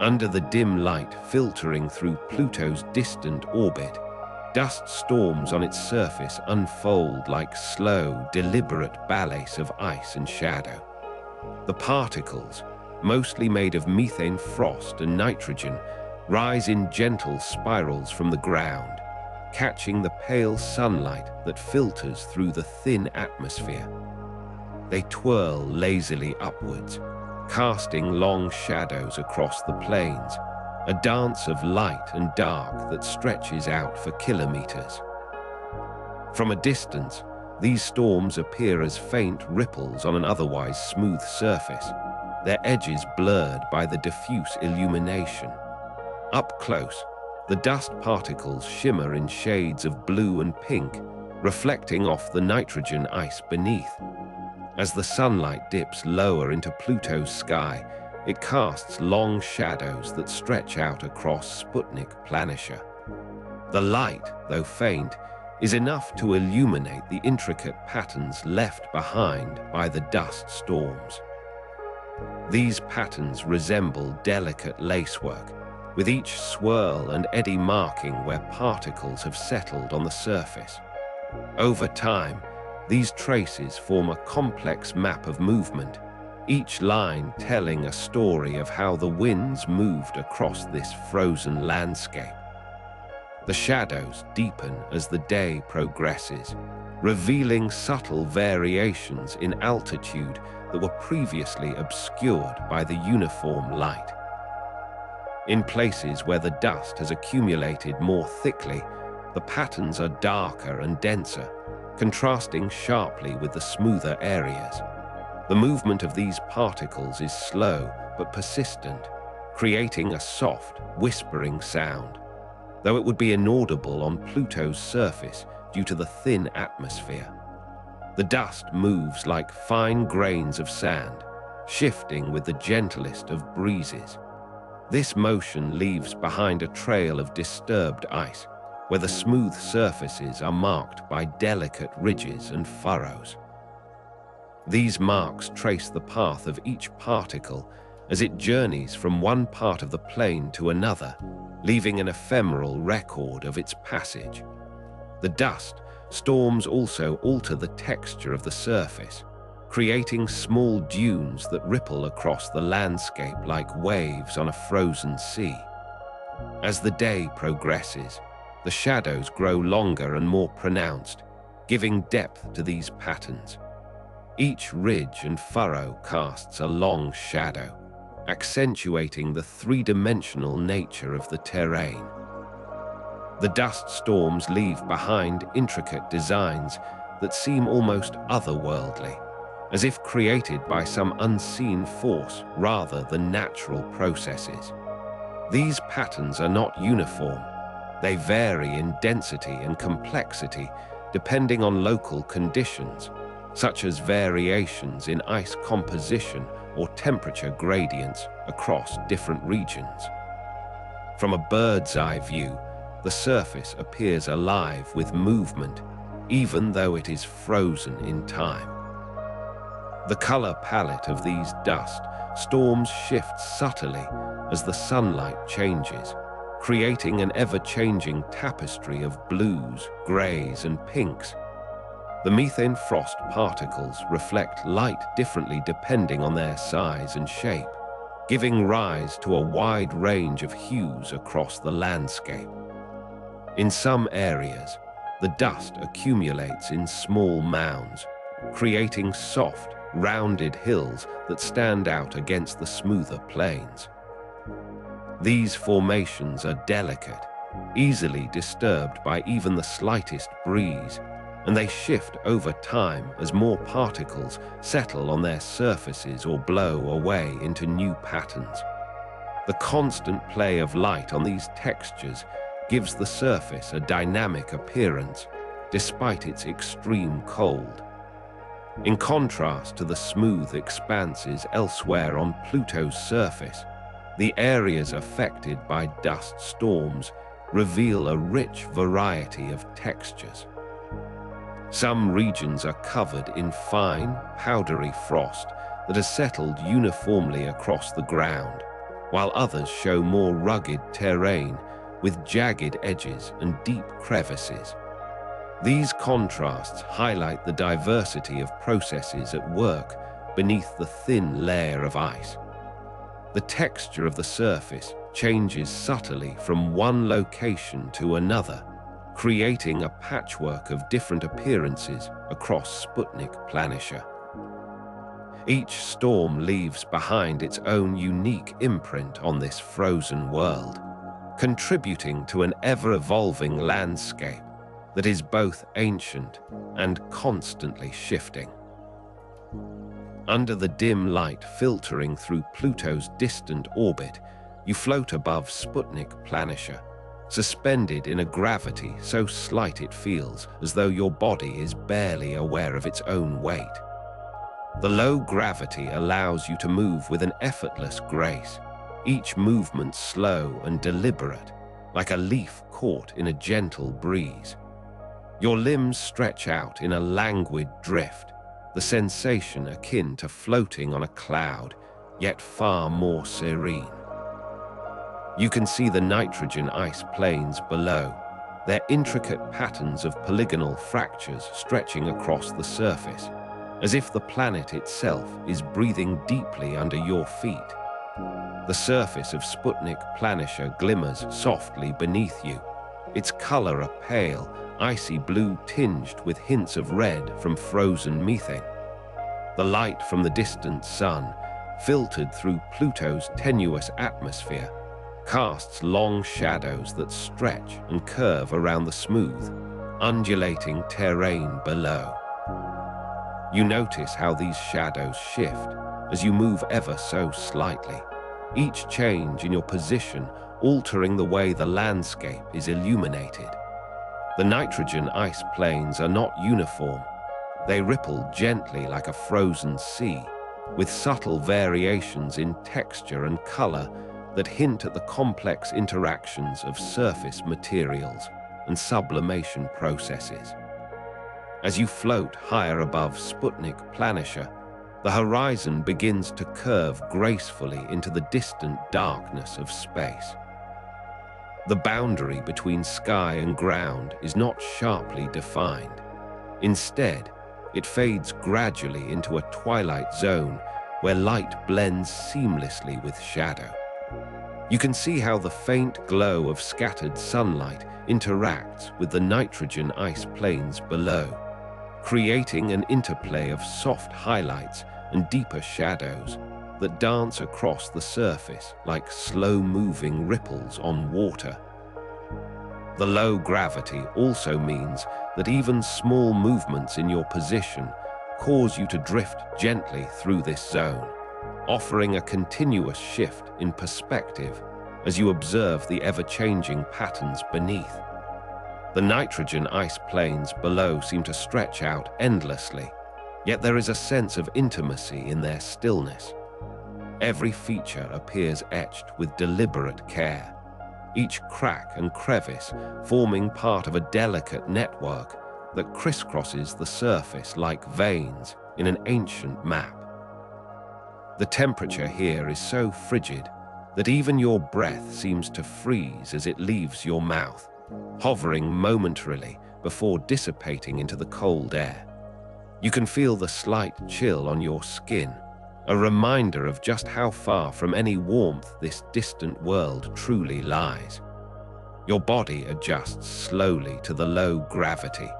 Under the dim light filtering through Pluto's distant orbit, dust storms on its surface unfold like slow, deliberate ballets of ice and shadow. The particles, mostly made of methane frost and nitrogen, rise in gentle spirals from the ground, catching the pale sunlight that filters through the thin atmosphere. They twirl lazily upwards, casting long shadows across the plains, a dance of light and dark that stretches out for kilometers. From a distance, these storms appear as faint ripples on an otherwise smooth surface, their edges blurred by the diffuse illumination. Up close, the dust particles shimmer in shades of blue and pink, reflecting off the nitrogen ice beneath. As the sunlight dips lower into Pluto's sky, it casts long shadows that stretch out across Sputnik Planitia. The light, though faint, is enough to illuminate the intricate patterns left behind by the dust storms. These patterns resemble delicate lacework, with each swirl and eddy marking where particles have settled on the surface. Over time, these traces form a complex map of movement, each line telling a story of how the winds moved across this frozen landscape. The shadows deepen as the day progresses, revealing subtle variations in altitude that were previously obscured by the uniform light. In places where the dust has accumulated more thickly, the patterns are darker and denser, contrasting sharply with the smoother areas. The movement of these particles is slow but persistent, creating a soft, whispering sound, though it would be inaudible on Pluto's surface due to the thin atmosphere. The dust moves like fine grains of sand, shifting with the gentlest of breezes. This motion leaves behind a trail of disturbed ice, where the smooth surfaces are marked by delicate ridges and furrows. These marks trace the path of each particle as it journeys from one part of the plane to another, leaving an ephemeral record of its passage. The dust storms also alter the texture of the surface, creating small dunes that ripple across the landscape like waves on a frozen sea. As the day progresses, the shadows grow longer and more pronounced, giving depth to these patterns. Each ridge and furrow casts a long shadow, accentuating the three-dimensional nature of the terrain. The dust storms leave behind intricate designs that seem almost otherworldly, as if created by some unseen force rather than natural processes. These patterns are not uniform. They vary in density and complexity depending on local conditions, such as variations in ice composition or temperature gradients across different regions. From a bird's eye view, the surface appears alive with movement, even though it is frozen in time. The color palette of these dust storms shifts subtly as the sunlight changes, creating an ever-changing tapestry of blues, grays, and pinks. The methane frost particles reflect light differently depending on their size and shape, giving rise to a wide range of hues across the landscape. In some areas, the dust accumulates in small mounds, creating soft, rounded hills that stand out against the smoother plains. These formations are delicate, easily disturbed by even the slightest breeze, and they shift over time as more particles settle on their surfaces or blow away into new patterns. The constant play of light on these textures gives the surface a dynamic appearance, despite its extreme cold. In contrast to the smooth expanses elsewhere on Pluto's surface, the areas affected by dust storms reveal a rich variety of textures. Some regions are covered in fine, powdery frost that has settled uniformly across the ground, while others show more rugged terrain with jagged edges and deep crevices. These contrasts highlight the diversity of processes at work beneath the thin layer of ice. The texture of the surface changes subtly from one location to another, creating a patchwork of different appearances across Sputnik Planitia. Each storm leaves behind its own unique imprint on this frozen world, contributing to an ever-evolving landscape that is both ancient and constantly shifting. Under the dim light filtering through Pluto's distant orbit, you float above Sputnik Planitia, suspended in a gravity so slight it feels as though your body is barely aware of its own weight. The low gravity allows you to move with an effortless grace, each movement slow and deliberate, like a leaf caught in a gentle breeze. Your limbs stretch out in a languid drift, the sensation akin to floating on a cloud, yet far more serene. You can see the nitrogen ice plains below, their intricate patterns of polygonal fractures stretching across the surface, as if the planet itself is breathing deeply under your feet. The surface of Sputnik Planitia glimmers softly beneath you, its color a pale, icy blue tinged with hints of red from frozen methane. The light from the distant sun, filtered through Pluto's tenuous atmosphere, casts long shadows that stretch and curve around the smooth, undulating terrain below. You notice how these shadows shift as you move ever so slightly, each change in your position altering the way the landscape is illuminated. The nitrogen ice plains are not uniform. They ripple gently like a frozen sea, with subtle variations in texture and color that hint at the complex interactions of surface materials and sublimation processes. As you float higher above Sputnik Planitia, the horizon begins to curve gracefully into the distant darkness of space. The boundary between sky and ground is not sharply defined. Instead, it fades gradually into a twilight zone where light blends seamlessly with shadow. You can see how the faint glow of scattered sunlight interacts with the nitrogen ice plains below, creating an interplay of soft highlights and deeper shadows that dance across the surface like slow-moving ripples on water. The low gravity also means that even small movements in your position cause you to drift gently through this zone, offering a continuous shift in perspective as you observe the ever-changing patterns beneath. The nitrogen ice plains below seem to stretch out endlessly, yet there is a sense of intimacy in their stillness. Every feature appears etched with deliberate care, each crack and crevice forming part of a delicate network that crisscrosses the surface like veins in an ancient map. The temperature here is so frigid that even your breath seems to freeze as it leaves your mouth, hovering momentarily before dissipating into the cold air. You can feel the slight chill on your skin, a reminder of just how far from any warmth this distant world truly lies. Your body adjusts slowly to the low gravity,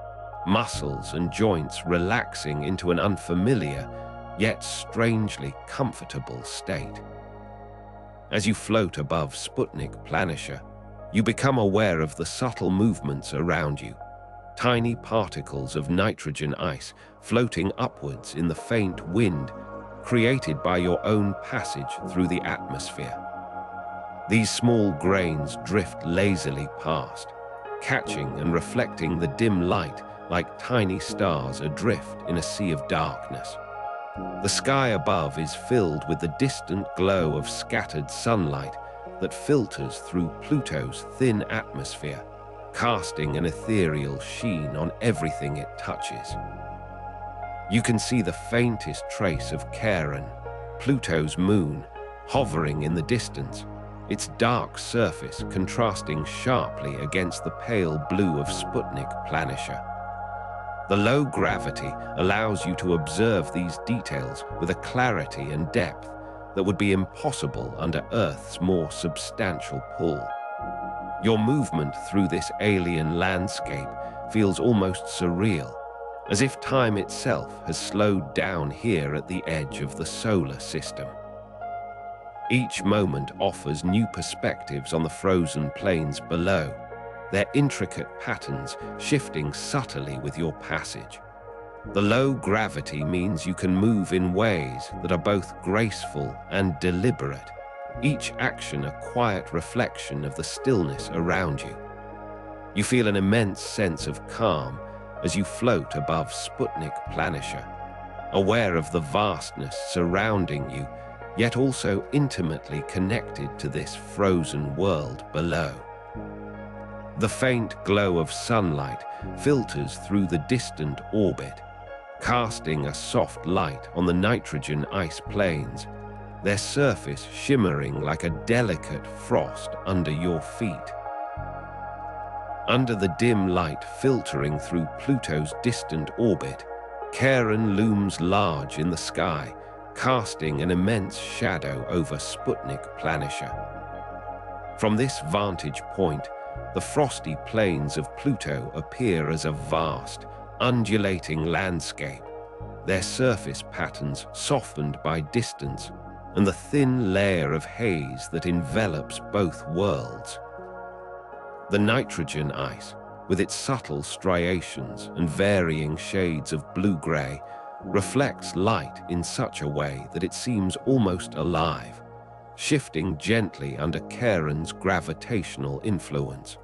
muscles and joints relaxing into an unfamiliar, yet strangely comfortable state. As you float above Sputnik Planitia, you become aware of the subtle movements around you, tiny particles of nitrogen ice floating upwards in the faint wind created by your own passage through the atmosphere. These small grains drift lazily past, catching and reflecting the dim light like tiny stars adrift in a sea of darkness. The sky above is filled with the distant glow of scattered sunlight that filters through Pluto's thin atmosphere, casting an ethereal sheen on everything it touches. You can see the faintest trace of Charon, Pluto's moon, hovering in the distance, its dark surface contrasting sharply against the pale blue of Sputnik Planitia. The low gravity allows you to observe these details with a clarity and depth that would be impossible under Earth's more substantial pull. Your movement through this alien landscape feels almost surreal, as if time itself has slowed down here at the edge of the solar system. Each moment offers new perspectives on the frozen plains below, their intricate patterns shifting subtly with your passage. The low gravity means you can move in ways that are both graceful and deliberate, each action a quiet reflection of the stillness around you. You feel an immense sense of calm as you float above Sputnik Planitia, aware of the vastness surrounding you, yet also intimately connected to this frozen world below. The faint glow of sunlight filters through the distant orbit, casting a soft light on the nitrogen ice plains, their surface shimmering like a delicate frost under your feet. Under the dim light filtering through Pluto's distant orbit, Charon looms large in the sky, casting an immense shadow over Sputnik Planitia. From this vantage point, the frosty plains of Pluto appear as a vast, undulating landscape, their surface patterns softened by distance and the thin layer of haze that envelops both worlds. The nitrogen ice, with its subtle striations and varying shades of blue-gray, reflects light in such a way that it seems almost alive, shifting gently under Charon's gravitational influence.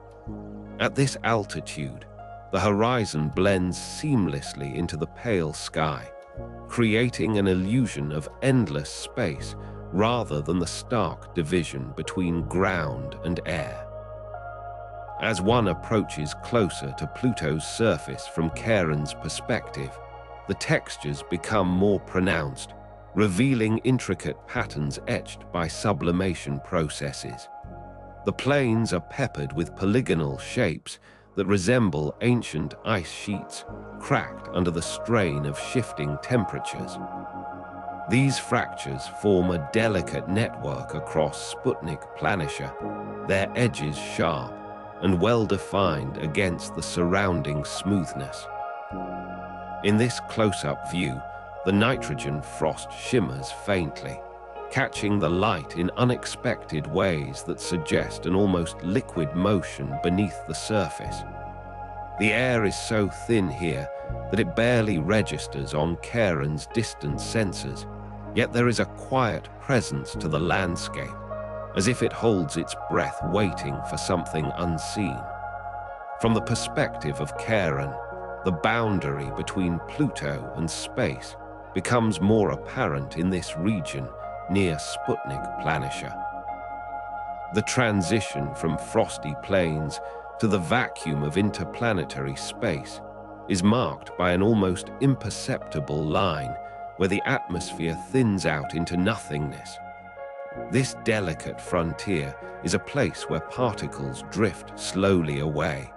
At this altitude, the horizon blends seamlessly into the pale sky, creating an illusion of endless space rather than the stark division between ground and air. As one approaches closer to Pluto's surface from Charon's perspective, the textures become more pronounced, revealing intricate patterns etched by sublimation processes. The plains are peppered with polygonal shapes that resemble ancient ice sheets, cracked under the strain of shifting temperatures. These fractures form a delicate network across Sputnik Planitia, their edges sharp and well-defined against the surrounding smoothness. In this close-up view, the nitrogen frost shimmers faintly, catching the light in unexpected ways that suggest an almost liquid motion beneath the surface. The air is so thin here that it barely registers on Charon's distant sensors, yet there is a quiet presence to the landscape, as if it holds its breath waiting for something unseen. From the perspective of Charon, the boundary between Pluto and space becomes more apparent in this region near Sputnik Planitia. The transition from frosty plains to the vacuum of interplanetary space is marked by an almost imperceptible line where the atmosphere thins out into nothingness. This delicate frontier is a place where particles drift slowly away,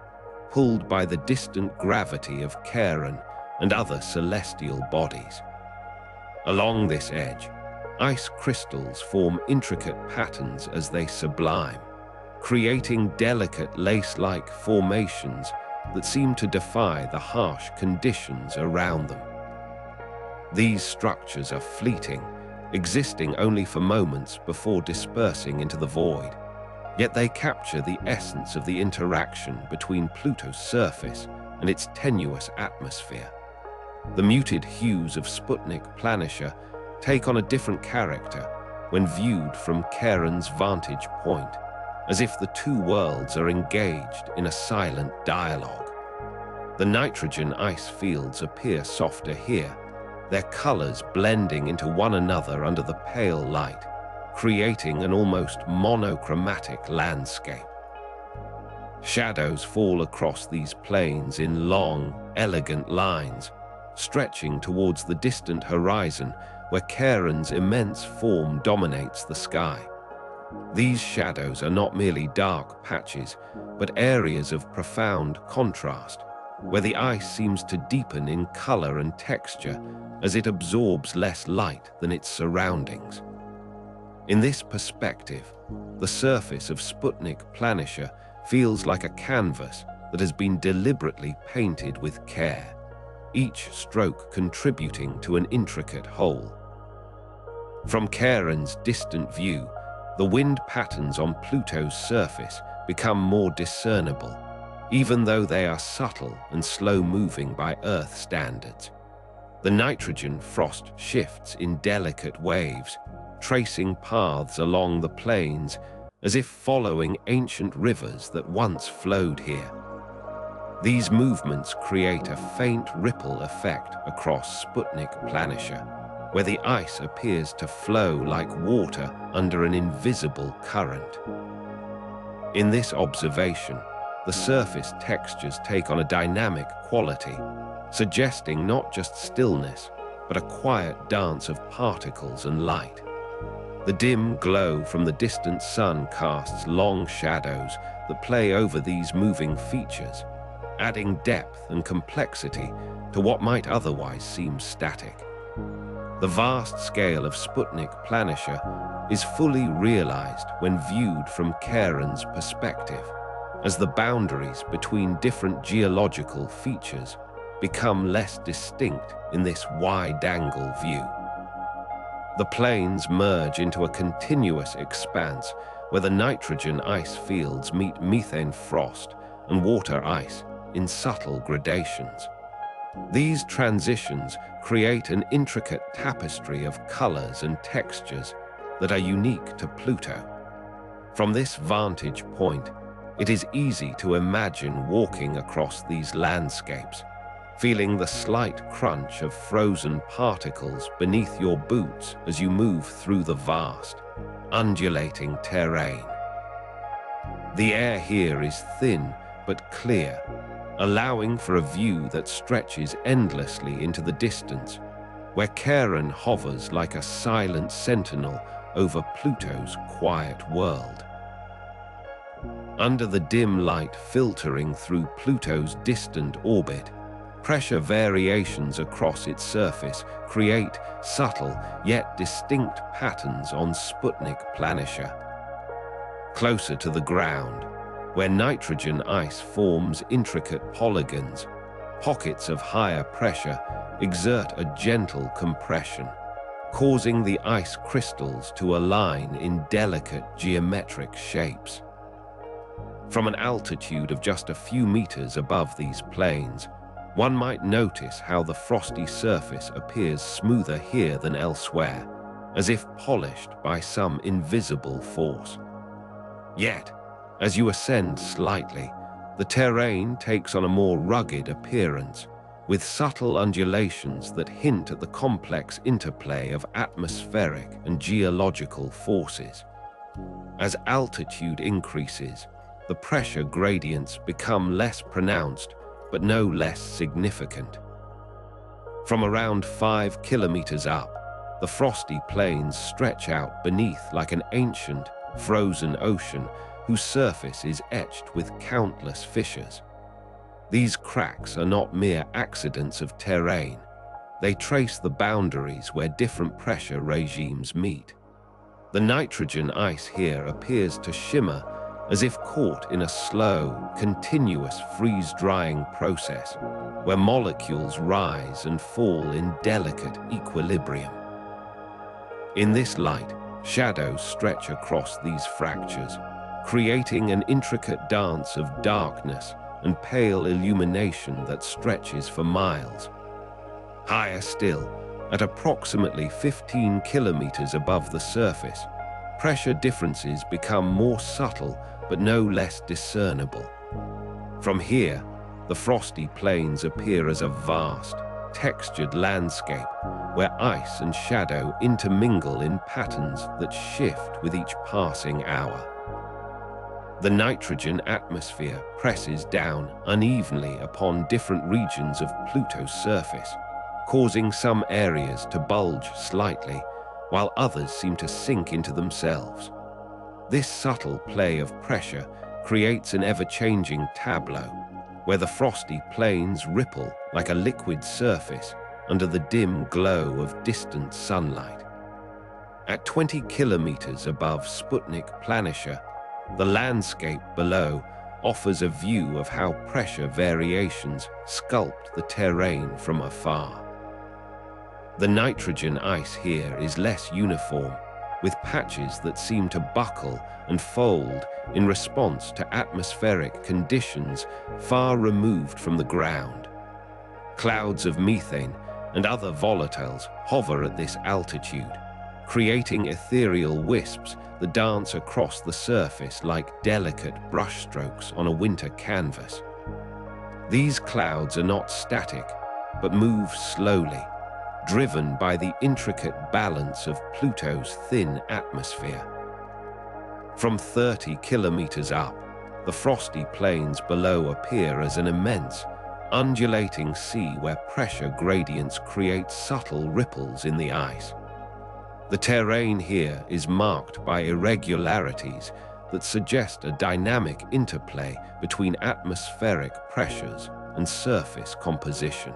pulled by the distant gravity of Charon and other celestial bodies. Along this edge, ice crystals form intricate patterns as they sublime, creating delicate lace-like formations that seem to defy the harsh conditions around them. These structures are fleeting, existing only for moments before dispersing into the void, yet they capture the essence of the interaction between Pluto's surface and its tenuous atmosphere. The muted hues of Sputnik Planitia take on a different character when viewed from Charon's vantage point, as if the two worlds are engaged in a silent dialogue. The nitrogen ice fields appear softer here, their colors blending into one another under the pale light, creating an almost monochromatic landscape. Shadows fall across these plains in long, elegant lines, stretching towards the distant horizon where Charon's immense form dominates the sky. These shadows are not merely dark patches, but areas of profound contrast, where the ice seems to deepen in color and texture as it absorbs less light than its surroundings. In this perspective, the surface of Sputnik Planitia feels like a canvas that has been deliberately painted with care, each stroke contributing to an intricate whole. From Charon's distant view, the wind patterns on Pluto's surface become more discernible, even though they are subtle and slow-moving by Earth standards. The nitrogen frost shifts in delicate waves, tracing paths along the plains as if following ancient rivers that once flowed here. These movements create a faint ripple effect across Sputnik Planitia, where the ice appears to flow like water under an invisible current. In this observation, the surface textures take on a dynamic quality, suggesting not just stillness, but a quiet dance of particles and light. The dim glow from the distant sun casts long shadows that play over these moving features, adding depth and complexity to what might otherwise seem static. The vast scale of Sputnik Planitia is fully realized when viewed from Charon's perspective, as the boundaries between different geological features become less distinct in this wide-angle view. The plains merge into a continuous expanse where the nitrogen ice fields meet methane frost and water ice in subtle gradations. These transitions create an intricate tapestry of colors and textures that are unique to Pluto. From this vantage point, it is easy to imagine walking across these landscapes, feeling the slight crunch of frozen particles beneath your boots as you move through the vast, undulating terrain. The air here is thin but clear, allowing for a view that stretches endlessly into the distance, where Charon hovers like a silent sentinel over Pluto's quiet world. Under the dim light filtering through Pluto's distant orbit, pressure variations across its surface create subtle yet distinct patterns on Sputnik Planitia. Closer to the ground, where nitrogen ice forms intricate polygons, pockets of higher pressure exert a gentle compression, causing the ice crystals to align in delicate geometric shapes. From an altitude of just a few meters above these plains, one might notice how the frosty surface appears smoother here than elsewhere, as if polished by some invisible force. Yet, as you ascend slightly, the terrain takes on a more rugged appearance, with subtle undulations that hint at the complex interplay of atmospheric and geological forces. As altitude increases, the pressure gradients become less pronounced, but no less significant. From around 5 kilometers up, the Frosty plains stretch out beneath like an ancient, frozen ocean whose surface is etched with countless fissures. These cracks are not mere accidents of terrain. They trace the boundaries where different pressure regimes meet. The nitrogen ice here appears to shimmer as if caught in a slow, continuous freeze-drying process where molecules rise and fall in delicate equilibrium. In this light, shadows stretch across these fractures, creating an intricate dance of darkness and pale illumination that stretches for miles. Higher still, at approximately 15 kilometers above the surface, pressure differences become more subtle but no less discernible. From here, the Frosty plains appear as a vast, textured landscape where ice and shadow intermingle in patterns that shift with each passing hour. The nitrogen atmosphere presses down unevenly upon different regions of Pluto's surface, causing some areas to bulge slightly, while others seem to sink into themselves. This subtle play of pressure creates an ever-changing tableau, where the Frosty plains ripple like a liquid surface under the dim glow of distant sunlight. At 20 kilometers above Sputnik Planitia, the landscape below offers a view of how pressure variations sculpt the terrain from afar. The nitrogen ice here is less uniform, with patches that seem to buckle and fold in response to atmospheric conditions far removed from the ground. Clouds of methane and other volatiles hover at this altitude, creating ethereal wisps that dance across the surface like delicate brushstrokes on a winter canvas. These clouds are not static, but move slowly, driven by the intricate balance of Pluto's thin atmosphere. From 30 kilometers up, the Frosty plains below appear as an immense, undulating sea where pressure gradients create subtle ripples in the ice. The terrain here is marked by irregularities that suggest a dynamic interplay between atmospheric pressures and surface composition.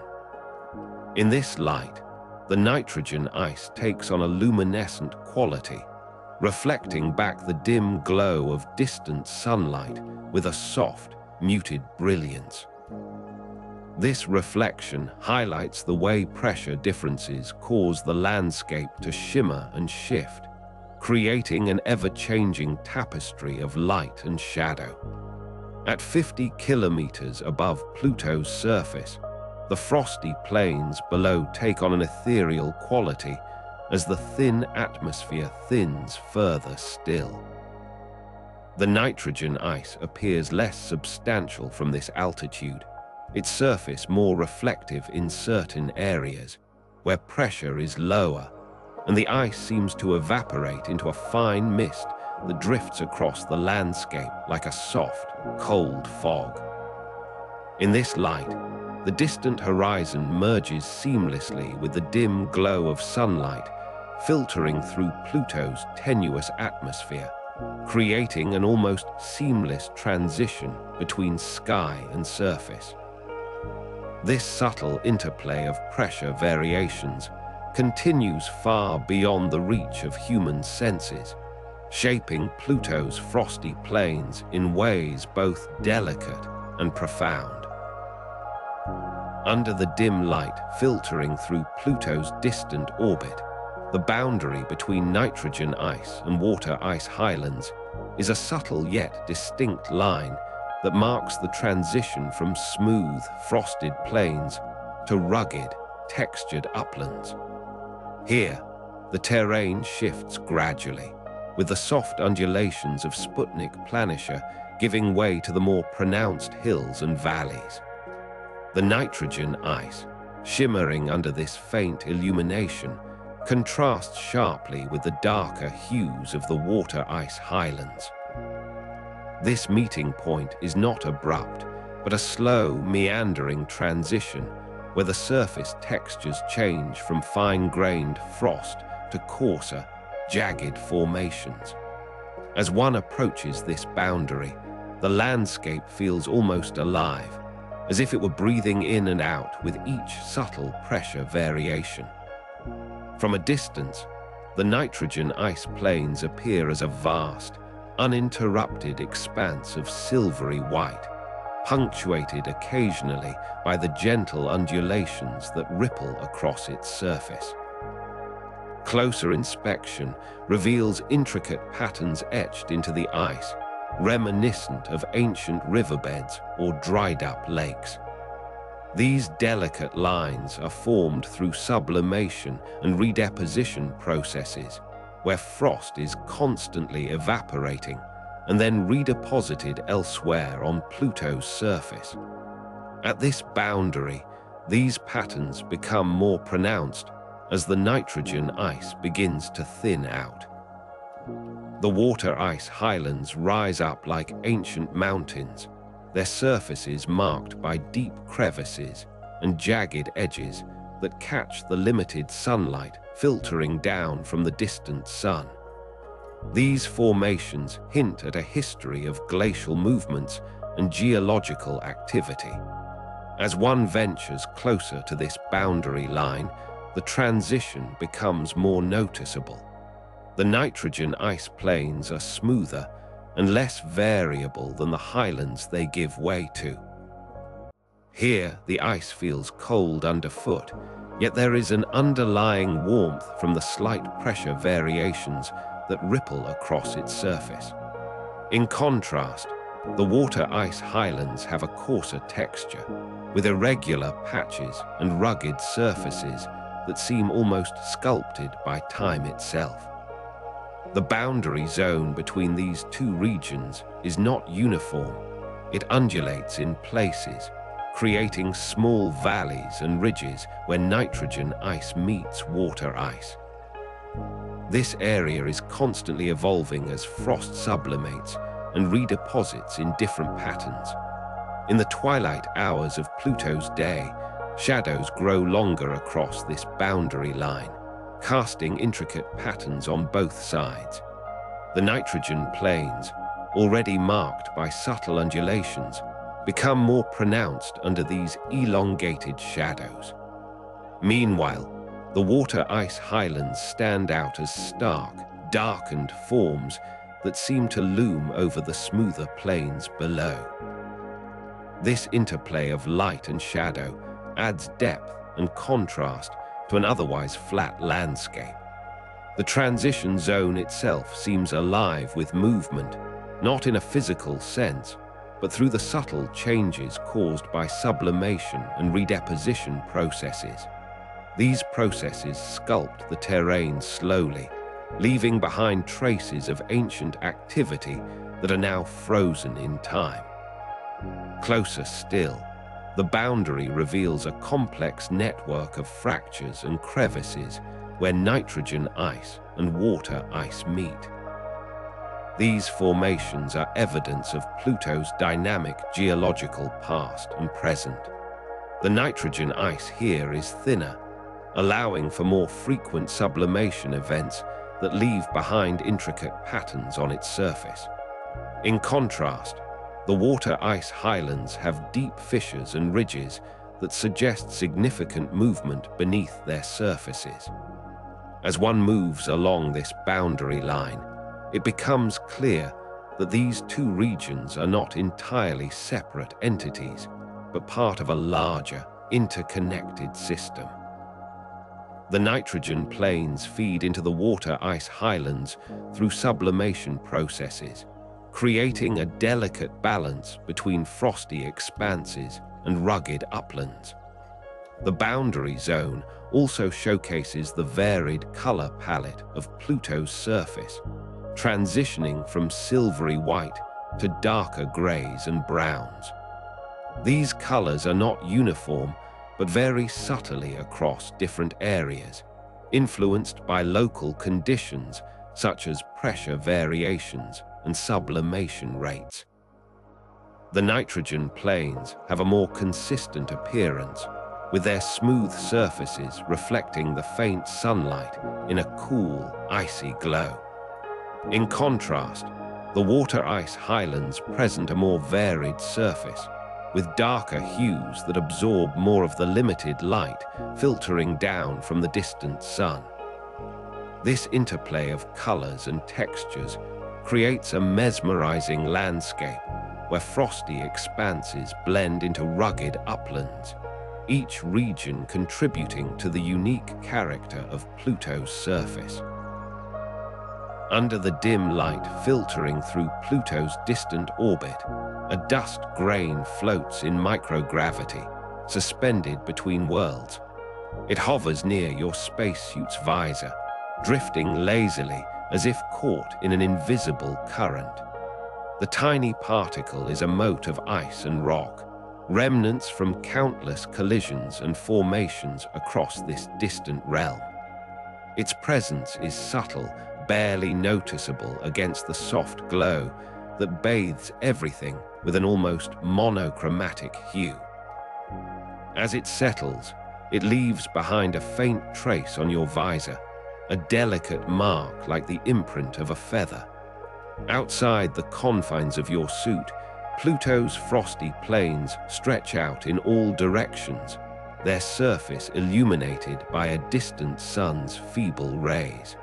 In this light, the nitrogen ice takes on a luminescent quality, reflecting back the dim glow of distant sunlight with a soft, muted brilliance. This reflection highlights the way pressure differences cause the landscape to shimmer and shift, creating an ever-changing tapestry of light and shadow. At 50 kilometers above Pluto's surface, the Frosty plains below take on an ethereal quality as the thin atmosphere thins further still. The nitrogen ice appears less substantial from this altitude, its surface more reflective in certain areas, where pressure is lower, and the ice seems to evaporate into a fine mist that drifts across the landscape like a soft, cold fog. In this light, the distant horizon merges seamlessly with the dim glow of sunlight, filtering through Pluto's tenuous atmosphere, creating an almost seamless transition between sky and surface. This subtle interplay of pressure variations continues far beyond the reach of human senses, shaping Pluto's Frosty plains in ways both delicate and profound. Under the dim light filtering through Pluto's distant orbit, the boundary between nitrogen ice and water ice highlands is a subtle yet distinct line that marks the transition from smooth, frosted plains to rugged, textured uplands. Here, the terrain shifts gradually, with the soft undulations of Sputnik Planitia giving way to the more pronounced hills and valleys. The nitrogen ice, shimmering under this faint illumination, contrasts sharply with the darker hues of the water ice highlands. This meeting point is not abrupt, but a slow, meandering transition where the surface textures change from fine-grained frost to coarser, jagged formations. As one approaches this boundary, the landscape feels almost alive, as if it were breathing in and out with each subtle pressure variation. From a distance, the nitrogen ice plains appear as a vast, uninterrupted expanse of silvery white, punctuated occasionally by the gentle undulations that ripple across its surface. Closer inspection reveals intricate patterns etched into the ice, reminiscent of ancient riverbeds or dried-up lakes. These delicate lines are formed through sublimation and redeposition processes, where frost is constantly evaporating and then redeposited elsewhere on Pluto's surface. At this boundary, these patterns become more pronounced as the nitrogen ice begins to thin out. The water ice highlands rise up like ancient mountains, their surfaces marked by deep crevices and jagged edges that catch the limited sunlight filtering down from the distant sun. These formations hint at a history of glacial movements and geological activity. As one ventures closer to this boundary line, the transition becomes more noticeable. The nitrogen ice plains are smoother and less variable than the highlands they give way to. Here, the ice feels cold underfoot, yet there is an underlying warmth from the slight pressure variations that ripple across its surface. In contrast, the water ice highlands have a coarser texture, with irregular patches and rugged surfaces that seem almost sculpted by time itself. The boundary zone between these two regions is not uniform. It undulates in places, creating small valleys and ridges where nitrogen ice meets water ice. This area is constantly evolving as frost sublimates and redeposits in different patterns. In the twilight hours of Pluto's day, shadows grow longer across this boundary line, casting intricate patterns on both sides. The nitrogen plains, already marked by subtle undulations, become more pronounced under these elongated shadows. Meanwhile, the water ice highlands stand out as stark, darkened forms that seem to loom over the smoother plains below. This interplay of light and shadow adds depth and contrast to an otherwise flat landscape. The transition zone itself seems alive with movement, not in a physical sense, but through the subtle changes caused by sublimation and redeposition processes. These processes sculpt the terrain slowly, leaving behind traces of ancient activity that are now frozen in time. Closer still, the boundary reveals a complex network of fractures and crevices where nitrogen ice and water ice meet. These formations are evidence of Pluto's dynamic geological past and present. The nitrogen ice here is thinner, allowing for more frequent sublimation events that leave behind intricate patterns on its surface. In contrast, the water ice highlands have deep fissures and ridges that suggest significant movement beneath their surfaces. As one moves along this boundary line, it becomes clear that these two regions are not entirely separate entities, but part of a larger, interconnected system. The nitrogen plains feed into the water ice highlands through sublimation processes, creating a delicate balance between frosty expanses and rugged uplands. The boundary zone also showcases the varied color palette of Pluto's surface, transitioning from silvery white to darker grays and browns. These colors are not uniform, but vary subtly across different areas, influenced by local conditions such as pressure variations and sublimation rates. The nitrogen plains have a more consistent appearance, with their smooth surfaces reflecting the faint sunlight in a cool, icy glow. In contrast, the water ice highlands present a more varied surface, with darker hues that absorb more of the limited light filtering down from the distant sun. This interplay of colors and textures creates a mesmerizing landscape where frosty expanses blend into rugged uplands, each region contributing to the unique character of Pluto's surface. Under the dim light filtering through Pluto's distant orbit, a dust grain floats in microgravity, suspended between worlds. It hovers near your spacesuit's visor, drifting lazily as if caught in an invisible current. The tiny particle is a mote of ice and rock, remnants from countless collisions and formations across this distant realm. Its presence is subtle, barely noticeable against the soft glow that bathes everything with an almost monochromatic hue. As it settles, it leaves behind a faint trace on your visor, a delicate mark like the imprint of a feather. Outside the confines of your suit, Pluto's frosty plains stretch out in all directions, their surface illuminated by a distant sun's feeble rays.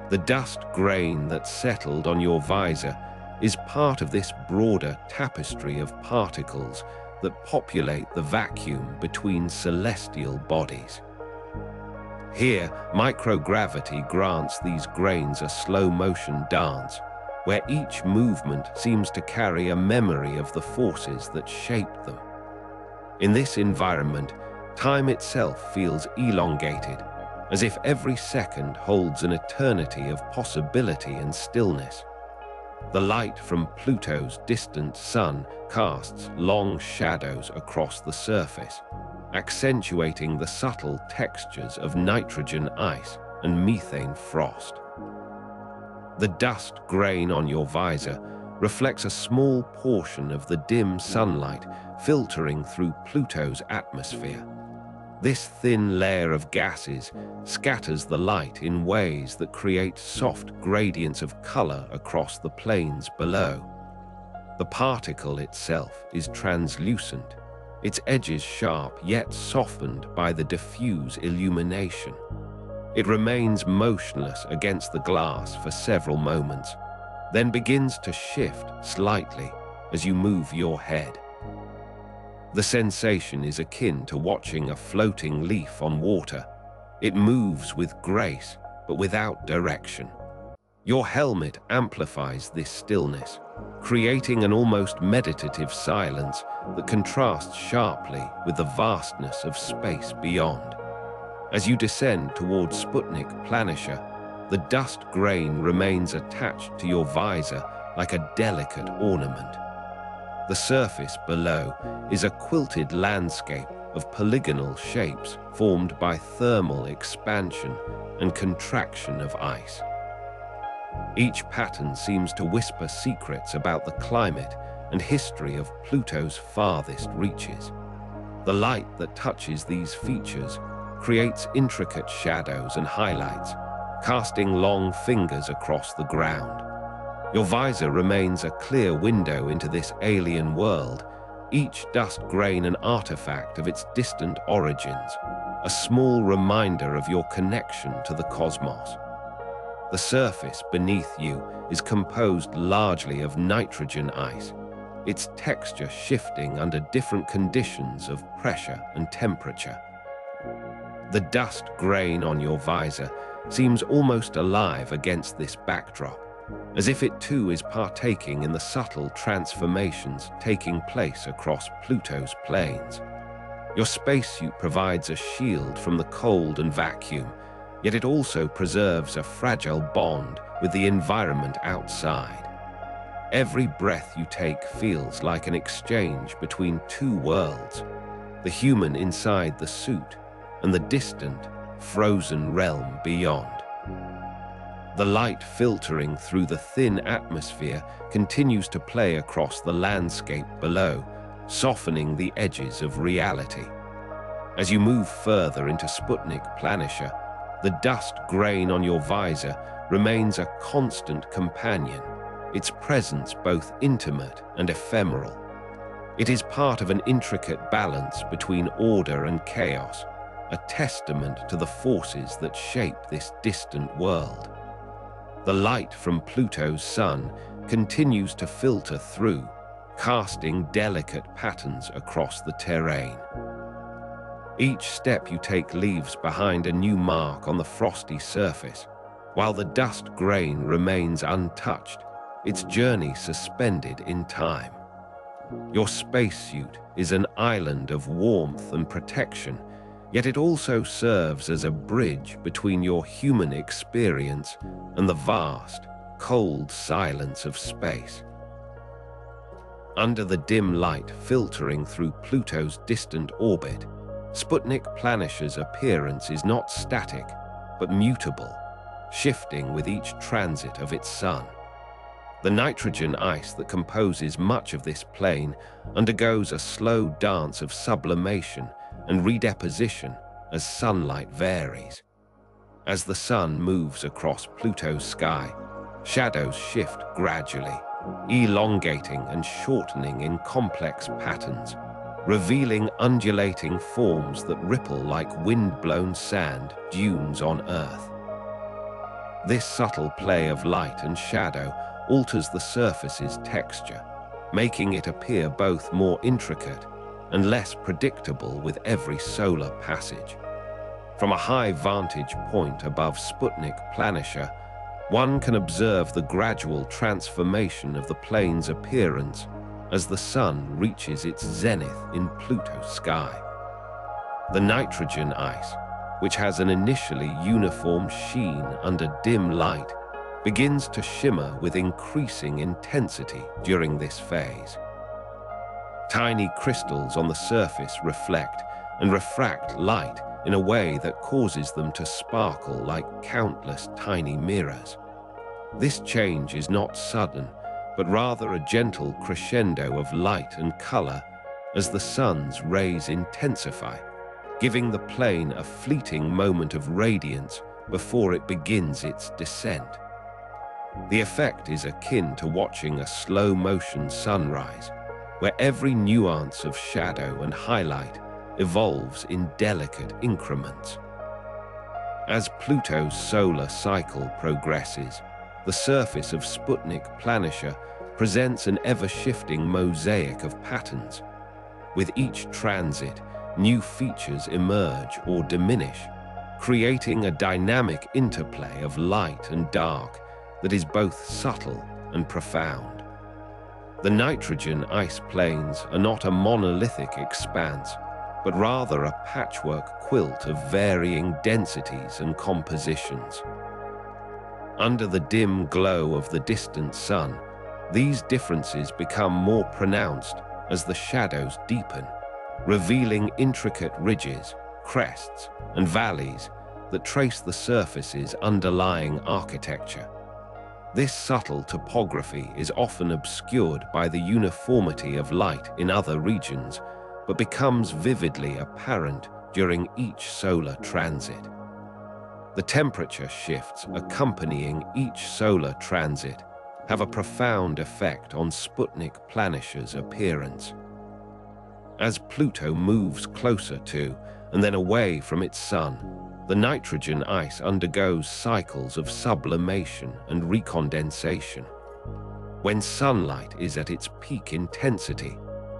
The dust grain that settled on your visor is part of this broader tapestry of particles that populate the vacuum between celestial bodies. Here, microgravity grants these grains a slow-motion dance, where each movement seems to carry a memory of the forces that shaped them. In this environment, time itself feels elongated, as if every second holds an eternity of possibility and stillness. The light from Pluto's distant sun casts long shadows across the surface, accentuating the subtle textures of nitrogen ice and methane frost. The dust grain on your visor reflects a small portion of the dim sunlight filtering through Pluto's atmosphere. This thin layer of gases scatters the light in ways that create soft gradients of color across the plains below. The particle itself is translucent, its edges sharp yet softened by the diffuse illumination. It remains motionless against the glass for several moments, then begins to shift slightly as you move your head. The sensation is akin to watching a floating leaf on water. It moves with grace, but without direction. Your helmet amplifies this stillness, creating an almost meditative silence that contrasts sharply with the vastness of space beyond. As you descend towards Sputnik Planitia, the dust grain remains attached to your visor like a delicate ornament. The surface below is a quilted landscape of polygonal shapes formed by thermal expansion and contraction of ice. Each pattern seems to whisper secrets about the climate and history of Pluto's farthest reaches. The light that touches these features creates intricate shadows and highlights, casting long fingers across the ground. Your visor remains a clear window into this alien world, each dust grain an artifact of its distant origins, a small reminder of your connection to the cosmos. The surface beneath you is composed largely of nitrogen ice, its texture shifting under different conditions of pressure and temperature. The dust grain on your visor seems almost alive against this backdrop, as if it too is partaking in the subtle transformations taking place across Pluto's plains. Your spacesuit provides a shield from the cold and vacuum, yet it also preserves a fragile bond with the environment outside. Every breath you take feels like an exchange between two worlds, the human inside the suit and the distant, frozen realm beyond. The light filtering through the thin atmosphere continues to play across the landscape below, softening the edges of reality. As you move further into Sputnik Planitia, the dust grain on your visor remains a constant companion, its presence both intimate and ephemeral. It is part of an intricate balance between order and chaos, a testament to the forces that shape this distant world. The light from Pluto's sun continues to filter through, casting delicate patterns across the terrain. Each step you take leaves behind a new mark on the frosty surface, while the dust grain remains untouched, its journey suspended in time. Your spacesuit is an island of warmth and protection, yet it also serves as a bridge between your human experience and the vast, cold silence of space. Under the dim light filtering through Pluto's distant orbit, Sputnik Planitia's appearance is not static, but mutable, shifting with each transit of its sun. The nitrogen ice that composes much of this plane undergoes a slow dance of sublimation and redeposition as sunlight varies. As the sun moves across Pluto's sky, shadows shift gradually, elongating and shortening in complex patterns, revealing undulating forms that ripple like wind-blown sand dunes on Earth. This subtle play of light and shadow alters the surface's texture, making it appear both more intricate and less predictable with every solar passage. From a high vantage point above Sputnik Planitia, one can observe the gradual transformation of the plane's appearance as the sun reaches its zenith in Pluto's sky. The nitrogen ice, which has an initially uniform sheen under dim light, begins to shimmer with increasing intensity during this phase. Tiny crystals on the surface reflect and refract light in a way that causes them to sparkle like countless tiny mirrors. This change is not sudden, but rather a gentle crescendo of light and color as the sun's rays intensify, giving the plane a fleeting moment of radiance before it begins its descent. The effect is akin to watching a slow-motion sunrise, where every nuance of shadow and highlight evolves in delicate increments. As Pluto's solar cycle progresses, the surface of Sputnik Planitia presents an ever-shifting mosaic of patterns. With each transit, new features emerge or diminish, creating a dynamic interplay of light and dark that is both subtle and profound. The nitrogen ice plains are not a monolithic expanse, but rather a patchwork quilt of varying densities and compositions. Under the dim glow of the distant sun, these differences become more pronounced as the shadows deepen, revealing intricate ridges, crests, and valleys that trace the surface's underlying architecture. This subtle topography is often obscured by the uniformity of light in other regions, but becomes vividly apparent during each solar transit. The temperature shifts accompanying each solar transit have a profound effect on Sputnik Planitia's appearance. As Pluto moves closer to and then away from its sun, the nitrogen ice undergoes cycles of sublimation and recondensation. When sunlight is at its peak intensity,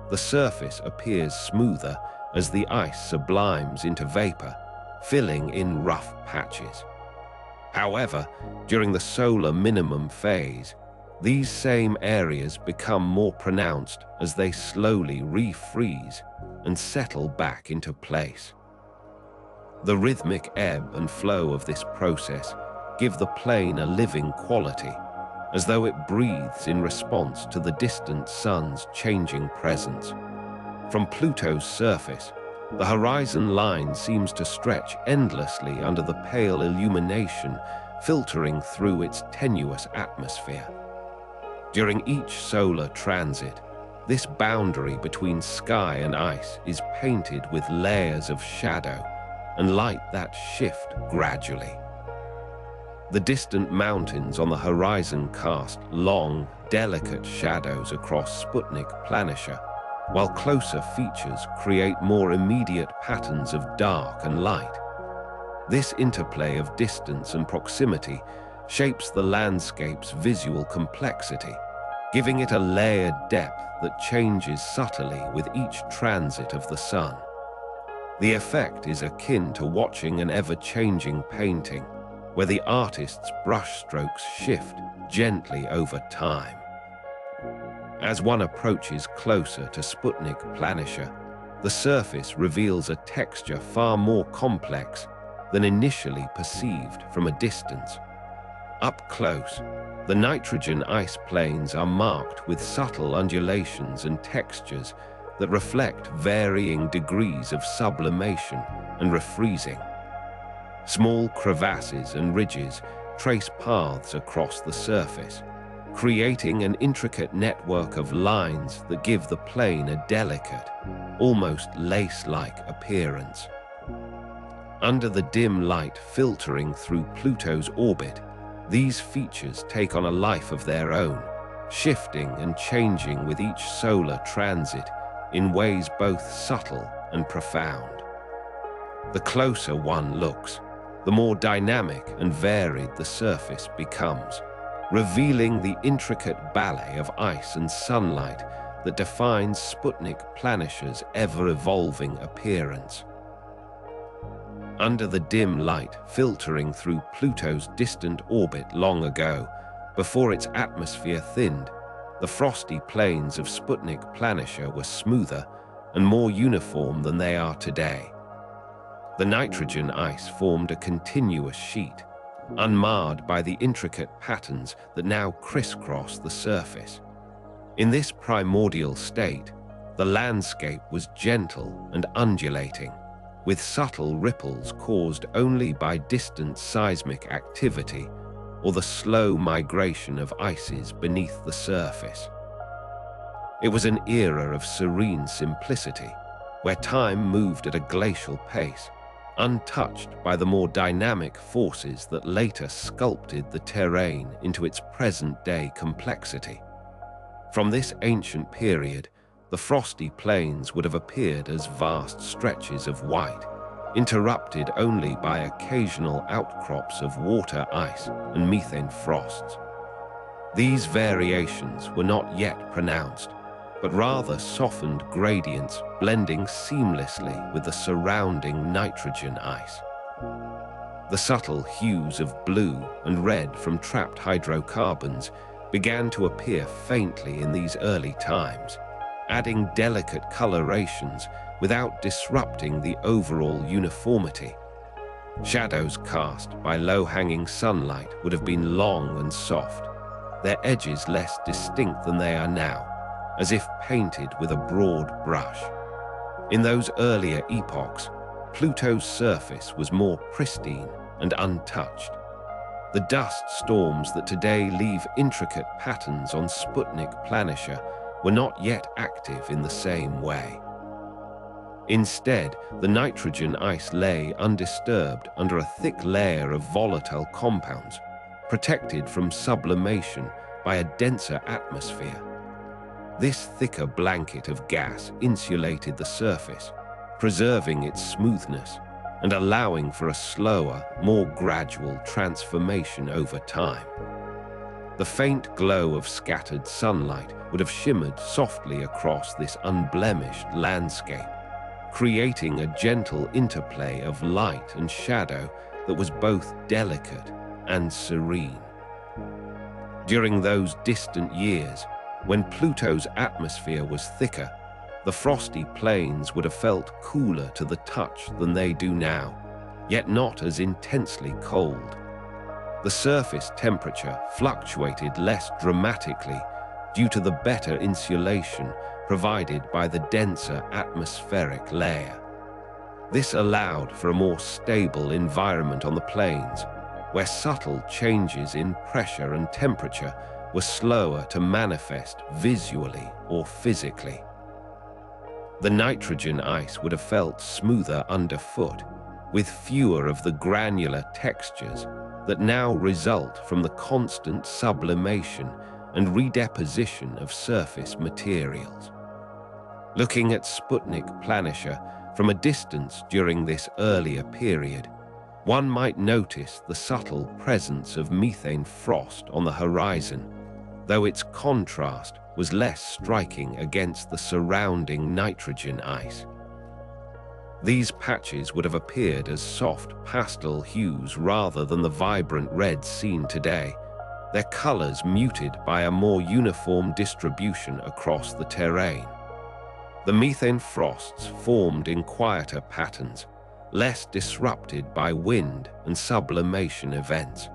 the surface appears smoother as the ice sublimes into vapor, filling in rough patches. However, during the solar minimum phase, these same areas become more pronounced as they slowly refreeze and settle back into place. The rhythmic ebb and flow of this process give the plane a living quality, as though it breathes in response to the distant sun's changing presence. From Pluto's surface, the horizon line seems to stretch endlessly under the pale illumination filtering through its tenuous atmosphere. During each solar transit, this boundary between sky and ice is painted with layers of shadow and light that shift gradually. The distant mountains on the horizon cast long, delicate shadows across Sputnik Planitia, while closer features create more immediate patterns of dark and light. This interplay of distance and proximity shapes the landscape's visual complexity, giving it a layered depth that changes subtly with each transit of the sun. The effect is akin to watching an ever-changing painting, where the artist's brushstrokes shift gently over time. As one approaches closer to Sputnik Planitia, the surface reveals a texture far more complex than initially perceived from a distance. Up close, the nitrogen ice plains are marked with subtle undulations and textures that reflect varying degrees of sublimation and refreezing. Small crevasses and ridges trace paths across the surface, creating an intricate network of lines that give the plane a delicate, almost lace-like appearance. Under the dim light filtering through Pluto's orbit, these features take on a life of their own, shifting and changing with each solar transit in ways both subtle and profound. The closer one looks, the more dynamic and varied the surface becomes, revealing the intricate ballet of ice and sunlight that defines Sputnik Planitia's ever-evolving appearance. Under the dim light filtering through Pluto's distant orbit long ago, before its atmosphere thinned, the frosty plains of Sputnik Planitia were smoother and more uniform than they are today. The nitrogen ice formed a continuous sheet, unmarred by the intricate patterns that now crisscross the surface. In this primordial state, the landscape was gentle and undulating, with subtle ripples caused only by distant seismic activity or the slow migration of ices beneath the surface. It was an era of serene simplicity, where time moved at a glacial pace, untouched by the more dynamic forces that later sculpted the terrain into its present-day complexity. From this ancient period, the frosty plains would have appeared as vast stretches of white, interrupted only by occasional outcrops of water ice and methane frosts. These variations were not yet pronounced, but rather softened gradients blending seamlessly with the surrounding nitrogen ice. The subtle hues of blue and red from trapped hydrocarbons began to appear faintly in these early times, adding delicate colorations without disrupting the overall uniformity. Shadows cast by low-hanging sunlight would have been long and soft, their edges less distinct than they are now, as if painted with a broad brush. In those earlier epochs, Pluto's surface was more pristine and untouched. The dust storms that today leave intricate patterns on Sputnik Planitia were not yet active in the same way. Instead, the nitrogen ice lay undisturbed under a thick layer of volatile compounds, protected from sublimation by a denser atmosphere. This thicker blanket of gas insulated the surface, preserving its smoothness and allowing for a slower, more gradual transformation over time. The faint glow of scattered sunlight would have shimmered softly across this unblemished landscape, creating a gentle interplay of light and shadow that was both delicate and serene. During those distant years, when Pluto's atmosphere was thicker, The frosty plains would have felt cooler to the touch than they do now, yet not as intensely cold. The surface temperature fluctuated less dramatically due to the better insulation provided by the denser atmospheric layer. This allowed for a more stable environment on the plains, where subtle changes in pressure and temperature were slower to manifest visually or physically. The nitrogen ice would have felt smoother underfoot, with fewer of the granular textures that now result from the constant sublimation and redeposition of surface materials. Looking at Sputnik Planitia from a distance during this earlier period, one might notice the subtle presence of methane frost on the horizon, though its contrast was less striking against the surrounding nitrogen ice. These patches would have appeared as soft pastel hues rather than the vibrant reds seen today, their colors muted by a more uniform distribution across the terrain. The methane frosts formed in quieter patterns, less disrupted by wind and sublimation events.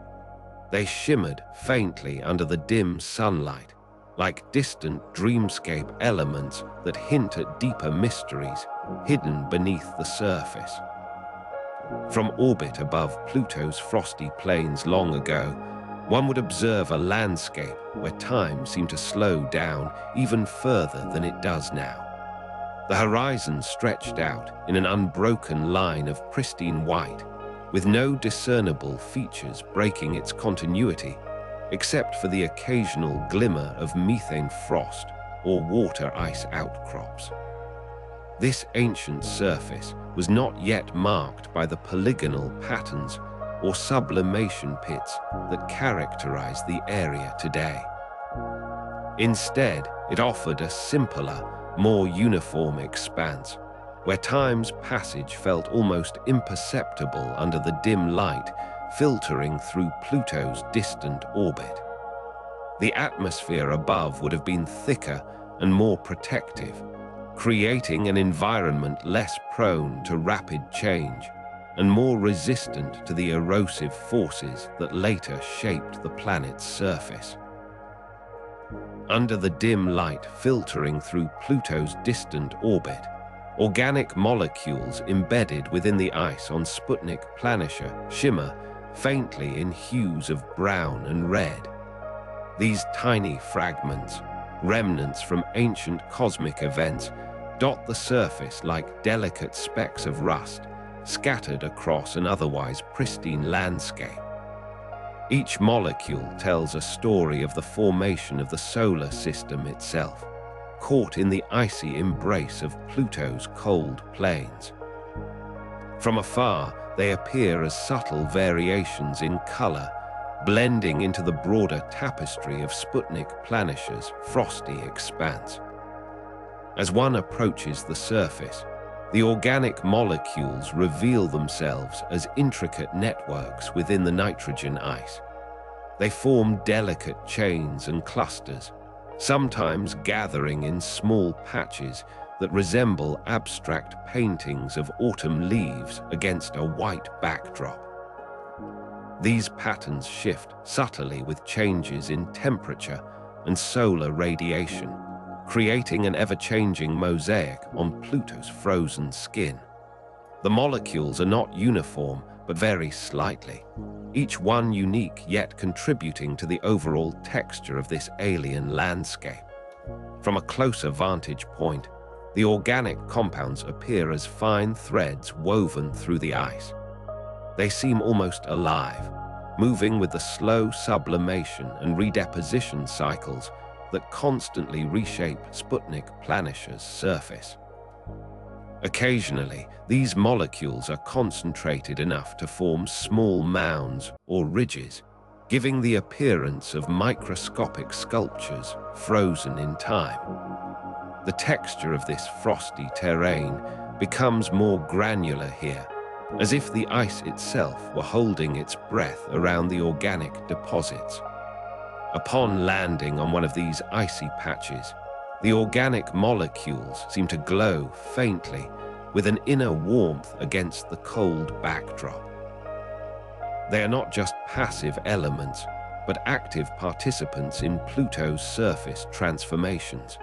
They shimmered faintly under the dim sunlight, like distant dreamscape elements that hint at deeper mysteries hidden beneath the surface. From orbit above Pluto's frosty plains long ago, one would observe a landscape where time seemed to slow down even further than it does now. The horizon stretched out in an unbroken line of pristine white, with no discernible features breaking its continuity, except for the occasional glimmer of methane frost or water ice outcrops. This ancient surface was not yet marked by the polygonal patterns or sublimation pits that characterize the area today. Instead, it offered a simpler, more uniform expanse, where time's passage felt almost imperceptible under the dim light filtering through Pluto's distant orbit. The atmosphere above would have been thicker and more protective, creating an environment less prone to rapid change and more resistant to the erosive forces that later shaped the planet's surface. Under the dim light filtering through Pluto's distant orbit, organic molecules embedded within the ice on Sputnik Planitia shimmer faintly in hues of brown and red. These tiny fragments, remnants from ancient cosmic events, dot the surface like delicate specks of rust scattered across an otherwise pristine landscape. Each molecule tells a story of the formation of the solar system itself, caught in the icy embrace of Pluto's cold plains. From afar, they appear as subtle variations in color, blending into the broader tapestry of Sputnik Planitia's frosty expanse. As one approaches the surface, the organic molecules reveal themselves as intricate networks within the nitrogen ice. They form delicate chains and clusters, sometimes gathering in small patches that resemble abstract paintings of autumn leaves against a white backdrop. These patterns shift subtly with changes in temperature and solar radiation, creating an ever-changing mosaic on Pluto's frozen skin. The molecules are not uniform, but vary slightly, each one unique yet contributing to the overall texture of this alien landscape. From a closer vantage point, the organic compounds appear as fine threads woven through the ice. They seem almost alive, moving with the slow sublimation and redeposition cycles that constantly reshape Sputnik Planitia's surface. Occasionally, these molecules are concentrated enough to form small mounds or ridges, giving the appearance of microscopic sculptures frozen in time. The texture of this frosty terrain becomes more granular here, as if the ice itself were holding its breath around the organic deposits. Upon landing on one of these icy patches, The organic molecules seem to glow faintly, with an inner warmth against the cold backdrop. They are not just passive elements, but active participants in Pluto's surface transformations.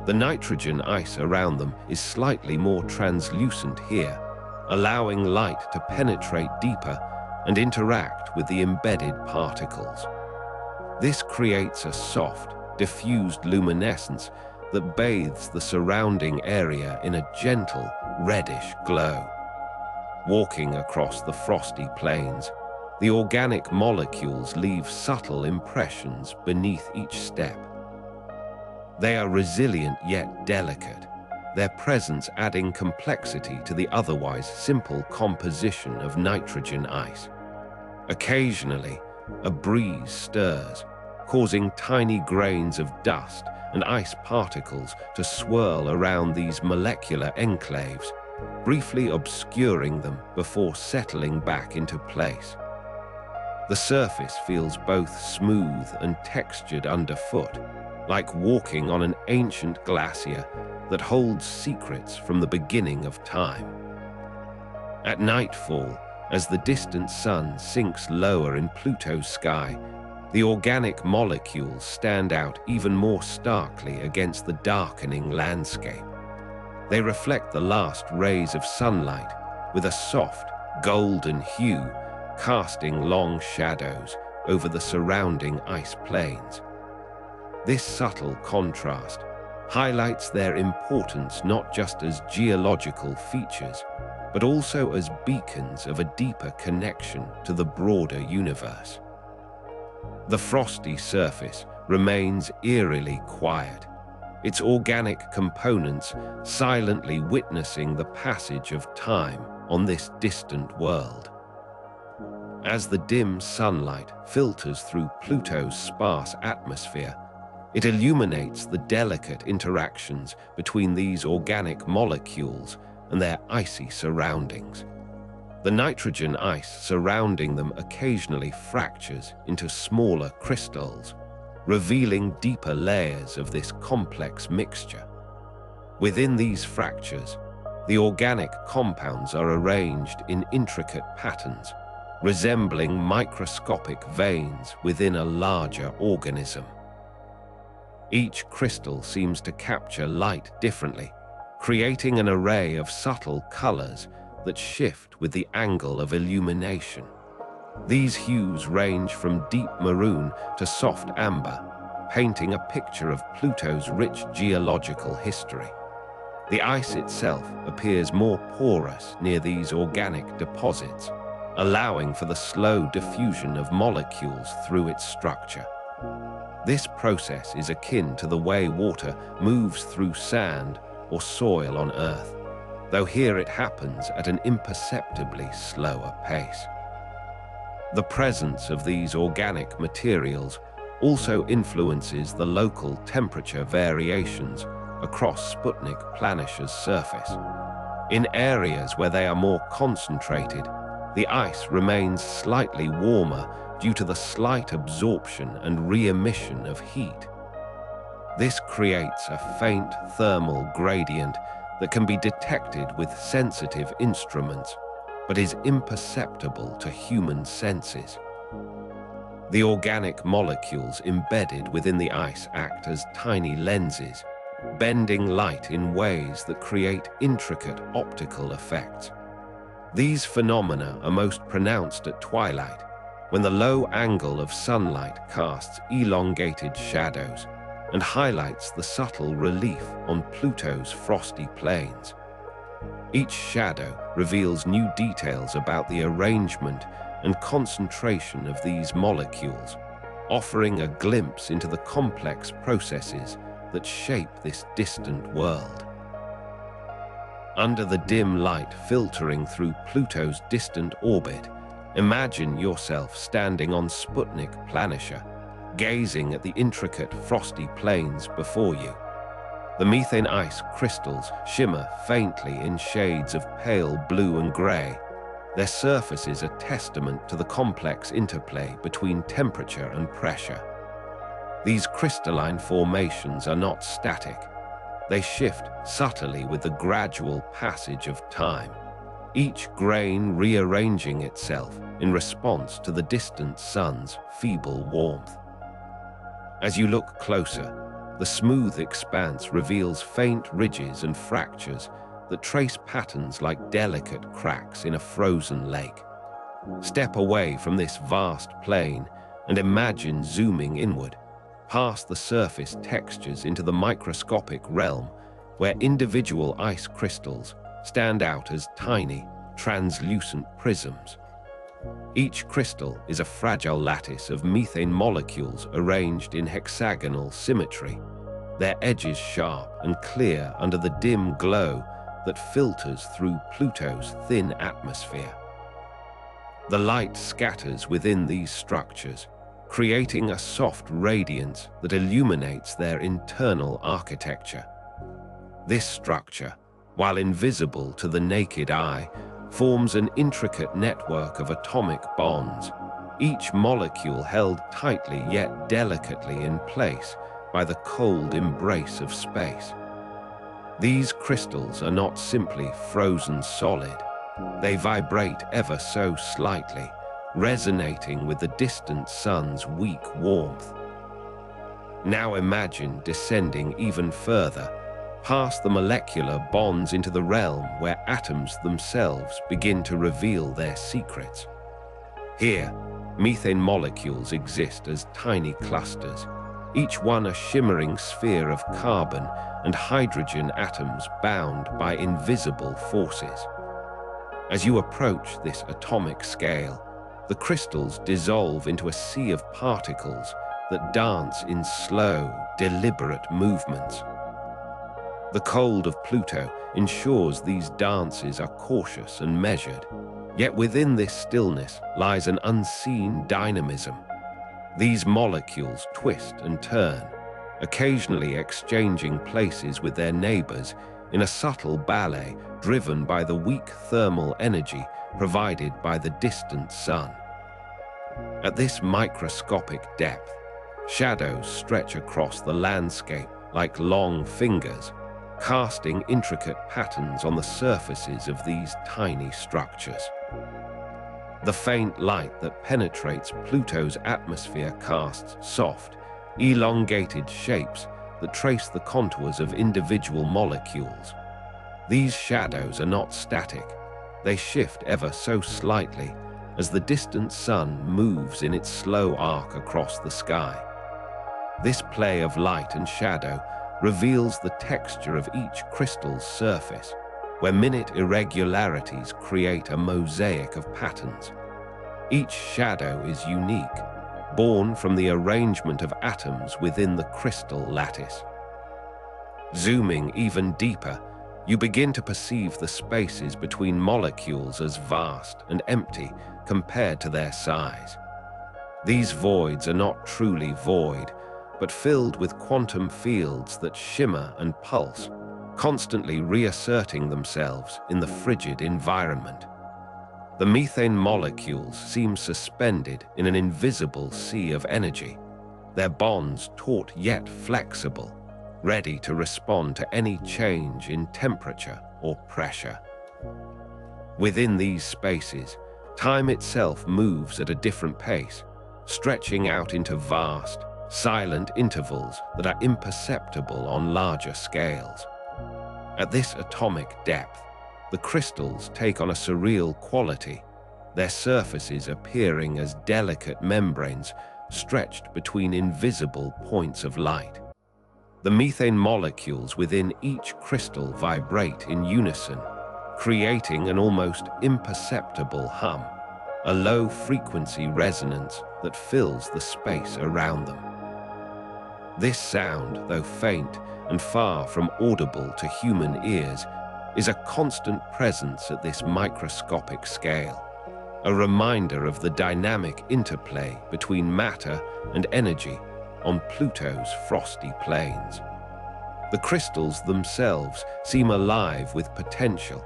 The nitrogen ice around them is slightly more translucent here, allowing light to penetrate deeper and interact with the embedded particles. This creates a soft, diffused luminescence that bathes the surrounding area in a gentle, reddish glow. Walking across the frosty plains, the organic molecules leave subtle impressions beneath each step. They are resilient yet delicate, their presence adding complexity to the otherwise simple composition of nitrogen ice. Occasionally, a breeze stirs, causing tiny grains of dust and ice particles to swirl around these molecular enclaves, briefly obscuring them before settling back into place. The surface feels both smooth and textured underfoot, like walking on an ancient glacier that holds secrets from the beginning of time. At nightfall, as the distant sun sinks lower in Pluto's sky, the organic molecules stand out even more starkly against the darkening landscape. They reflect the last rays of sunlight with a soft, golden hue, casting long shadows over the surrounding ice plains. This subtle contrast highlights their importance not just as geological features, but also as beacons of a deeper connection to the broader universe. The frosty surface remains eerily quiet, its organic components silently witnessing the passage of time on this distant world. As the dim sunlight filters through Pluto's sparse atmosphere, it illuminates the delicate interactions between these organic molecules and their icy surroundings. The nitrogen ice surrounding them occasionally fractures into smaller crystals, revealing deeper layers of this complex mixture. Within these fractures, the organic compounds are arranged in intricate patterns, resembling microscopic veins within a larger organism. Each crystal seems to capture light differently, creating an array of subtle colors that shift with the angle of illumination. These hues range from deep maroon to soft amber, painting a picture of Pluto's rich geological history. The ice itself appears more porous near these organic deposits, allowing for the slow diffusion of molecules through its structure. This process is akin to the way water moves through sand or soil on Earth, though here it happens at an imperceptibly slower pace. The presence of these organic materials also influences the local temperature variations across Sputnik Planitia's surface. In areas where they are more concentrated, the ice remains slightly warmer due to the slight absorption and re-emission of heat. This creates a faint thermal gradient that can be detected with sensitive instruments, but is imperceptible to human senses. The organic molecules embedded within the ice act as tiny lenses, bending light in ways that create intricate optical effects. These phenomena are most pronounced at twilight, when the low angle of sunlight casts elongated shadows and highlights the subtle relief on Pluto's frosty plains. Each shadow reveals new details about the arrangement and concentration of these molecules, offering a glimpse into the complex processes that shape this distant world. Under the dim light filtering through Pluto's distant orbit, imagine yourself standing on Sputnik Planitia, gazing at the intricate frosty plains before you. The methane ice crystals shimmer faintly in shades of pale blue and gray, their surfaces a testament to the complex interplay between temperature and pressure. These crystalline formations are not static. They shift subtly with the gradual passage of time, each grain rearranging itself in response to the distant sun's feeble warmth. As you look closer, the smooth expanse reveals faint ridges and fractures that trace patterns like delicate cracks in a frozen lake. Step away from this vast plain and imagine zooming inward, past the surface textures into the microscopic realm where individual ice crystals stand out as tiny, translucent prisms. Each crystal is a fragile lattice of methane molecules arranged in hexagonal symmetry, their edges sharp and clear under the dim glow that filters through Pluto's thin atmosphere. The light scatters within these structures, creating a soft radiance that illuminates their internal architecture. This structure, while invisible to the naked eye, forms an intricate network of atomic bonds, each molecule held tightly yet delicately in place by the cold embrace of space. These crystals are not simply frozen solid. They vibrate ever so slightly, resonating with the distant sun's weak warmth. Now imagine descending even further, past the molecular bonds into the realm where atoms themselves begin to reveal their secrets. Here, methane molecules exist as tiny clusters, each one a shimmering sphere of carbon and hydrogen atoms bound by invisible forces. As you approach this atomic scale, the crystals dissolve into a sea of particles that dance in slow, deliberate movements. The cold of Pluto ensures these dances are cautious and measured, yet within this stillness lies an unseen dynamism. These molecules twist and turn, occasionally exchanging places with their neighbors in a subtle ballet driven by the weak thermal energy provided by the distant sun. At this microscopic depth, shadows stretch across the landscape like long fingers, casting intricate patterns on the surfaces of these tiny structures. The faint light that penetrates Pluto's atmosphere casts soft, elongated shapes that trace the contours of individual molecules. These shadows are not static. They shift ever so slightly as the distant sun moves in its slow arc across the sky. This play of light and shadow reveals the texture of each crystal's surface, where minute irregularities create a mosaic of patterns. Each shadow is unique, born from the arrangement of atoms within the crystal lattice. Zooming even deeper, you begin to perceive the spaces between molecules as vast and empty compared to their size. These voids are not truly void, but filled with quantum fields that shimmer and pulse, constantly reasserting themselves in the frigid environment. The methane molecules seem suspended in an invisible sea of energy, their bonds taut yet flexible, ready to respond to any change in temperature or pressure. Within these spaces, time itself moves at a different pace, stretching out into vast, silent intervals that are imperceptible on larger scales. At this atomic depth, the crystals take on a surreal quality, their surfaces appearing as delicate membranes stretched between invisible points of light. The methane molecules within each crystal vibrate in unison, creating an almost imperceptible hum, a low-frequency resonance that fills the space around them. This sound, though faint and far from audible to human ears, is a constant presence at this microscopic scale, a reminder of the dynamic interplay between matter and energy on Pluto's frosty plains. The crystals themselves seem alive with potential,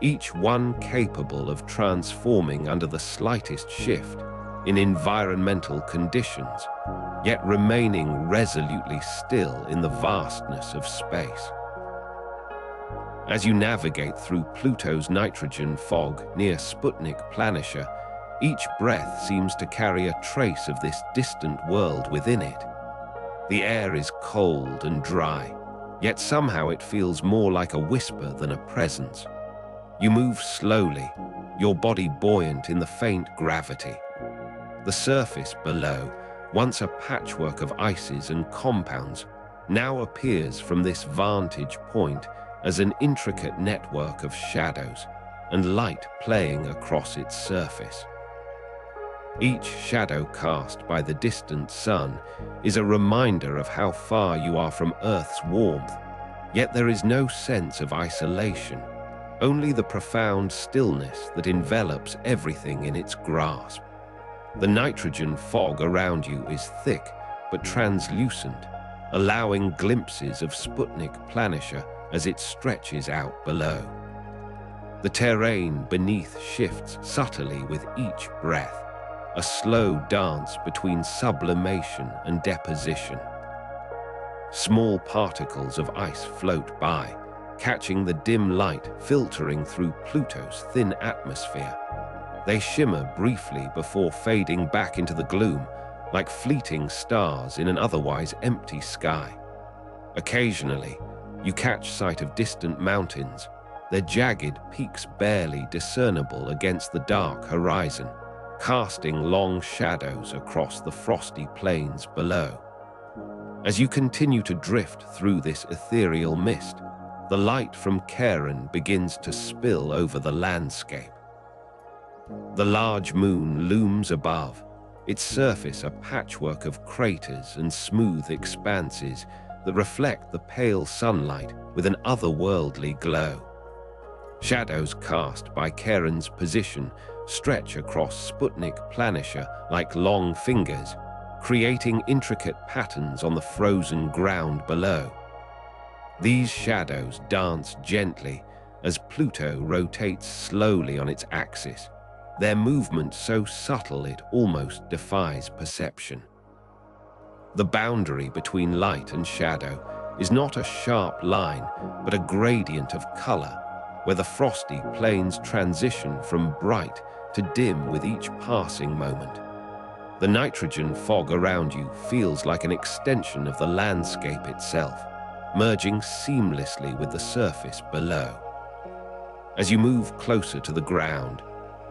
each one capable of transforming under the slightest shift in environmental conditions, yet remaining resolutely still in the vastness of space. As you navigate through Pluto's nitrogen fog near Sputnik Planitia, each breath seems to carry a trace of this distant world within it. The air is cold and dry, yet somehow it feels more like a whisper than a presence. You move slowly, your body buoyant in the faint gravity. The surface below, once a patchwork of ices and compounds, now appears from this vantage point as an intricate network of shadows and light playing across its surface. Each shadow cast by the distant sun is a reminder of how far you are from Earth's warmth, yet there is no sense of isolation, only the profound stillness that envelops everything in its grasp. The nitrogen fog around you is thick but translucent, allowing glimpses of Sputnik Planitia as it stretches out below. The terrain beneath shifts subtly with each breath, a slow dance between sublimation and deposition. Small particles of ice float by, catching the dim light filtering through Pluto's thin atmosphere. They shimmer briefly before fading back into the gloom, like fleeting stars in an otherwise empty sky. Occasionally, you catch sight of distant mountains, their jagged peaks barely discernible against the dark horizon, casting long shadows across the frosty plains below. As you continue to drift through this ethereal mist, the light from Charon begins to spill over the landscape. The large moon looms above, its surface a patchwork of craters and smooth expanses that reflect the pale sunlight with an otherworldly glow. Shadows cast by Charon's position stretch across Sputnik Planitia like long fingers, creating intricate patterns on the frozen ground below. These shadows dance gently as Pluto rotates slowly on its axis, their movement so subtle it almost defies perception. The boundary between light and shadow is not a sharp line, but a gradient of color, where the frosty plains transition from bright to dim with each passing moment. The nitrogen fog around you feels like an extension of the landscape itself, merging seamlessly with the surface below. As you move closer to the ground,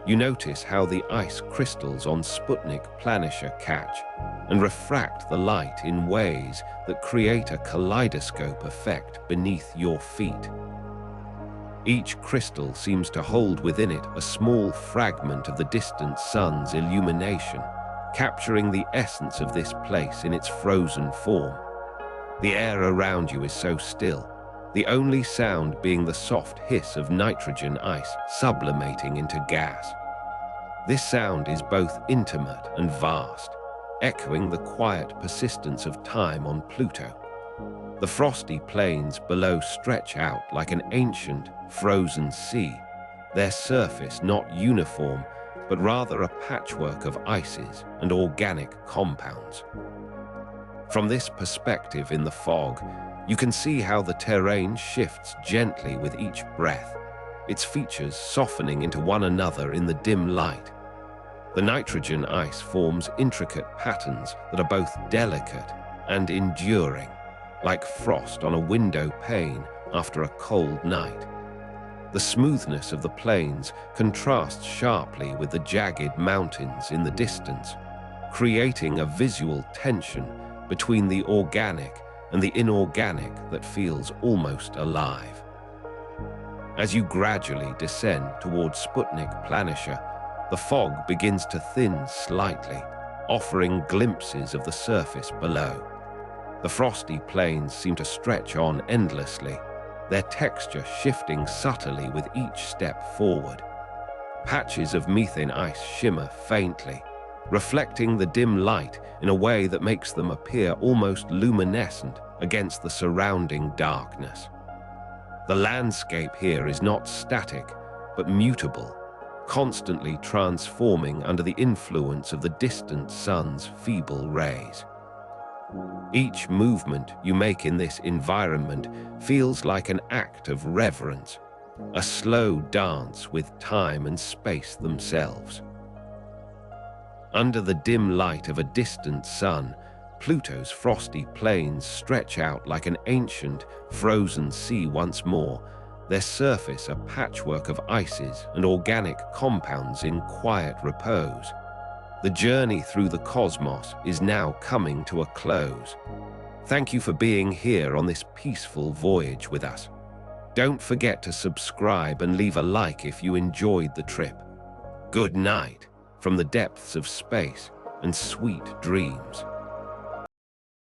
you notice how the ice crystals on Sputnik Planitia catch and refract the light in ways that create a kaleidoscope effect beneath your feet. Each crystal seems to hold within it a small fragment of the distant sun's illumination, capturing the essence of this place in its frozen form. The air around you is so still, the only sound being the soft hiss of nitrogen ice sublimating into gas. This sound is both intimate and vast, echoing the quiet persistence of time on Pluto. The frosty plains below stretch out like an ancient, frozen sea, their surface not uniform, but rather a patchwork of ices and organic compounds. From this perspective in the fog, you can see how the terrain shifts gently with each breath, its features softening into one another in the dim light. The nitrogen ice forms intricate patterns that are both delicate and enduring, like frost on a window pane after a cold night. The smoothness of the plains contrasts sharply with the jagged mountains in the distance, creating a visual tension between the organic and the inorganic that feels almost alive. As you gradually descend towards Sputnik Planitia, the fog begins to thin slightly, offering glimpses of the surface below. The frosty plains seem to stretch on endlessly, their texture shifting subtly with each step forward. Patches of methane ice shimmer faintly, reflecting the dim light in a way that makes them appear almost luminescent against the surrounding darkness. The landscape here is not static, but mutable, constantly transforming under the influence of the distant sun's feeble rays. Each movement you make in this environment feels like an act of reverence, a slow dance with time and space themselves. Under the dim light of a distant sun, Pluto's frosty plains stretch out like an ancient, frozen sea once more, their surface a patchwork of ices and organic compounds in quiet repose. The journey through the cosmos is now coming to a close. Thank you for being here on this peaceful voyage with us. Don't forget to subscribe and leave a like if you enjoyed the trip. Good night from the depths of space and sweet dreams.